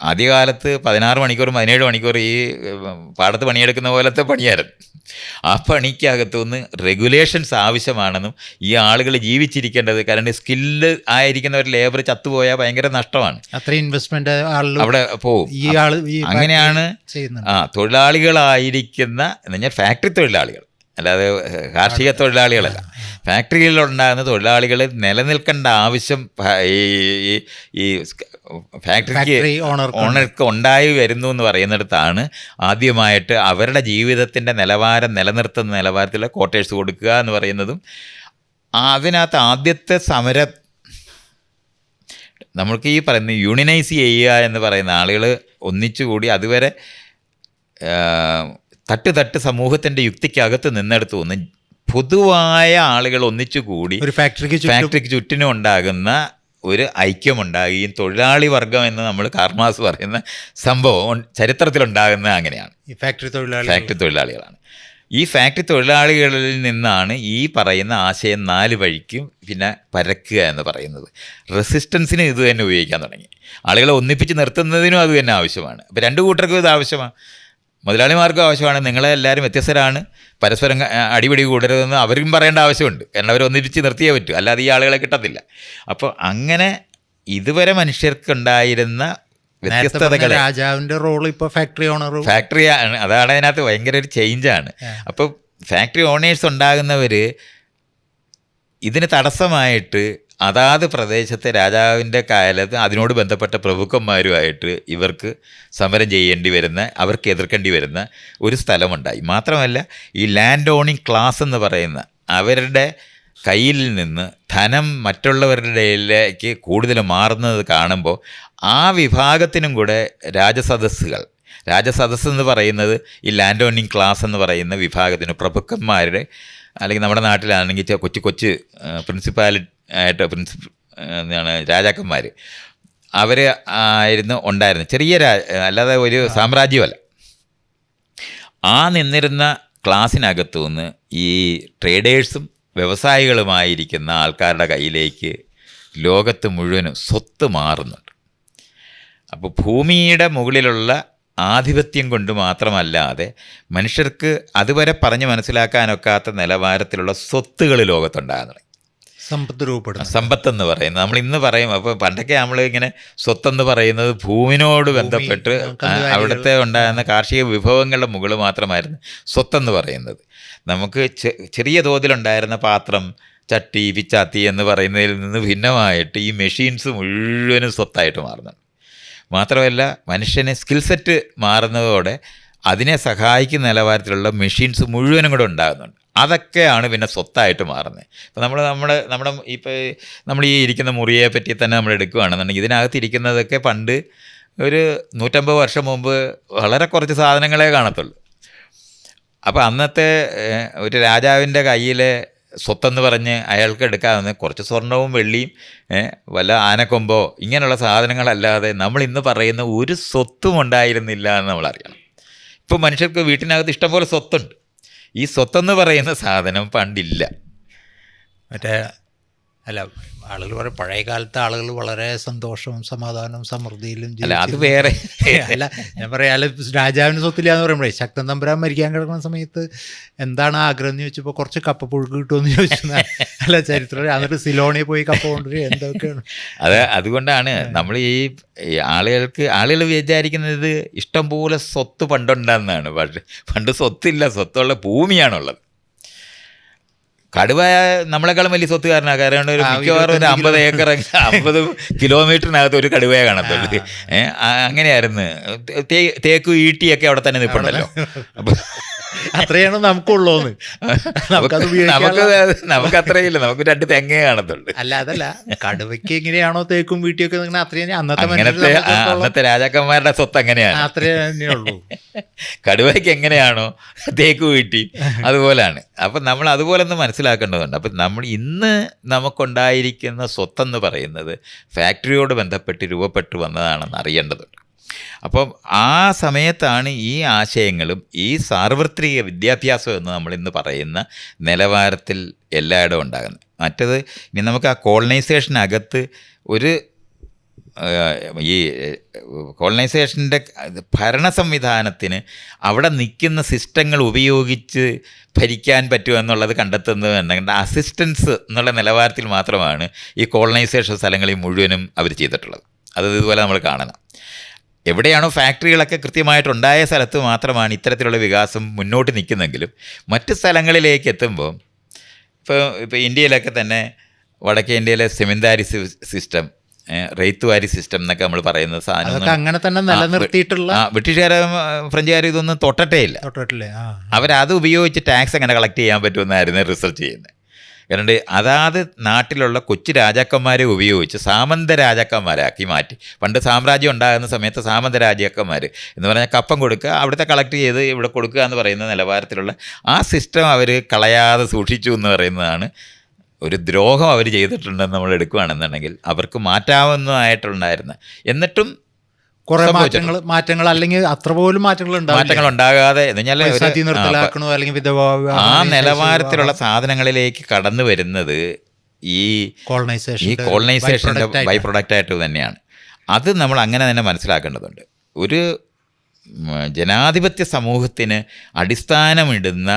ആദ്യകാലത്ത് 16 മണിക്കൂർ 17 മണിക്കൂർ ഈ പാടത്ത് പണിയെടുക്കുന്ന പോലത്തെ പണിയായിരുന്നു. ആ പണിക്കകത്തുനിന്ന് റെഗുലേഷൻസ് ആവശ്യമാണെന്നും ഈ ആളുകൾ ജീവിച്ചിരിക്കേണ്ടത്, കാരണം സ്കില്ല് ആയിരിക്കുന്ന ഒരു ലേബർ ചത്തുപോയാൽ ഭയങ്കര നഷ്ടമാണ്. അത്ര ഇൻവെസ്റ്റ്മെന്റ് അവിടെ പോവും. അങ്ങനെയാണ് തൊഴിലാളികളായിരിക്കുന്ന എന്ന് പറഞ്ഞാൽ ഫാക്ടറി തൊഴിലാളികൾ, അല്ലാതെ കാർഷിക തൊഴിലാളികളല്ല. ഫാക്ടറിയിലുണ്ടാകുന്ന തൊഴിലാളികൾ നിലനിൽക്കേണ്ട ആവശ്യം ഈ ഫാക്ടറിക്ക് ഓണർക്ക് ഉണ്ടായി വരുന്നു എന്ന് പറയുന്നിടത്താണ് ആദ്യമായിട്ട് അവരുടെ ജീവിതത്തിൻ്റെ നിലവാരം നിലനിർത്തുന്ന നിലവാരത്തിലുള്ള ക്വാർട്ടേഴ്സ് കൊടുക്കുക എന്ന് പറയുന്നതും. അതിനകത്ത് ആദ്യത്തെ സമരം നമ്മൾക്ക് ഈ പറയുന്ന യൂണിയനൈസ് ചെയ്യുക എന്ന് പറയുന്ന ആളുകൾ ഒന്നിച്ചുകൂടി അതുവരെ തട്ട് സമൂഹത്തിൻ്റെ യുക്തിക്കകത്ത് നിന്നെടുത്ത് തോന്ന് പൊതുവായ ആളുകൾ ഒന്നിച്ചുകൂടി ഒരു ഫാക്ടറിക്ക് ചുറ്റിനും ഉണ്ടാകുന്ന ഒരു ഐക്യമുണ്ടാകുകയും തൊഴിലാളി വർഗം എന്ന് നമ്മൾ കാർമാസ് പറയുന്ന സംഭവം ചരിത്രത്തിലുണ്ടാകുന്ന അങ്ങനെയാണ്. ഈ ഫാക്ടറി തൊഴിലാളികളാണ്. ഈ ഫാക്ടറി തൊഴിലാളികളിൽ നിന്നാണ് ഈ പറയുന്ന ആശയം 4 വഴിക്കും പിന്നെ പരക്കുക എന്ന് പറയുന്നത്. റെസിസ്റ്റൻസിന് ഇത് തന്നെ ഉപയോഗിക്കാൻ തുടങ്ങി. ആളുകളെ ഒന്നിപ്പിച്ച് നിർത്തുന്നതിനും അത് തന്നെ ആവശ്യമാണ്. അപ്പോൾ 2 കൂട്ടർക്കും ഇത് ആവശ്യമാണ്. മുതലാളിമാർക്കും ആവശ്യമാണ്. നിങ്ങളെ എല്ലാവരും വ്യത്യസ്തരാണ്, പരസ്പരം അടിപിടി കൂടരുതെന്ന് അവരും പറയേണ്ട ആവശ്യമുണ്ട്. കാരണം അവർ ഒന്നിപ്പിച്ച് നിർത്തിയേ പറ്റൂ, അല്ലാതെ ഈ ആളുകളെ കിട്ടത്തില്ല. അപ്പോൾ അങ്ങനെ ഇതുവരെ മനുഷ്യർക്കുണ്ടായിരുന്ന വ്യത്യസ്തതകൾ, രാജാവിൻ്റെ റോൾ ഇപ്പോൾ ഫാക്ടറി ആണ്. അതാണ് അതിനകത്ത് ഭയങ്കര ഒരു ചേഞ്ചാണ്. അപ്പോൾ ഫാക്ടറി ഓണേഴ്സ് ഉണ്ടാകുന്നവർ ഇതിന് തടസ്സമായിട്ട് അതാത് പ്രദേശത്തെ രാജാവിൻ്റെ കാലത്ത് അതിനോട് ബന്ധപ്പെട്ട പ്രഭുക്കന്മാരുമായിട്ട് ഇവർക്ക് സമരം ചെയ്യേണ്ടി വരുന്ന, അവർക്ക് എതിർക്കേണ്ടി വരുന്ന ഒരു സ്ഥലമുണ്ടായി. മാത്രമല്ല ഈ ലാൻഡ് ഓണിങ് ക്ലാസ് എന്ന് പറയുന്ന അവരുടെ കയ്യിൽ നിന്ന് ധനം മറ്റുള്ളവരുടെയിലേക്ക് കൂടുതൽ മാറുന്നത് കാണുമ്പോൾ ആ വിഭാഗത്തിനും കൂടെ രാജസദസ്സ് എന്ന് പറയുന്നത് ഈ ലാൻഡ് ഓണിങ് ക്ലാസ് എന്ന് പറയുന്ന വിഭാഗത്തിന് പ്രഭുക്കന്മാരുടെ, അല്ലെങ്കിൽ നമ്മുടെ നാട്ടിലാണെങ്കിൽ കൊച്ചു എന്താണ് രാജാക്കന്മാർ, അവർ ആയിരുന്നു ഉണ്ടായിരുന്നത്. ചെറിയ അല്ലാതെ ഒരു സാമ്രാജ്യമല്ല. ആ നിന്നിരുന്ന ക്ലാസ്സിനകത്തു നിന്ന് ഈ ട്രേഡേഴ്സും വ്യവസായികളുമായിരിക്കുന്ന ആൾക്കാരുടെ കയ്യിലേക്ക് ലോകത്ത് മുഴുവനും സ്വത്ത് മാറുന്നുണ്ട്. അപ്പോൾ ഭൂമിയുടെ മുകളിലുള്ള ആധിപത്യം കൊണ്ട് മാത്രമല്ലാതെ മനുഷ്യർക്ക് അതുവരെ പറഞ്ഞ് മനസ്സിലാക്കാനൊക്കാത്ത നിലവാരത്തിലുള്ള സ്വത്തുകൾ ലോകത്തുണ്ടാകാൻ തുടങ്ങി. സമ്പത്തെന്ന് പറയുന്നത് നമ്മൾ ഇന്ന് പറയും. അപ്പോൾ പണ്ടൊക്കെ നമ്മൾ ഇങ്ങനെ സ്വത്തെന്ന് പറയുന്നത് ഭൂമിനോട് ബന്ധപ്പെട്ട് അവിടുത്തെ ഉണ്ടാകുന്ന കാർഷിക വിഭവങ്ങളുടെ മുകളിൽ മാത്രമായിരുന്നു സ്വത്തെന്ന് പറയുന്നത്. നമുക്ക് ചെറിയ തോതിലുണ്ടായിരുന്ന പാത്രം, ചട്ടി, പിച്ചാത്തി എന്ന് പറയുന്നതിൽ നിന്ന് ഭിന്നമായിട്ട് ഈ മെഷീൻസ് മുഴുവനും സ്വത്തായിട്ട് മാറുന്നുണ്ട്. മാത്രമല്ല മനുഷ്യന് സ്കിൽ സെറ്റ് മാറുന്നതോടെ അതിനെ സഹായിക്കുന്ന നിലവാരത്തിലുള്ള മെഷീൻസ് മുഴുവനും കൂടെ ഉണ്ടാകുന്നുണ്ട്. അതൊക്കെയാണ് പിന്നെ സ്വത്തായിട്ട് മാറുന്നത്. ഇപ്പോൾ നമ്മുടെ ഇപ്പോൾ നമ്മൾ ഈ ഇരിക്കുന്ന മുറിയെ പറ്റി തന്നെ നമ്മൾ എടുക്കുകയാണെന്നുണ്ടെങ്കിൽ ഇതിനകത്ത് ഇരിക്കുന്നതൊക്കെ പണ്ട് ഒരു 150 വർഷം മുമ്പ് വളരെ കുറച്ച് സാധനങ്ങളെ കാണത്തുള്ളൂ. അപ്പോൾ അന്നത്തെ ഒരു രാജാവിൻ്റെ കയ്യിലെ സ്വത്തെന്ന് പറഞ്ഞ് അയാൾക്ക് എടുക്കാവുന്ന കുറച്ച് സ്വർണവും വെള്ളിയും വല്ല ആനക്കൊമ്പോ ഇങ്ങനെയുള്ള സാധനങ്ങളല്ലാതെ നമ്മൾ ഇന്ന് പറയുന്ന ഒരു സ്വത്തും ഉണ്ടായിരുന്നില്ല എന്ന് നമ്മൾ അറിയണം. ഇപ്പോൾ മനുഷ്യർക്ക് വീട്ടിനകത്ത് ഇഷ്ടംപോലെ സ്വത്തുണ്ട്. ഈ സ്വത്തെന്ന് പറയുന്ന സാധനം പണ്ടില്ല. ആളുകൾ പറയും പഴയ കാലത്തെ ആളുകൾ വളരെ സന്തോഷവും സമാധാനവും സമൃദ്ധിയിലും അല്ല, അത് വേറെ അല്ല ഞാൻ പറയാം. രാജാവിന് സ്വത്തില്ല എന്ന് പറയുമ്പോഴേ ശക്തൻ തമ്പുരാൻ മരിക്കാൻ കിടക്കുന്ന സമയത്ത് എന്താണ് ആഗ്രഹം എന്ന് ചോദിച്ചപ്പോൾ കുറച്ച് കപ്പ പുഴുക്ക് കിട്ടുമെന്ന് ചോദിച്ചു. അല്ല ചരിത്രം എന്നിട്ട് സിലോണിൽ പോയി കപ്പ കൊണ്ടുവരും എന്തൊക്കെയാണ്. അതുകൊണ്ടാണ് നമ്മൾ ഈ ആളുകൾ വിചാരിക്കുന്നത് ഇഷ്ടംപോലെ സ്വത്ത് പണ്ടുണ്ടെന്നാണ്. പക്ഷേ പണ്ട് സ്വത്തില്ല, സ്വത്തുള്ള ഭൂമിയാണുള്ളത്. കടുവ നമ്മളെക്കാളും വലിയ സ്വത്തുകാരനാണ്. കാരണം ഒരു മിക്കവാറും ഒരു 50 ഏക്കർ 50 കിലോമീറ്ററിനകത്ത് ഒരു കടുവയെ കാണത്തുള്ളൂ. അങ്ങനെയായിരുന്നു. തേക്ക് ഈട്ടിയൊക്കെ അവിടെ തന്നെ നിൽപ്പുണ്ടല്ലോ. അപ്പോൾ അത്രയാണ് നമുക്കുള്ളൂന്ന്. നമുക്ക് അത്രയില്ല, നമുക്ക് 2 തെങ്ങേ കാണത്തുള്ളൂ. അല്ല അതല്ല, കടുവയ്ക്ക് എങ്ങനെയാണോ തേക്കും വീട്ടിയൊക്കെ അത്രയും അന്നത്തെ രാജാക്കന്മാരുടെ സ്വത്ത് അങ്ങനെയാണ്. അത്രേ തന്നെയുള്ളൂ. കടുവയ്ക്ക് എങ്ങനെയാണോ തേക്ക് വീട്ടി അതുപോലെയാണ്. അപ്പം നമ്മൾ അതുപോലെ ഒന്ന് മനസ്സിലാക്കേണ്ടതുണ്ട്. അപ്പം നമ്മൾ ഇന്ന് നമുക്കുണ്ടായിരിക്കുന്ന സ്വത്തെന്ന് പറയുന്നത് ഫാക്ടറിയോട് ബന്ധപ്പെട്ട് രൂപപ്പെട്ടു വന്നതാണെന്ന് അറിയേണ്ടതുണ്ട്. അപ്പം ആ സമയത്താണ് ഈ ആശയങ്ങളും ഈ സാർവത്രിക വിദ്യാഭ്യാസം എന്ന് നമ്മളിന്ന് പറയുന്ന നിലവാരത്തിൽ എല്ലായിടവും ഉണ്ടാകുന്നത്. മറ്റത് ഇനി നമുക്ക് ആ കോളനൈസേഷനകത്ത് ഒരു ഈ കോളനൈസേഷൻ്റെ ഭരണ സംവിധാനത്തിന് അവിടെ നിൽക്കുന്ന സിസ്റ്റങ്ങൾ ഉപയോഗിച്ച് ഭരിക്കാൻ പറ്റുമെന്നുള്ളത് കണ്ടെത്തുന്നത് എന്നുണ്ടെങ്കിൽ അസിസ്റ്റൻസ് എന്നുള്ള നിലവാരത്തിൽ മാത്രമാണ് ഈ കോളനൈസേഷൻ സ്ഥലങ്ങളിൽ മുഴുവനും അവർ ചെയ്തിട്ടുള്ളത്. അത് ഇതുപോലെ നമ്മൾ കാണണം. എവിടെയാണോ ഫാക്ടറികളൊക്കെ കൃത്യമായിട്ടുണ്ടായ സ്ഥലത്ത് മാത്രമാണ് ഇത്തരത്തിലുള്ള വികാസം മുന്നോട്ട് നിൽക്കുന്നെങ്കിലും മറ്റ് സ്ഥലങ്ങളിലേക്ക് എത്തുമ്പോൾ ഇപ്പോൾ ഇന്ത്യയിലൊക്കെ തന്നെ വടക്കേ ഇന്ത്യയിലെ സെമിന്ദാരി സിസ്റ്റം, റെയ്ത്തുവാരി സിസ്റ്റം എന്നൊക്കെ നമ്മൾ പറയുന്ന സാധനം അങ്ങനെ തന്നെ നിലനിർത്തിയിട്ടുള്ള ബ്രിട്ടീഷുകാരും ഫ്രഞ്ചുകാരും ഇതൊന്നും തൊട്ടിട്ടേ ഇല്ല. അവരത് ഉപയോഗിച്ച് ടാക്സ് എങ്ങനെ കളക്ട് ചെയ്യാൻ പറ്റുമെന്നായിരുന്നു റിസർച്ച് ചെയ്യുന്നത്. കാരണം അതാത് നാട്ടിലുള്ള കൊച്ചു രാജാക്കന്മാരെ ഉപയോഗിച്ച് സാമന്ത രാജാക്കന്മാരാക്കി മാറ്റി. പണ്ട് സാമ്രാജ്യം ഉണ്ടാകുന്ന സമയത്ത് സാമന്ത രാജാക്കന്മാർ എന്ന് പറഞ്ഞാൽ കപ്പം കൊടുക്കുക, അവിടുത്തെ കളക്ട് ചെയ്ത് ഇവിടെ കൊടുക്കുക എന്ന് പറയുന്ന നിലവാരത്തിലുള്ള ആ സിസ്റ്റം അവർ കളയാതെ സൂക്ഷിച്ചു എന്ന് പറയുന്നതാണ് ഒരു ദ്രോഹം അവർ ചെയ്തിട്ടുണ്ടെന്ന് നമ്മൾ എടുക്കുകയാണെന്നുണ്ടെങ്കിൽ. അവർക്ക് മാറ്റാവുന്നതായിട്ടുണ്ടായിരുന്ന എന്നിട്ടും കുറെ മാറ്റങ്ങൾ അല്ലെങ്കിൽ അത്ര പോലും മാറ്റങ്ങൾ ഉണ്ടാകാതെ എന്ന് പറഞ്ഞാൽ അല്ലെങ്കിൽ ആ നിലവാരത്തിലുള്ള സാധനങ്ങളിലേക്ക് കടന്നു വരുന്നത് ഈ കോളനൈസേഷൻ്റെ ബൈ പ്രൊഡക്റ്റായിട്ട് തന്നെയാണ്. അത് നമ്മൾ അങ്ങനെ തന്നെ മനസ്സിലാക്കേണ്ടതുണ്ട്. ഒരു ജനാധിപത്യ സമൂഹത്തിന് അടിസ്ഥാനമിടുന്ന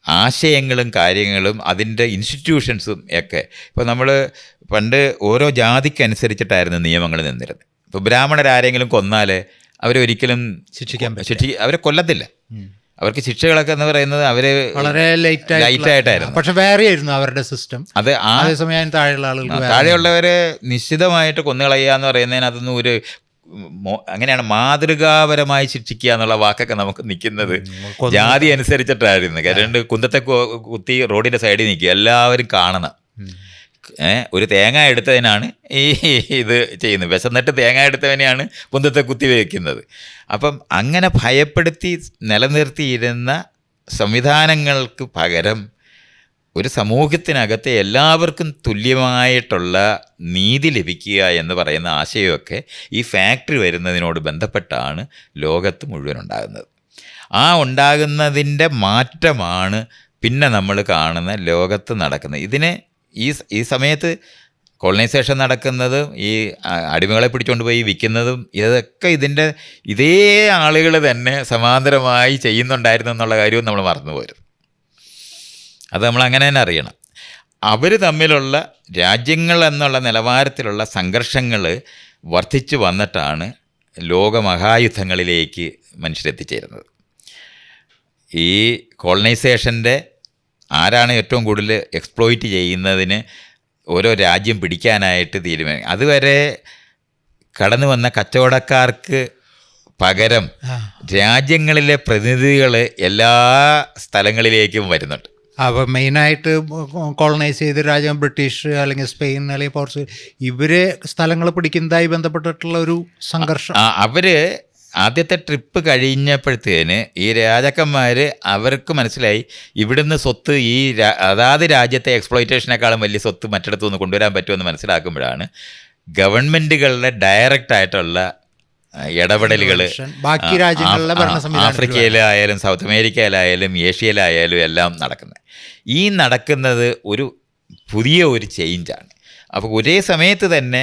ആശയങ്ങളും കാര്യങ്ങളും അതിൻ്റെ ഇൻസ്റ്റിറ്റ്യൂഷൻസും ഒക്കെ ഇപ്പോൾ നമ്മൾ പണ്ട് ഓരോ ജാതിക്കനുസരിച്ചിട്ടായിരുന്നു നിയമങ്ങൾ നിന്നിരുന്നത്. ഇപ്പോൾ ബ്രാഹ്മണരാരെങ്കിലും കൊന്നാൽ അവരൊരിക്കലും അവരെ കൊല്ലത്തില്ല. അവർക്ക് ശിക്ഷകളൊക്കെ എന്ന് പറയുന്നത് അവർ വളരെ ലൈറ്റായിട്ടായിരുന്നു. പക്ഷെ വേറെ ആയിരുന്നു അവരുടെ സിസ്റ്റം. അത് ആ സമയം താഴെയുള്ളവരെ നിശ്ചിതമായിട്ട് കൊന്നുകളയുക എന്ന് പറയുന്നതിന് അതൊന്നും ഒരു അങ്ങനെയാണ് മാതൃകാപരമായി ശിക്ഷിക്കുക എന്നുള്ള വാക്കൊക്കെ നമുക്ക് നിൽക്കുന്നത് ജാതി അനുസരിച്ചിട്ടായിരുന്നു. കാരണം കുന്തത്തെ കുത്തി റോഡിൻ്റെ സൈഡിൽ നിൽക്കുക, എല്ലാവരും കാണണം. ഒരു തേങ്ങ എടുത്തതിനാണ് ഇത് ചെയ്യുന്നത്. വിശന്നിട്ട് തേങ്ങ എടുത്തവനെയാണ് കുന്തത്തെ കുത്തി വയ്ക്കുന്നത്. അപ്പം അങ്ങനെ ഭയപ്പെടുത്തി നിലനിർത്തിയിരുന്ന സംവിധാനങ്ങൾക്ക് പകരം ഒരു സമൂഹത്തിനകത്തെ എല്ലാവർക്കും തുല്യമായിട്ടുള്ള നീതി ലഭിക്കുക എന്ന് പറയുന്ന ആശയമൊക്കെ ഈ ഫാക്ടറി വരുന്നതിനോട് ബന്ധപ്പെട്ടാണ് ലോകത്ത് മുഴുവൻ ഉണ്ടാകുന്നത്. ആ ഉണ്ടാകുന്നതിൻ്റെ മാറ്റമാണ് പിന്നെ നമ്മൾ കാണുന്ന ലോകത്ത് നടക്കുന്നത്. ഇതിനെ ഈ സമയത്ത് കോളനൈസേഷൻ നടക്കുന്നതും ഈ അടിമകളെ പിടിച്ചുകൊണ്ട് പോയി വിൽക്കുന്നതും ഇതൊക്കെ ഇതേ ആളുകൾ തന്നെ സമാന്തരമായി ചെയ്യുന്നുണ്ടായിരുന്നു എന്നുള്ള കാര്യവും നമ്മൾ മറന്നു പോരുത്. അത് നമ്മൾ അങ്ങനെ തന്നെ അറിയണം. അവർ തമ്മിലുള്ള രാജ്യങ്ങൾ എന്നുള്ള നിലവാരത്തിലുള്ള സംഘർഷങ്ങൾ വർദ്ധിച്ചു വന്നിട്ടാണ് ലോകമഹായുദ്ധങ്ങളിലേക്ക് മനുഷ്യരെത്തിച്ചേരുന്നത്. ഈ കോളനൈസേഷൻ്റെ ആരാണ് ഏറ്റവും കൂടുതൽ എക്സ്പ്ലോയിറ്റ് ചെയ്യുന്നതിന് ഓരോ രാജ്യം പിടിക്കാനായിട്ട് തീരുമാനം. അതുവരെ കടന്നു വന്ന കച്ചവടക്കാർക്ക് പകരം രാജ്യങ്ങളിലെ പ്രതിനിധികൾ എല്ലാ സ്ഥലങ്ങളിലേക്കും വരുന്നുണ്ട്. അപ്പോൾ മെയിനായിട്ട് കോളനൈസ് ചെയ്ത രാജ്യം ബ്രിട്ടീഷ് അല്ലെങ്കിൽ സ്പെയിൻ അല്ലെങ്കിൽ പോർച്ചുഗൽ, ഇവർ സ്ഥലങ്ങൾ പിടിക്കുന്നതായി ബന്ധപ്പെട്ടിട്ടുള്ള ഒരു സംഘർഷം. അവർ ആദ്യത്തെ ട്രിപ്പ് കഴിഞ്ഞപ്പോഴത്തേന് ഈ രാജാക്കന്മാർ അവർക്ക് മനസ്സിലായി ഇവിടുന്ന് സ്വത്ത് ഈ അതാത് രാജ്യത്തെ എക്സ്പ്ലോയിറ്റേഷനേക്കാളും വലിയ സ്വത്ത് മറ്റിടത്തു നിന്ന് കൊണ്ടുവരാൻ പറ്റുമെന്ന് മനസ്സിലാക്കുമ്പോഴാണ് ഗവൺമെൻറ്റുകളുടെ ഡയറക്റ്റായിട്ടുള്ള ഇടപെടലുകൾ ബാക്കി രാജ്യങ്ങളിലെ ആഫ്രിക്കയിലായാലും സൗത്ത് അമേരിക്കയിലായാലും ഏഷ്യയിലായാലും എല്ലാം നടക്കുന്നത്. ഈ നടക്കുന്നത് ഒരു പുതിയ ഒരു ചേഞ്ചാണ്. അപ്പോൾ ഒരേ സമയത്ത് തന്നെ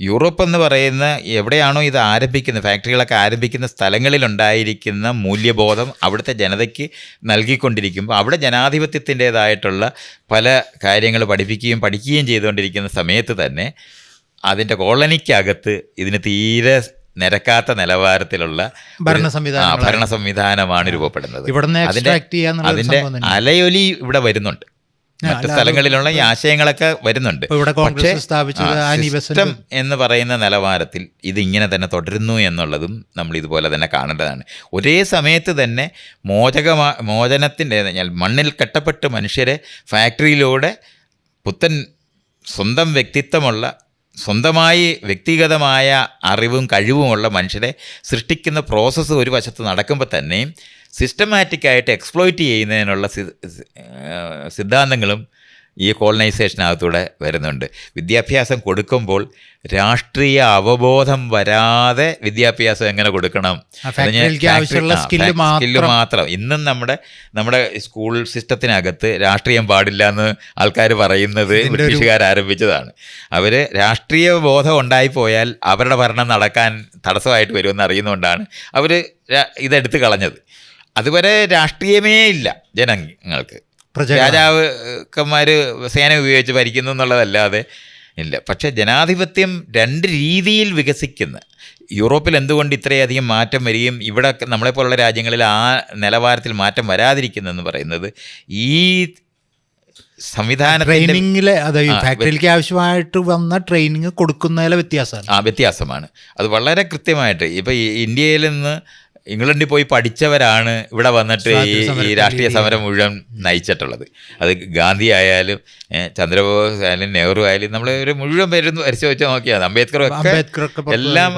യൂറോപ്പ് എന്ന് പറയുന്ന എവിടെയാണോ ഇത് ആരംഭിക്കുന്നത്, ഫാക്ടറികളൊക്കെ ആരംഭിക്കുന്ന സ്ഥലങ്ങളിലുണ്ടായിരിക്കുന്ന മൂല്യബോധം അവിടുത്തെ ജനതയ്ക്ക് നൽകിക്കൊണ്ടിരിക്കുമ്പോൾ അവിടെ ജനാധിപത്യത്തിൻ്റേതായിട്ടുള്ള പല കാര്യങ്ങൾ പഠിക്കുകയും ചെയ്തുകൊണ്ടിരിക്കുന്ന സമയത്ത് തന്നെ അതിൻ്റെ കോളനിക്കകത്ത് ഇതിന് തീരെ നിരക്കാത്ത നിലവാരത്തിലുള്ള ഭരണ സംവിധാനമാണ് രൂപപ്പെടുന്നത്. അതിൻ്റെ അലയൊലി ഇവിടെ വരുന്നുണ്ട്. മറ്റ് സ്ഥലങ്ങളിലുള്ള ഈ ആശയങ്ങളൊക്കെ വരുന്നുണ്ട്. പക്ഷേ സിസ്റ്റം എന്ന് പറയുന്ന നിലവാരത്തിൽ ഇതിങ്ങനെ തന്നെ തുടരുന്നു എന്നുള്ളതും നമ്മൾ ഇതുപോലെ തന്നെ കാണേണ്ടതാണ്. ഒരേ സമയത്ത് തന്നെ മോചനത്തിൻ്റെ മണ്ണിൽ കെട്ടപ്പെട്ട് മനുഷ്യരെ ഫാക്ടറിയിലൂടെ പുത്തൻ സ്വന്തം വ്യക്തിത്വമുള്ള സ്വന്തമായി വ്യക്തിഗതമായ അറിവും കഴിവുമുള്ള മനുഷ്യരെ സൃഷ്ടിക്കുന്ന പ്രോസസ്സ് ഒരു വശത്ത് നടക്കുമ്പോൾ തന്നെയും സിസ്റ്റമാറ്റിക്കായിട്ട് എക്സ്പ്ലോയിറ്റ് ചെയ്യുന്നതിനുള്ള സിദ്ധാന്തങ്ങളും ഈ കോളനൈസേഷനകത്തൂടെ വരുന്നുണ്ട്. വിദ്യാഭ്യാസം കൊടുക്കുമ്പോൾ രാഷ്ട്രീയ അവബോധം വരാതെ വിദ്യാഭ്യാസം എങ്ങനെ കൊടുക്കണം, സ്കില്ല് മാത്രം. ഇന്നും നമ്മുടെ സ്കൂൾ സിസ്റ്റത്തിനകത്ത് രാഷ്ട്രീയം പാടില്ല എന്ന് ആൾക്കാർ പറയുന്നത് ബ്രിട്ടീഷുകാർ ആരംഭിച്ചതാണ്. അവർ രാഷ്ട്രീയ ബോധം ഉണ്ടായിപ്പോയാൽ അവരുടെ ഭരണം നടക്കാൻ തടസ്സമായിട്ട് വരുമെന്ന് അറിയുന്നതുകൊണ്ടാണ് അവർ ഇതെടുത്ത് കളഞ്ഞത്. അതുവരെ രാഷ്ട്രീയമേ ഇല്ല ജനങ്ങൾക്ക്. രാജാക്കന്മാർ സേന ഉപയോഗിച്ച് ഭരിക്കുന്നു എന്നുള്ളതല്ലാതെ ഇല്ല. പക്ഷേ ജനാധിപത്യം രണ്ട് രീതിയിൽ വികസിക്കുന്ന യൂറോപ്പിൽ എന്തുകൊണ്ട് ഇത്രയധികം മാറ്റം വരികയും ഇവിടെ നമ്മളെപ്പോലുള്ള രാജ്യങ്ങളിൽ ആ നിലവാരത്തിൽ മാറ്റം വരാതിരിക്കുന്നെന്ന് പറയുന്നത് ഈ ട്രെയിനിങ്ങിലെ ഫാക്ടറിയിലേക്ക് ആവശ്യമായിട്ട് വന്ന ട്രെയിനിങ് കൊടുക്കുന്നതിലെ വ്യത്യാസമാണ്. വ്യത്യാസമാണ്. അത് വളരെ കൃത്യമായിട്ട് ഇപ്പോൾ ഇന്ത്യയിൽ നിന്ന് ഇംഗ്ലണ്ടിൽ പോയി പഠിച്ചവരാണ് ഇവിടെ വന്നിട്ട് ഈ രാഷ്ട്രീയ സമരം മുഴുവൻ നയിച്ചിട്ടുള്ളത്. അത് ഗാന്ധി ആയാലും ചന്ദ്രബോസ് ആയാലും നെഹ്റു ആയാലും നമ്മൾ ഒരു മുഴുവൻ പേരും വരച്ച് വെച്ച് നോക്കിയാൽ അംബേദ്കറൊക്കെ എല്ലാം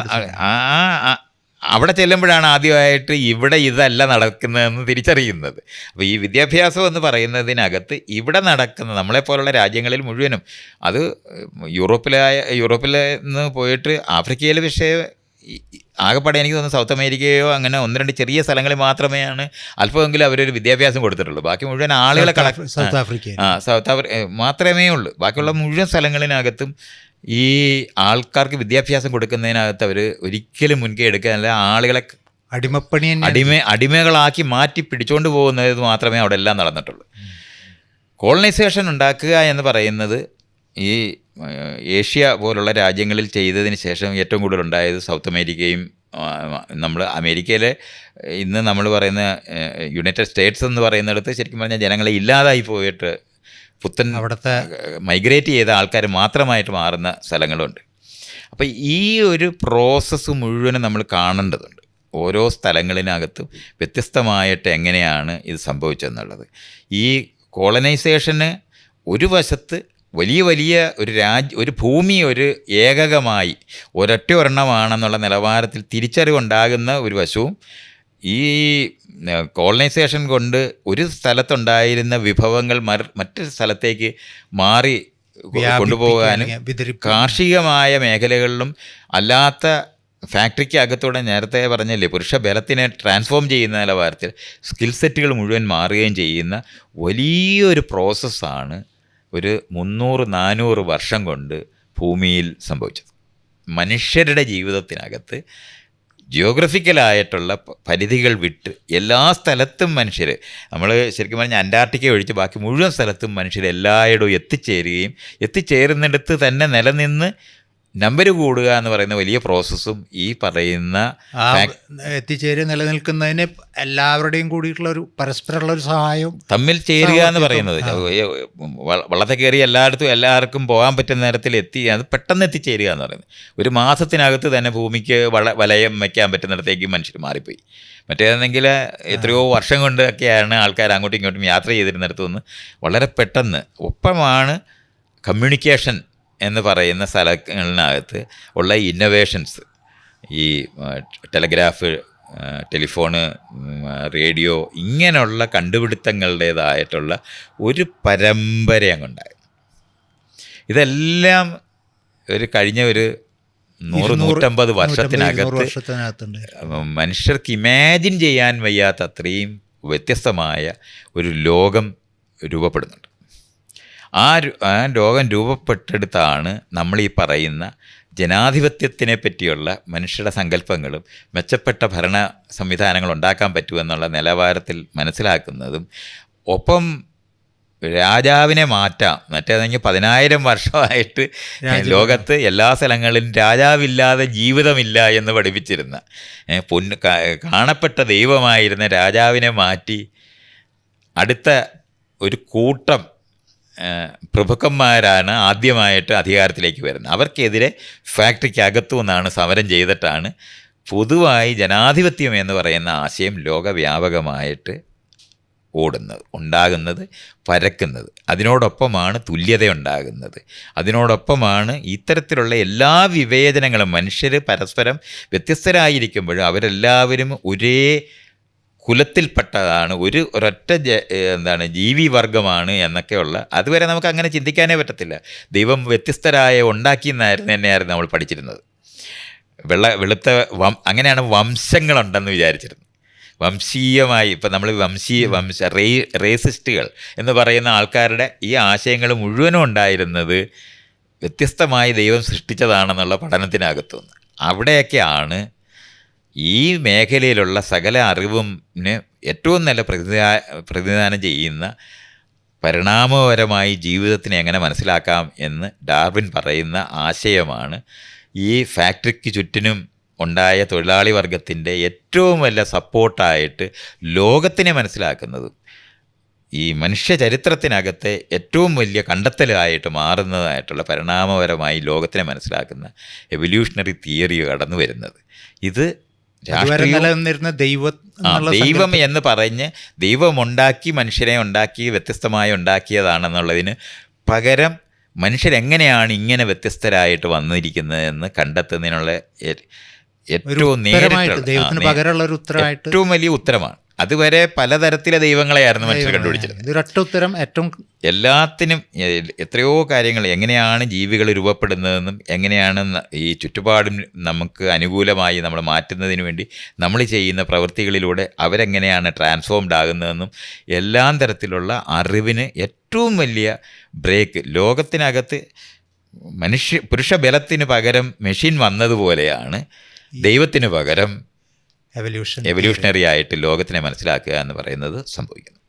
അവിടെ ചെല്ലുമ്പോഴാണ് ആദ്യമായിട്ട് ഇവിടെ ഇതല്ല നടക്കുന്നതെന്ന് തിരിച്ചറിയുന്നത്. അപ്പോൾ ഈ വിദ്യാഭ്യാസം എന്ന് പറയുന്നതിനകത്ത് ഇവിടെ നടക്കുന്ന നമ്മളെപ്പോലുള്ള രാജ്യങ്ങളിൽ മുഴുവനും, അത് യൂറോപ്പിൽ നിന്ന് പോയിട്ട് ആഫ്രിക്കയിൽ പക്ഷേ ആകെപ്പാടെ എനിക്ക് തോന്നുന്നു സൗത്ത് അമേരിക്കയോ അങ്ങനെ 1-2 ചെറിയ സ്ഥലങ്ങളിൽ മാത്രമേയാണ് അല്പമെങ്കിലും അവരൊരു വിദ്യാഭ്യാസം കൊടുത്തിട്ടുള്ളൂ. ബാക്കി മുഴുവൻ ആളുകളെ സൗത്ത് ആഫ്രിക്ക മാത്രമേ ഉള്ളൂ. ബാക്കിയുള്ള മുഴുവൻ സ്ഥലങ്ങളിനകത്തും ഈ ആൾക്കാർക്ക് വിദ്യാഭ്യാസം കൊടുക്കുന്നതിനകത്ത് അവർ ഒരിക്കലും മുൻകൈ എടുക്കാനല്ല, ആളുകളെ അടിമകളാക്കി മാറ്റി പിടിച്ചുകൊണ്ട് പോകുന്നത് മാത്രമേ അവിടെ എല്ലാം നടന്നിട്ടുള്ളൂ. കോളനൈസേഷൻ ഉണ്ടാക്കുക എന്ന് പറയുന്നത് ഈ ഏഷ്യ പോലുള്ള രാജ്യങ്ങളിൽ ചെയ്തതിന് ശേഷം ഏറ്റവും കൂടുതൽ ഉണ്ടായത് സൗത്ത് അമേരിക്കയും നമ്മൾ അമേരിക്കയിലെ ഇന്ന് നമ്മൾ പറയുന്ന യുണൈറ്റഡ് സ്റ്റേറ്റ്സ് എന്ന് പറയുന്നിടത്ത് ശരിക്കും പറഞ്ഞാൽ ജനങ്ങളെ ഇല്ലാതായി പോയിട്ട് പുത്തൻ അവിടുത്തെ മൈഗ്രേറ്റ് ചെയ്ത ആൾക്കാർ മാത്രമായിട്ട് മാറുന്ന സ്ഥലങ്ങളുണ്ട്. അപ്പോൾ ഈ ഒരു പ്രോസസ്സ് മുഴുവനും നമ്മൾ കാണേണ്ടതുണ്ട്. ഓരോ സ്ഥലങ്ങളിനകത്തും വ്യത്യസ്തമായിട്ട് എങ്ങനെയാണ് ഇത് സംഭവിച്ചതെന്നുള്ളത്. ഈ കോളനൈസേഷന് ഒരു വശത്ത് വലിയ ഒരു ഭൂമി ഒരു ഏകകമായി ഒരെണ്ണമാണെന്നുള്ള നിലവാരത്തിൽ തിരിച്ചറിവുണ്ടാകുന്ന ഒരു വശവും, ഈ കോളനൈസേഷൻ കൊണ്ട് ഒരു സ്ഥലത്തുണ്ടായിരുന്ന വിഭവങ്ങൾ മറ്റൊരു സ്ഥലത്തേക്ക് മാറി കൊണ്ടുപോകാനും കാർഷികമായ മേഖലകളിലും അല്ലാത്ത ഫാക്ടറിക്ക് അകത്തൂടെ നേരത്തെ പറഞ്ഞല്ലേ പുരുഷ ബലത്തിനെ ട്രാൻസ്ഫോം ചെയ്യുന്ന നിലവാരത്തിൽ സ്കിൽ സെറ്റുകൾ മുഴുവൻ മാറുകയും ചെയ്യുന്ന വലിയൊരു പ്രോസസ്സാണ് ഒരു 300-400 വർഷം കൊണ്ട് ഭൂമിയിൽ സംഭവിച്ചത്. മനുഷ്യരുടെ ജീവിതത്തിനകത്ത് ജിയോഗ്രഫിക്കലായിട്ടുള്ള പരിധികൾ വിട്ട് എല്ലാ സ്ഥലത്തും മനുഷ്യർ, നമ്മൾ ശരിക്കും പറഞ്ഞാൽ അന്റാർട്ടിക്ക ഒഴിച്ച് ബാക്കി മുഴുവൻ സ്ഥലത്തും മനുഷ്യർ എല്ലായിടവും എത്തിച്ചേരുന്നിടത്ത് തന്നെ നിലനിന്ന് നമ്പർ കൂടുക എന്ന് പറയുന്ന വലിയ പ്രോസസ്സും ഈ പറയുന്ന എത്തിച്ചേരി നിലനിൽക്കുന്നതിന് എല്ലാവരുടെയും കൂടിയിട്ടുള്ള ഒരു പരസ്പരമുള്ള ഒരു സഹായവും തമ്മിൽ ചേരുക എന്ന് പറയുന്നത്. വള്ളത്തെ കയറി എല്ലാവർക്കും പോകാൻ പറ്റുന്ന നേരത്തിൽ അത് പെട്ടെന്ന് എത്തിച്ചേരുക എന്ന് പറയുന്നത്. ഒരു മാസത്തിനകത്ത് തന്നെ ഭൂമിക്ക് വലയം വയ്ക്കാൻ പറ്റുന്നിടത്തേക്ക് മനുഷ്യർ മാറിപ്പോയി. മറ്റേതെങ്കിൽ എത്രയോ വർഷം കൊണ്ടൊക്കെയാണ് ആൾക്കാർ അങ്ങോട്ടും ഇങ്ങോട്ടും യാത്ര ചെയ്തിരുന്നിടത്തു നിന്ന് വളരെ പെട്ടെന്ന്. ഒപ്പമാണ് കമ്മ്യൂണിക്കേഷൻ എന്ന് പറയുന്ന സ്ഥലങ്ങളിനകത്ത് ഉള്ള ഇന്നൊവേഷൻസ്, ഈ ടെലഗ്രാഫ്, ടെലിഫോണ്, റേഡിയോ, ഇങ്ങനെയുള്ള കണ്ടുപിടുത്തങ്ങളുടേതായിട്ടുള്ള ഒരു പരമ്പര അങ്ങുണ്ടായി. ഇതെല്ലാം കഴിഞ്ഞ ഒരു 100-150 വർഷത്തിനകത്ത് മനുഷ്യർക്ക് ഇമാജിൻ ചെയ്യാൻ വയ്യാത്ത അത്രയും വ്യത്യസ്തമായ ഒരു ലോകം രൂപപ്പെടുന്നുണ്ട്. ആ ലോകം രൂപപ്പെട്ടെടുത്താണ് നമ്മൾ ഈ പറയുന്ന ജനാധിപത്യത്തിനെ പറ്റിയുള്ള മനുഷ്യരുടെ സങ്കല്പങ്ങളും മെച്ചപ്പെട്ട ഭരണ സംവിധാനങ്ങൾ ഉണ്ടാക്കാൻ പറ്റുമെന്നുള്ള നിലവാരത്തിൽ മനസ്സിലാക്കുന്നതും. ഒപ്പം രാജാവിനെ മാറ്റാം, മറ്റേതെങ്കിൽ 10,000 വർഷമായിട്ട് ലോകത്ത് എല്ലാ സ്ഥലങ്ങളിലും രാജാവില്ലാതെ ജീവിതമില്ല എന്ന് പഠിപ്പിച്ചിരുന്ന കാണപ്പെട്ട ദൈവമായിരുന്ന രാജാവിനെ മാറ്റി അടുത്ത ഒരു കൂട്ടം പ്രഭുക്കന്മാരാണ് ആദ്യമായിട്ട് അധികാരത്തിലേക്ക് വരുന്നത്. അവർക്കെതിരെ ഫാക്ടറിക്ക് അകത്തു നിന്നാണ് സമരം ചെയ്തിട്ടാണ് പൊതുവായി ജനാധിപത്യം എന്ന് പറയുന്ന ആശയം ലോകവ്യാപകമായിട്ട് ഉണ്ടാകുന്നത്, പരക്കുന്നത്. അതിനോടൊപ്പമാണ് തുല്യത ഉണ്ടാകുന്നത്. അതിനോടൊപ്പമാണ് ഇത്തരത്തിലുള്ള എല്ലാ വിവേചനങ്ങളും. മനുഷ്യർ പരസ്പരം വ്യത്യസ്തരായിരിക്കുമ്പോഴും അവരെല്ലാവരും ഒരേ കുലത്തിൽപ്പെട്ടതാണ്, ഒരൊറ്റ ജീവിവർഗമാണ് എന്നൊക്കെയുള്ള, അതുവരെ നമുക്ക് അങ്ങനെ ചിന്തിക്കാനേ പറ്റത്തില്ല. ദൈവം വ്യത്യസ്തരായ തന്നെയായിരുന്നു നമ്മൾ പഠിച്ചിരുന്നത്. വെളുത്ത അങ്ങനെയാണ് വംശങ്ങളുണ്ടെന്ന് വിചാരിച്ചിരുന്നത്. വംശീയമായി ഇപ്പം നമ്മൾ റേസിസ്റ്റുകൾ എന്ന് പറയുന്ന ആൾക്കാരുടെ ഈ ആശയങ്ങൾ മുഴുവനും ഉണ്ടായിരുന്നത് വ്യത്യസ്തമായി ദൈവം സൃഷ്ടിച്ചതാണെന്നുള്ള പഠനത്തിനകത്തുനിന്ന്. അവിടെയൊക്കെയാണ് ഈ മേഖലയിലുള്ള സകല അറിവിന് ഏറ്റവും നല്ല പ്രതിനിധാനം ചെയ്യുന്ന പരിണാമപരമായി ജീവിതത്തിനെ എങ്ങനെ മനസ്സിലാക്കാം എന്ന് ഡാർവിൻ പറയുന്ന ആശയമാണ് ഈ ഫാക്ടറിക്ക് ചുറ്റിനും ഉണ്ടായ തൊഴിലാളി വർഗത്തിൻ്റെ ഏറ്റവും വലിയ സപ്പോർട്ടായിട്ട് ലോകത്തിനെ മനസ്സിലാക്കുന്നതും ഈ മനുഷ്യ ചരിത്രത്തിനകത്തെ ഏറ്റവും വലിയ കണ്ടെത്തലായിട്ട് മാറുന്നതായിട്ടുള്ള പരിണാമപരമായി ലോകത്തിനെ മനസ്സിലാക്കുന്ന എവല്യൂഷണറി തിയറി കടന്നു വരുന്നത്. ഇത് അതുവരെ നിലനിന്നിരുന്ന ദൈവം എന്ന് പറഞ്ഞ് ദൈവമുണ്ടാക്കി മനുഷ്യനെ ഉണ്ടാക്കി വ്യത്യസ്തമായി ഉണ്ടാക്കിയതാണെന്നുള്ളതിന് പകരം മനുഷ്യരെങ്ങനെയാണ് ഇങ്ങനെ വ്യത്യസ്തരായിട്ട് വന്നിരിക്കുന്നതെന്ന് കണ്ടെത്തുന്നതിനുള്ള ഏറ്റവും ഏറ്റവും വലിയ ഉത്തരമാണ്. അതുവരെ പലതരത്തിലെ ദൈവങ്ങളെയായിരുന്നു മനുഷ്യർ കണ്ടുപിടിച്ചത്. എല്ലാത്തിനും എത്രയോ കാര്യങ്ങൾ, എങ്ങനെയാണ് ജീവികൾ രൂപപ്പെടുന്നതെന്നും എങ്ങനെയാണ് ഈ ചുറ്റുപാടും നമുക്ക് അനുകൂലമായി നമ്മൾ മാറ്റുന്നതിന് വേണ്ടി നമ്മൾ ചെയ്യുന്ന പ്രവൃത്തികളിലൂടെ അവരെങ്ങനെയാണ് ട്രാൻസ്ഫോംഡ് ആകുന്നതെന്നും എല്ലാം തരത്തിലുള്ള അറിവിന് ഏറ്റവും വലിയ ബ്രേക്ക് ലോകത്തിനകത്ത് പുരുഷ ബലത്തിന് പകരം മെഷീൻ വന്നതുപോലെയാണ് ദൈവത്തിന് പകരം എവല്യൂഷണറി ആയിട്ട് ലോകത്തിനെ മനസ്സിലാക്കുക എന്ന് പറയുന്നത് സംഭവിക്കുന്നു.